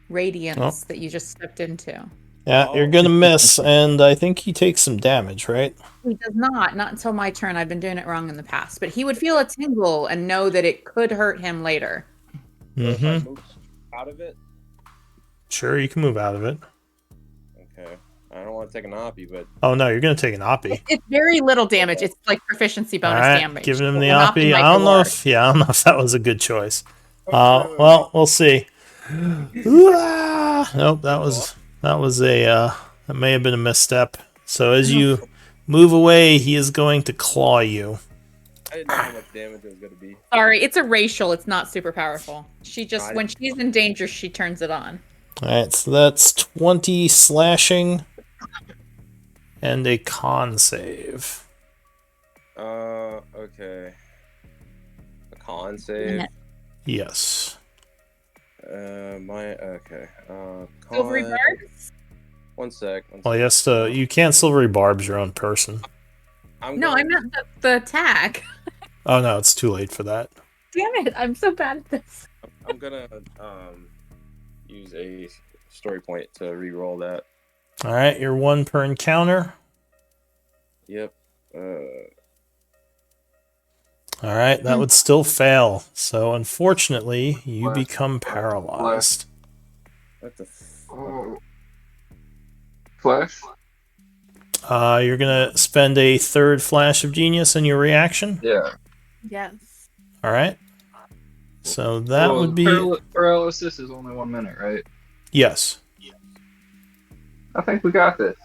radiance that you just stepped into. Yeah, you're going to miss, and I think he takes some damage, right? He does not until my turn. I've been doing it wrong in the past. But he would feel a tingle and know that it could hurt him later. So if I move out of it. Sure, you can move out of it. Okay. I don't want to take an Oppie, but Oh, no, you're going to take an Oppie. It's very little damage. It's like proficiency All bonus right, damage. giving him the An Oppie. might I don't go know worse. if that was a good choice. Well, we'll see. Nope, that was a that may have been a misstep. So as you move away, he is going to claw you. I didn't know how much damage it was going to be. Sorry, it's a racial. It's not super powerful. She just, Got it. when she's in danger, she turns it on. Alright, so that's 20 slashing and a con save. Okay. A con save. Yes. Okay. Silvery Con. barbs? One sec. Well, yes, you can't silvery barbs your own person. No, I meant the attack. Oh no, it's too late for that. Damn it, I'm so bad at this. I'm gonna use a story point to re-roll that. Alright, you're 1 per encounter. Yep. Alright, that would still fail. So unfortunately, you Flash. become paralyzed. What the? Oh. Flash? You're gonna spend a third flash of genius in your reaction. Yeah. Yes. Alright. So that would be paralysis is only 1 minute, right? yes. I think we got this.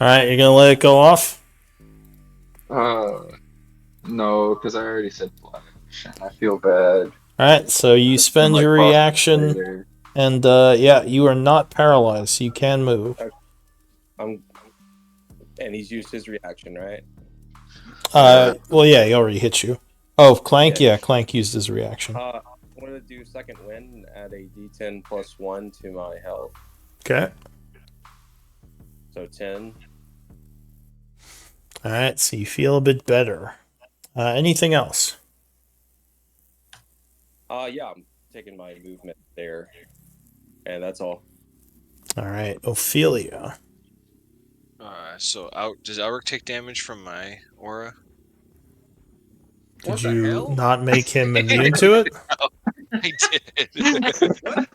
Alright, you're gonna let it go off? No, because I already said flash, and I feel bad. Alright, so you spend Like your Boston reaction, later. and yeah, you are not paralyzed, so you can move. And he's used his reaction, right? Well, yeah, he already hit you. Oh, Clank? Yeah, Clank used his reaction. I wanted to do second wind and add a D10 plus 1 to my health. Okay. So 10. Alright, so you feel a bit better. Anything else? Yeah, I'm taking my movement there. And that's all. Alright, Ophelia. So does Elric take damage from my aura? Did What the you hell? not make him immune to it? I did.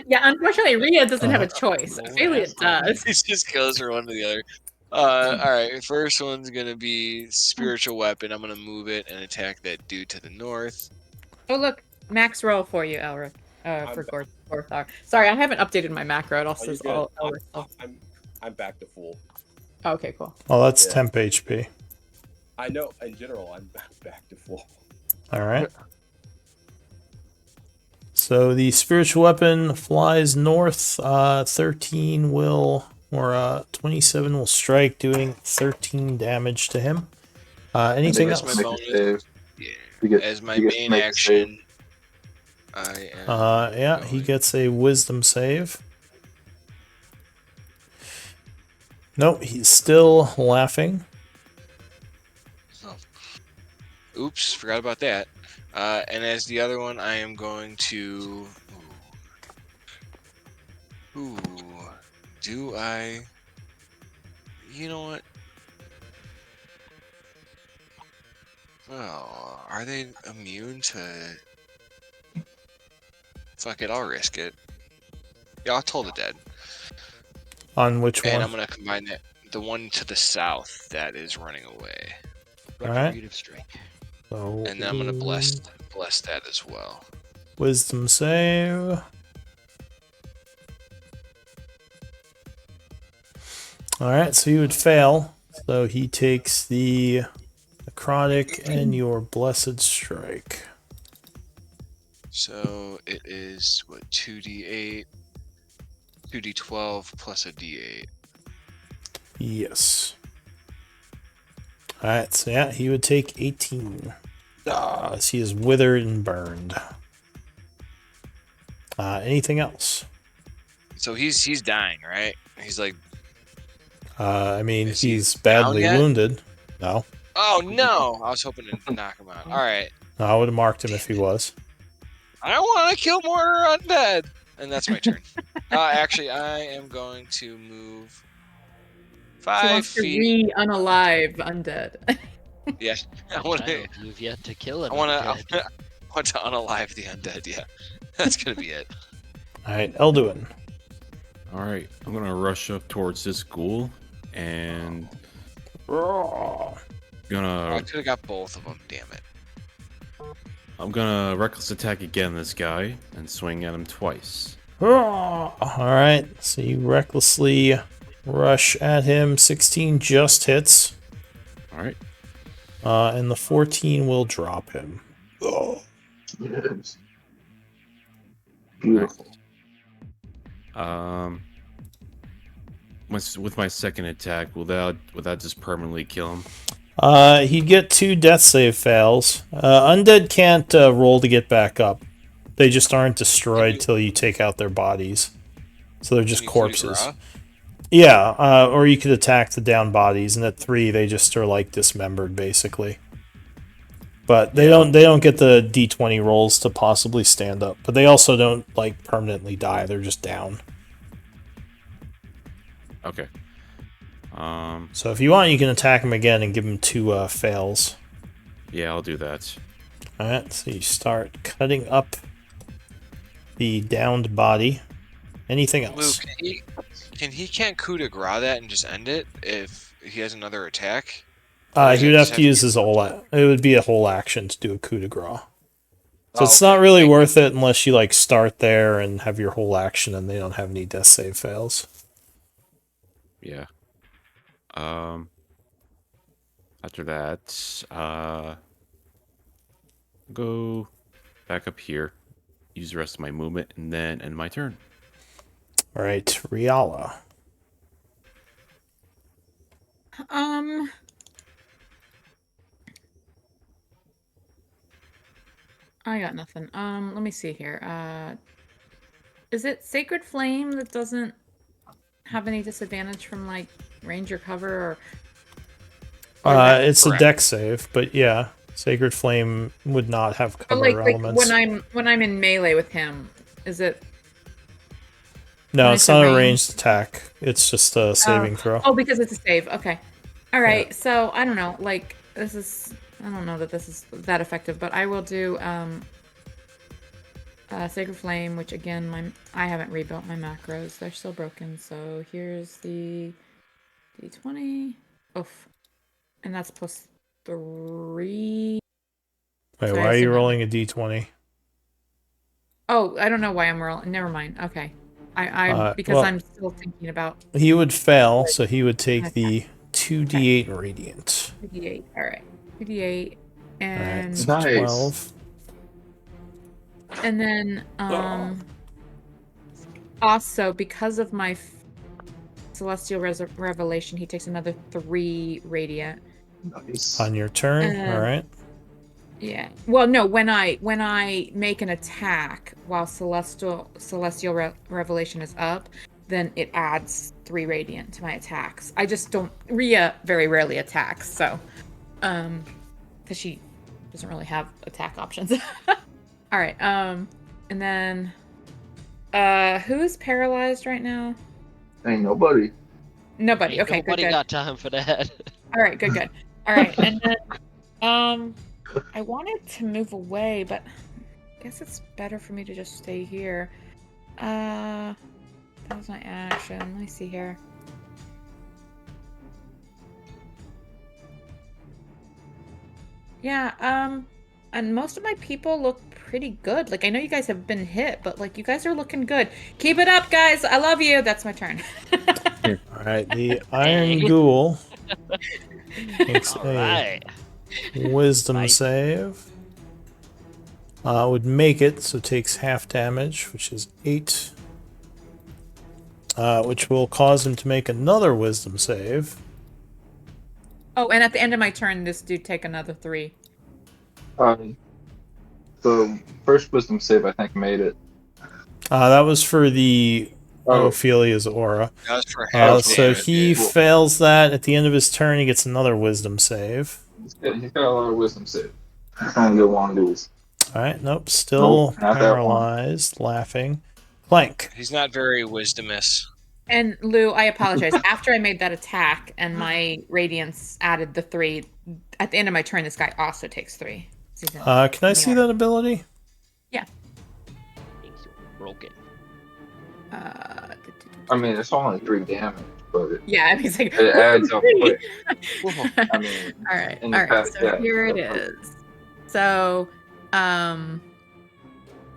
Yeah, unfortunately, Rhea doesn't have a choice. Ophelia does. It just goes from one to the other. All right, first one's gonna be spiritual weapon. I'm gonna move it and attack that dude to the north. Oh, look. Max roll for you, Elric. For Gorthar. Sorry, I haven't updated my macro. It all says you're all good. Elric. I'm back to full. Okay, cool. Well, that's Yeah. temp HP. I know, in general, I'm back to full. Alright. So the spiritual weapon flies north. 13 will, or 27 will strike, doing 13 damage to him. Anything That's else? my bonus. Yeah. As my main action, I am. Yeah, he gets a wisdom save. Nope, he's still laughing. Oh. Oops, forgot about that. And as the other one, I am going to. Ooh. Do I? You know what? Oh, are they immune to? Fuck it, I'll risk it. Yeah, I'll Toll the Dead. On which And one? I'm gonna combine that, the one to the south that is running away. Retributive strike. So, And then I'm gonna bless that as well. wisdom save. Alright, so he would fail. So he takes the necrotic and your blessed strike. So it is what, 2d8, 2d12 plus a d8. Yes. Alright, so yeah, he would take 18. As he is withered and burned. Anything else? So he's dying, right? He's like, I mean, Is he he's badly down yet? wounded. No. oh no! I was hoping to knock him out. All right, I would have marked him if he was. I want to kill more undead, and that's my turn. Actually, I am going to move She 5 wants to feet. unalive undead. Yeah, I want to. Child, you've yet to kill it. I want to unalive the undead. Yeah, that's gonna be it. Alright, Elduin. Alright, I'm gonna rush up towards this ghoul and I gonna could have got both of them. Damn it. I'm gonna reckless attack again this guy and swing at him twice. Alright, so you recklessly rush at him. 16 just hits. Alright. And the 14 will drop him. Oh. Yes. Beautiful. With my second attack, will that just permanently kill him? He'd get 2 death save fails. Undead can't roll to get back up. They just aren't destroyed till you take out their bodies. So they're just corpses. Yeah, or you could attack the down bodies, and at 3 they just are like dismembered basically. But they don't get the d20 rolls to possibly stand up. But they also don't like permanently die. They're just down. Okay. So if you want, you can attack him again and give him 2 fails. Yeah, I'll do that. Alright, so you start cutting up the downed body. Anything else? Luke, he can't coup de grace that and just end it if he has another attack? He would have to use his whole... It would be a whole action to do a coup de grace. So it's not really worth it unless you like start there and have your whole action and they don't have any death save fails. Yeah. After that, go back up here, use the rest of my movement, and then end my turn. All right, Riala. I got nothing. Let me see here. Is it Sacred Flame that doesn't have any disadvantage from like range or cover, or It's a dex save, but yeah, Sacred Flame would not have cover elements. Like when I'm in melee with him, is it? No, it's not a ranged attack. It's just a saving throw. Oh, because it's a save. Okay. All right. Yeah. So I don't know. Like this is. I don't know that this is that effective, but I will do Sacred Flame, which again, I haven't rebuilt my macros. They're still broken. So here's the D20. Oof. And that's plus 3. Wait, why are you rolling a D20? Oh, I don't know why I'm rolling. Never mind. Okay. Because I'm still thinking about... He would fail, so he would take the 2d8 radiant. 2d8. All right. 2d8 and... All right, 12. And then, also, because of my Celestial Revelation, he takes another 3 radiant. Nice. On your turn, all right. Yeah. Well, no. When I make an attack while Celestial Revelation is up, then it adds 3 radiant to my attacks. I just don't. Rhea very rarely attacks, so because she doesn't really have attack options. All right. And then, who's paralyzed right now? Ain't nobody. Nobody. Okay. Nobody good. got time for that. All right. Good. All right. And then, I wanted to move away, but I guess it's better for me to just stay here. That was my action. Let me see here. Yeah, and most of my people look pretty good. Like, I know you guys have been hit, but, like, you guys are looking good. Keep it up, guys! I love you! That's my turn. Alright, the Iron Ghoul makes a Wisdom save. Would make it, so takes half damage, which is 8. Which will cause him to make another Wisdom save. Oh, and at the end of my turn, this dude take another 3. The first Wisdom save, I think, made it. That was for the Ophelia's aura. That was for half so damage, he cool. fails that. At the end of his turn, he gets another Wisdom save. He's got a lot of Wisdom save. I kind of go one of these. Alright, nope. Still not that one. paralyzed, laughing. Clank. He's not very wisdomous. And Lou, I apologize. After I made that attack and my radiance added the 3, at the end of my turn, this guy also takes 3. Can I see that ability? Yeah. Broken. I mean, it's only 3 damage, but yeah, it's like, it adds up quick. I mean, all right. So here it is. So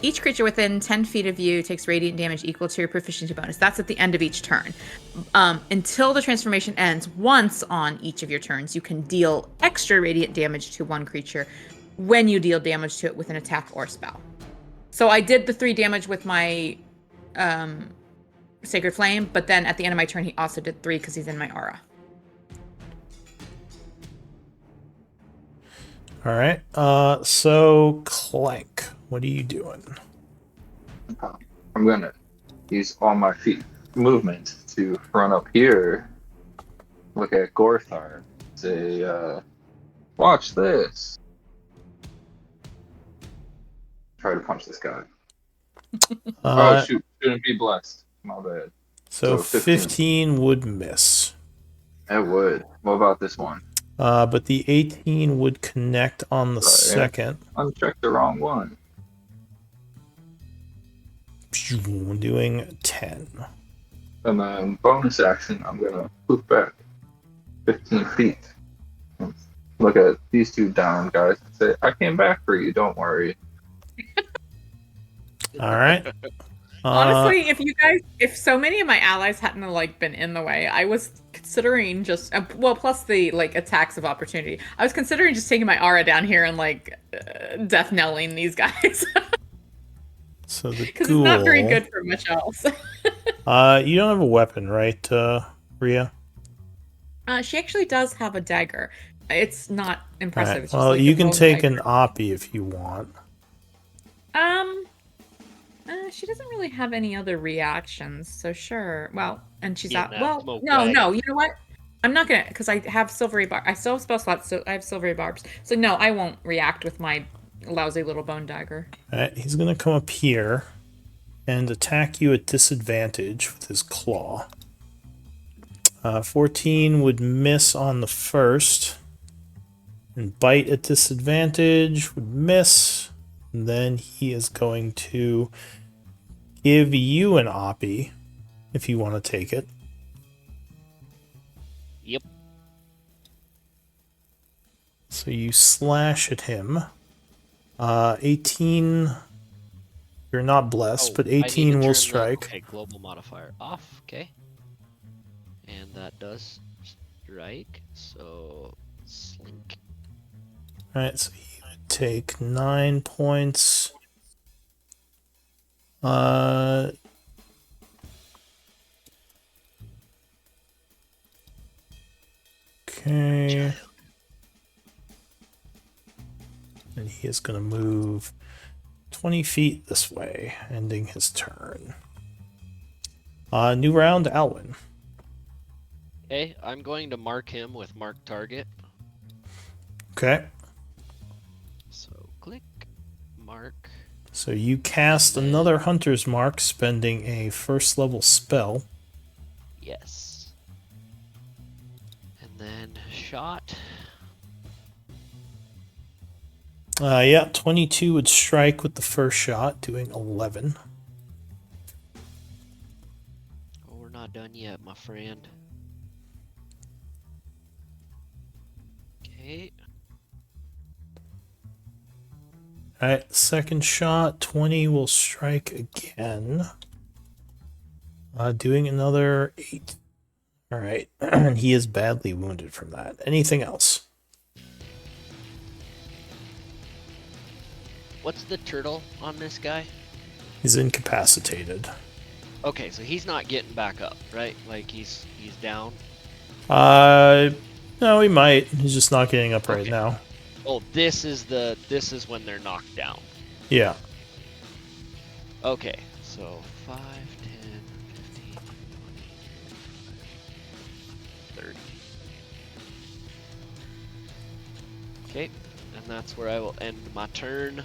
Each creature within 10 feet of you takes radiant damage equal to your proficiency bonus. That's at the end of each turn. Until the transformation ends, once on each of your turns, you can deal extra radiant damage to one creature when you deal damage to it with an attack or spell. So I did the 3 damage with my Sacred Flame, but then at the end of my turn, he also did 3 because he's in my aura. All right. So Clank, what are you doing? I'm gonna use all my feet movement to run up here, look at Gorthar, say, watch this. Try to punch this guy. Oh shoot, shouldn't be blessed. My bad. So 15 would miss. It would. What about this one? But the 18 would connect on the second. Uncheck the wrong one. Doing 10. And then bonus action, I'm gonna poof back 15 feet. Look at these 2 down guys and say, I came back for you, don't worry. All right. Honestly, if so many of my allies hadn't like been in the way, I was considering just plus the like attacks of opportunity. I was considering just taking my aura down here and like death knelling these guys. So the because it's not very good for much else. You don't have a weapon, right, Rhea? She actually does have a dagger. It's not impressive. Right. It's Well, just, like, you can take dagger. an Oppie if you want. She doesn't really have any other reactions, so sure. Well, and she's Getting out. that Well, smoke no. wagon. You know what? I'm not gonna, because I have silvery bar. I still have spell slots, so I have silvery barbs. So no, I won't react with my lousy little bone dagger. All right, he's gonna come up here and attack you at disadvantage with his claw. 14 would miss on the first, and bite at disadvantage would miss. And then he is going to give you an Oppie if you want to take it. Yep. So you slash at him. 18. You're not blessed, but I need to 18 turn will the- strike. okay, global modifier off. Okay. And that does strike. So slink. Alright, so you would take 9 points. Okay. And he is going to move 20 feet this way, ending his turn. New round, Alwyn. Okay, I'm going to mark him with mark target. Okay. So click, mark. So you cast another Hunter's Mark, spending a first level spell. Yes. And then shot. Yeah, 22 would strike with the first shot, doing 11. Oh, we're not done yet, my friend. Okay. Alright, second shot, 20 will strike again. Doing another 8. Alright, and he is badly wounded from that. Anything else? What's the turtle on this guy? He's incapacitated. Okay, so he's not getting back up, right? Like he's down. No, he might. He's just not getting up right Okay. now. Oh, this is when they're knocked down. Yeah. Okay, so 5, 10, 15, 20, 30. Okay, and that's where I will end my turn.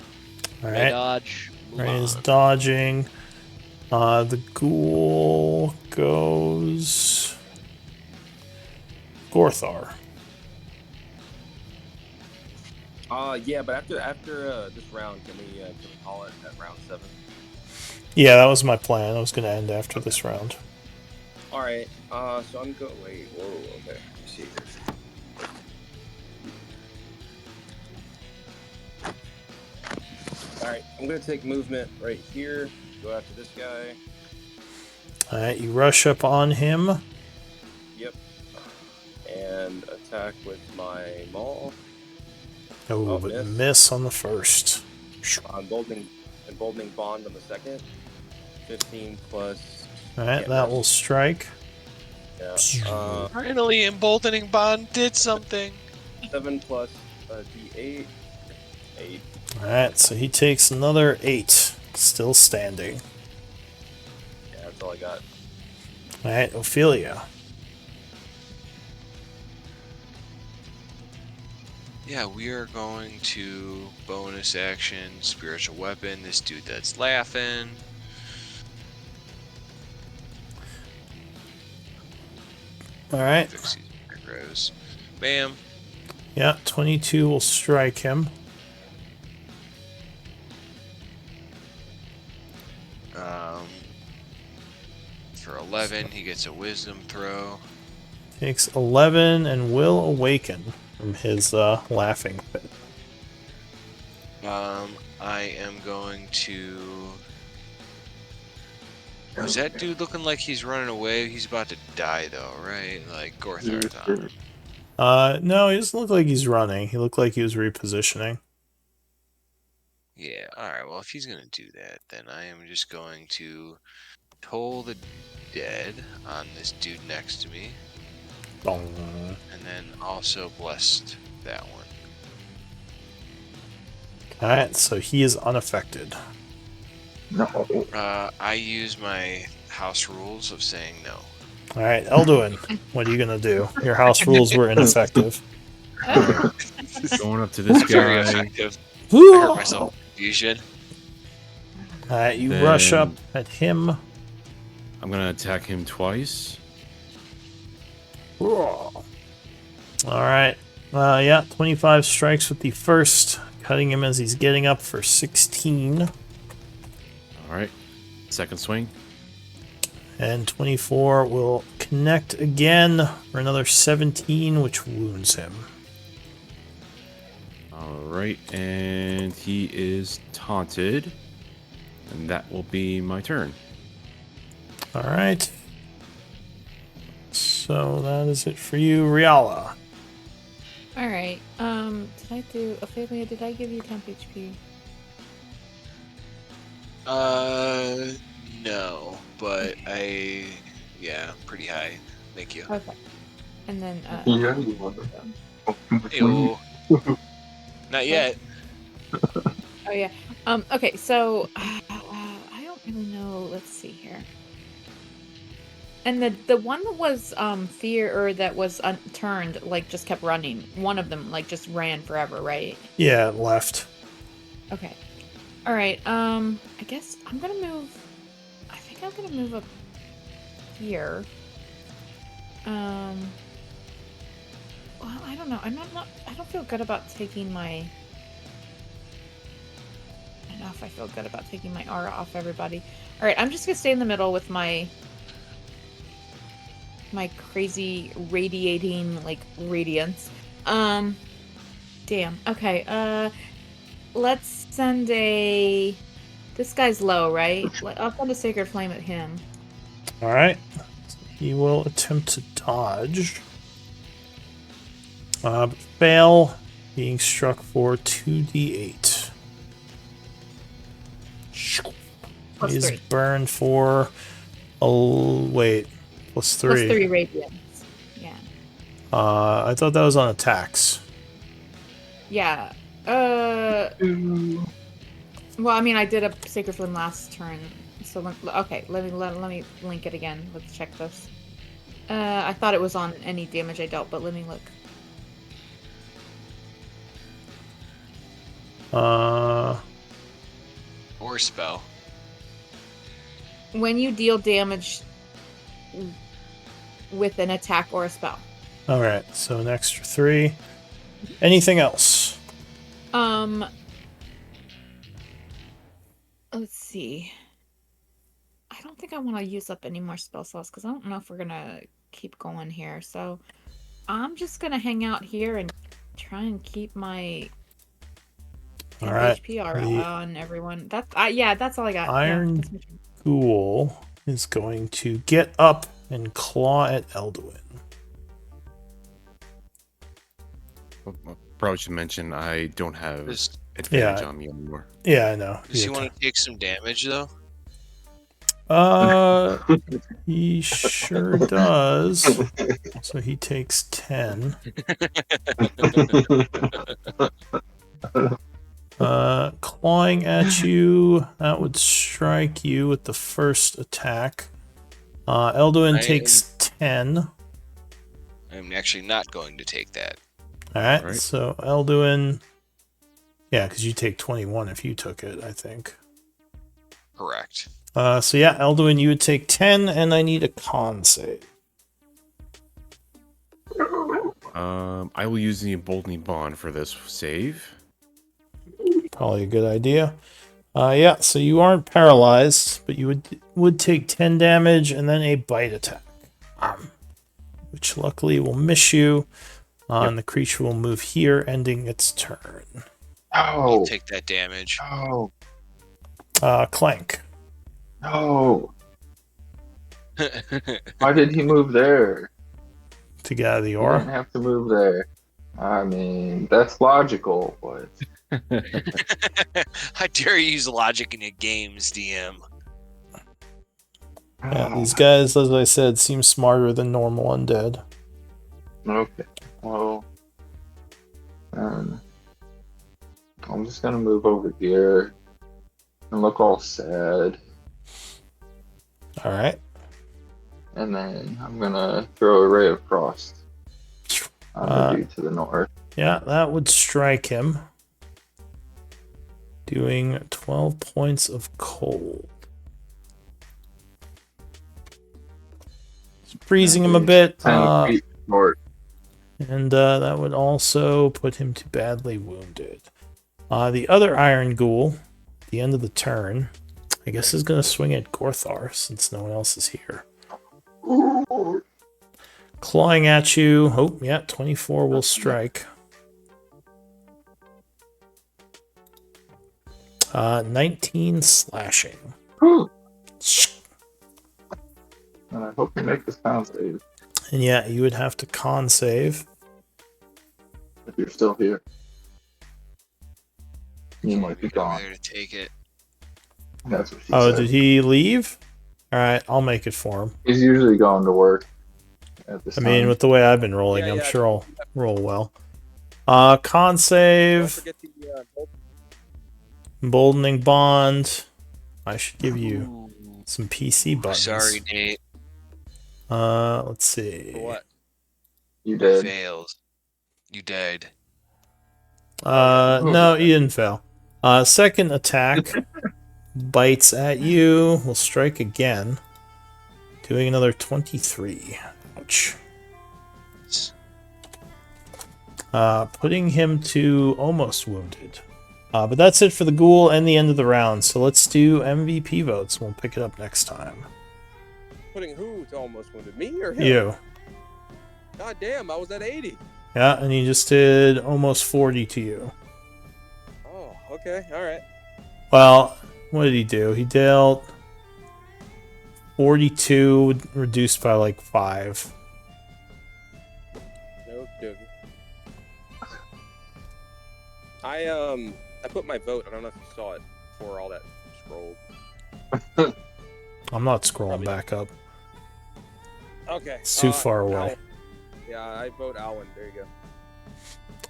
All Ray right. dodge. Move Ray is on. dodging. The ghoul goes Gorthar. Yeah, but after this round, can we call it at round 7? Yeah, that was my plan. I was going to end after this round. All right. So I'm going. Wait. Whoa. Okay. Let me see here. right, I'm gonna take movement right here. Go after this guy. All right, you rush up on him. Yep. And attack with my maul. Oh, but miss on the first. Emboldening bond on the second. 15 plus. All right, Can't that miss. will strike. Yeah. Finally, emboldening bond did something. 7 plus d8. 8. All right, so he takes another 8. Still standing. Yeah, that's all I got. All right, Ophelia. Yeah, we are going to bonus action, spiritual weapon, this dude that's laughing. All right. Fix these macros. Bam. Yeah, 22 will strike him. For 11, he gets a wisdom throw. Takes 11 and will awaken from his laughing fit. I am going to... Was that dude looking like he's running away? He's about to die though, right? Like Gorthar's on. No, he doesn't look like he's running. He looked like he was repositioning. Yeah, alright, well if he's gonna do that, then I am just going to toll the dead on this dude next to me. Dong. And then also blessed that one. Alright, so he is unaffected. No. I use my house rules of saying no. Alright, Elduin, what are you gonna do? Your house rules were ineffective. Going up to this Very guy. effective. I hurt myself with confusion. Alright, you Then- rush up at him. I'm gonna attack him twice. Alright. Yeah, 25 strikes with the first, cutting him as he's getting up for 16. Alright. Second swing. And 24 will connect again for another 17, which wounds him. Alright, and he is taunted. And that will be my turn. Alright. So that is it for you, Riala. Alright. Did I do Ophelia, did I give you temp HP? No, but yeah, pretty high. Thank you. Okay. And then Yeah. Ew. Not yet. oh yeah. Okay, so I don't really know. Let's see here. And the one that was fear or that was unturned, like just kept running. One of them like just ran forever, right? Yeah, left. Okay. All right. I guess I'm gonna move. I think I'm gonna move up here. Well, I don't know. I don't feel good about taking my. I don't know if I feel good about taking my aura off everybody. All right. I'm just gonna stay in the middle with my crazy radiating like radiance. Damn. Okay. Let's send a. This guy's low, right? I'll send a sacred flame at him. Alright. He will attempt to dodge. But fail, being struck for 2d8. Plus He's 3. burned for. Oh, wait. Plus 3. Plus 3 radiance. Yeah. I thought that was on attacks. Yeah. Well, I mean, I did a sacred flame last turn, so okay. Let me link it again. Let's check this. I thought it was on any damage I dealt, but let me look. Or spell. When you deal damage with an attack or a spell. Alright, so an extra 3. Anything else? Let's see. I don't think I want to use up any more spell slots because I don't know if we're gonna keep going here. So I'm just gonna hang out here and try and keep my 10 All right. HP are The on everyone. That's yeah, that's all I got. Iron Yeah, that's my turn. Ghoul is going to get up and claw at Elduin. Probably should mention I don't have Does, advantage Yeah. on me anymore. Yeah, I know. does he want to take some damage though? He sure does. So he takes 10. Clawing at you, that would strike you with the first attack. Elduin takes 10. I'm actually not going to take that. Alright, Alright. so Elduin. Yeah, because you take 21 if you took it, I think. Correct. So yeah, Elduin, you would take 10, and I need a con save. I will use the emboldening bond for this save. Probably a good idea. Yeah, so you aren't paralyzed, but you would take 10 damage and then a bite attack. Which luckily will miss you. And the creature will move here, ending its turn. I'll take that damage. Oh, Clank. no. Why did he move there? To get out of the He aura. didn't have to move there. I mean, that's logical, but How dare you use logic in your games, DM? Yeah, these guys, as I said, seem smarter than normal undead. Okay. Well, I'm just gonna move over here and look all sad, Alright. and then I'm gonna throw a ray of frost on the dude to the north. Yeah, that would strike him. Doing 12 points of cold. Freezing him a bit. 10 feet north. And that would also put him to badly wounded. The other Iron Ghoul, at the end of the turn, I guess is going to swing at Gorthar since no one else is here. Clawing at you. Oh, yeah, 24 will strike. 19 slashing. And I hope you make this con save And yeah, you would have to con save. if you're still here. You might be Over gone. there to take it. That's what she Oh, said. did he leave? Alright, I'll make it for him. He's usually going to work at this I mean, time. with the way I've been rolling, Yeah, I'm yeah. sure I'll roll well. Con Don't save, forget the emboldening bond. I should give you some PC buttons. Sorry, Nate. Let's see. for what? You did. Fails. You died. No, you didn't fail. Second attack bites at you. Will strike again. Doing another 23. Ouch. Putting him to almost wounded. But that's it for the ghoul and the end of the round. So let's do MVP votes. We'll pick it up next time. Putting who to almost wounded? Me or him? You. God damn, I was at 80. Yeah, and he just did almost 40 to you. Oh, okay, all right. Well, what did he do? He dealt 42 reduced by like 5. No joke. I put my vote. I don't know if you saw it before all that scrolled. I'm not scrolling Probably. back up. Okay. It's too far away. Alwyn. Yeah, I vote Alwyn. There you go.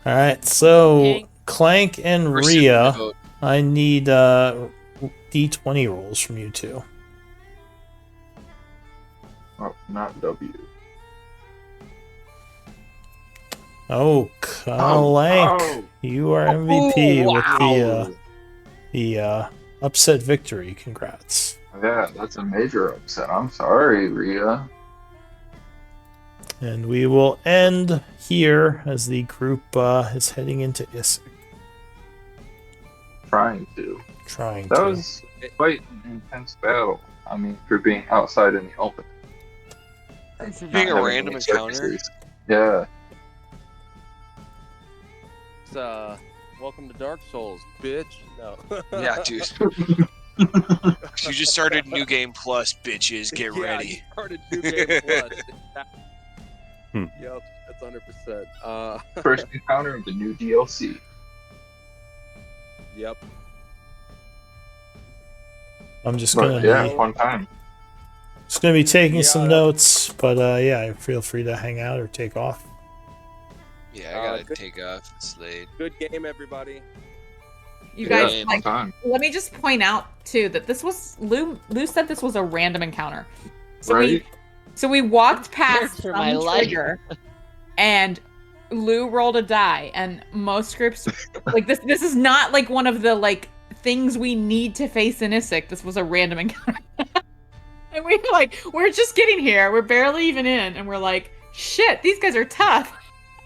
All right, so Okay. Clank and First in Rhea, the vote. I need D20 rolls from you two. Oh, not W. Oh, Clank, you are MVP with the upset victory. Congrats. Yeah, that's a major upset. I'm sorry, Rhea. And we will end here as the group is heading into Issac. Trying to. Trying That to. was quite an intense battle. I mean, for being outside in the open. For being a Not having random any encounter. surfaces. Yeah. It's Welcome to Dark Souls, bitch. No. Yeah, dude. You just started New Game Plus, bitches. Get Yeah, ready. you started New Game Plus. Hmm. Yep, that's 100%. First encounter of the new DLC. Yep. I'm just gonna But yeah, be fun time. taking Yeah, some that's- notes, but yeah, feel free to hang out or take off. Yeah, I gotta good- take off. It's late. Good game, everybody. You Yeah, guys, Game. fun like, time. let me just point out too that this was Lou said this was a random encounter. So Right? we walked past For my some life. trigger, and Lou rolled a die, and most groups like this is not like one of the like things we need to face in Isaac. This was a random encounter. And we're just getting here. We're barely even in, and we're like, shit, these guys are tough.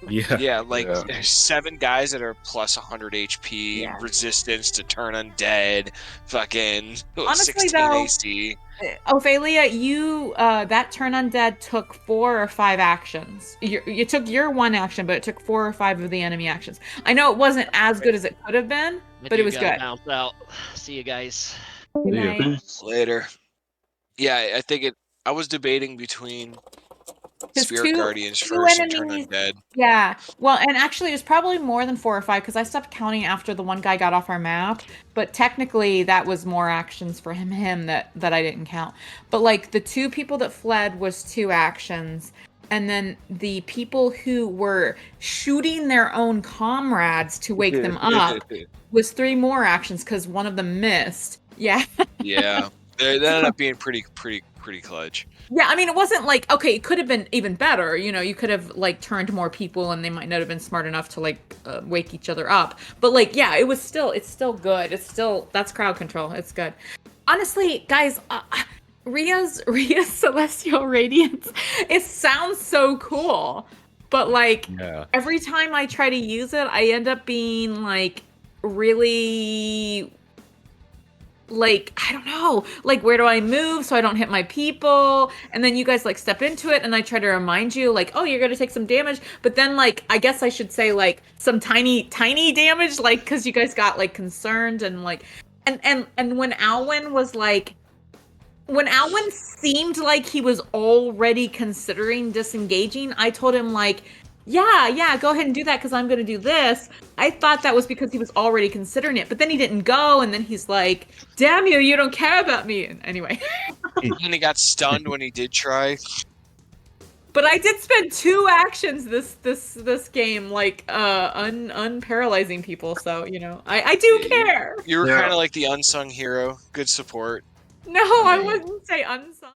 Yeah. Yeah, like Yeah. there's 7 guys that are plus 100 HP, Yeah. resistance to turn undead, fucking Honestly, 16 though, AC. Ophelia, you that turn undead took 4 or 5 actions. You took your 1 action, but it took 4 or 5 of the enemy actions. I know it wasn't as good as it could have been, I but do it was gotta good. bounce out. See you guys. Good Yeah. night. Later. Yeah, I think I was debating between His Spirit Guardians two first and turn enemies. undead. Yeah. Well, and actually, it was probably more than 4 or 5 because I stopped counting after the one guy got off our map. But technically, that was more actions for him that I didn't count. But like the 2 people that fled was 2 actions, and then the people who were shooting their own comrades to wake them up was 3 more actions because one of them missed. Yeah. Yeah, they ended up being pretty clutch. Yeah, I mean, it wasn't like, okay, it could have been even better. You know, you could have like turned more people and they might not have been smart enough to like wake each other up. But like, yeah, it's still good. That's crowd control. It's good. Honestly, guys, Ria's Celestial Radiance, it sounds so cool. But like, Yeah. every time I try to use it, I end up being like really like, I don't know, like where do I move so I don't hit my people? And then you guys like step into it and I try to remind you like, oh, you're gonna take some damage, but then like I guess I should say like some tiny damage, like because you guys got like concerned and like and when Alwyn seemed like he was already considering disengaging, I told him like, yeah, go ahead and do that because I'm going to do this. I thought that was because he was already considering it, but then he didn't go, and then he's like, damn you don't care about me. And anyway. And he got stunned when he did try. But I did spend 2 actions this game, like unparalyzing people, so you know, I do care. You were Yeah. kind of like the unsung hero, good support. No, I wouldn't say unsung.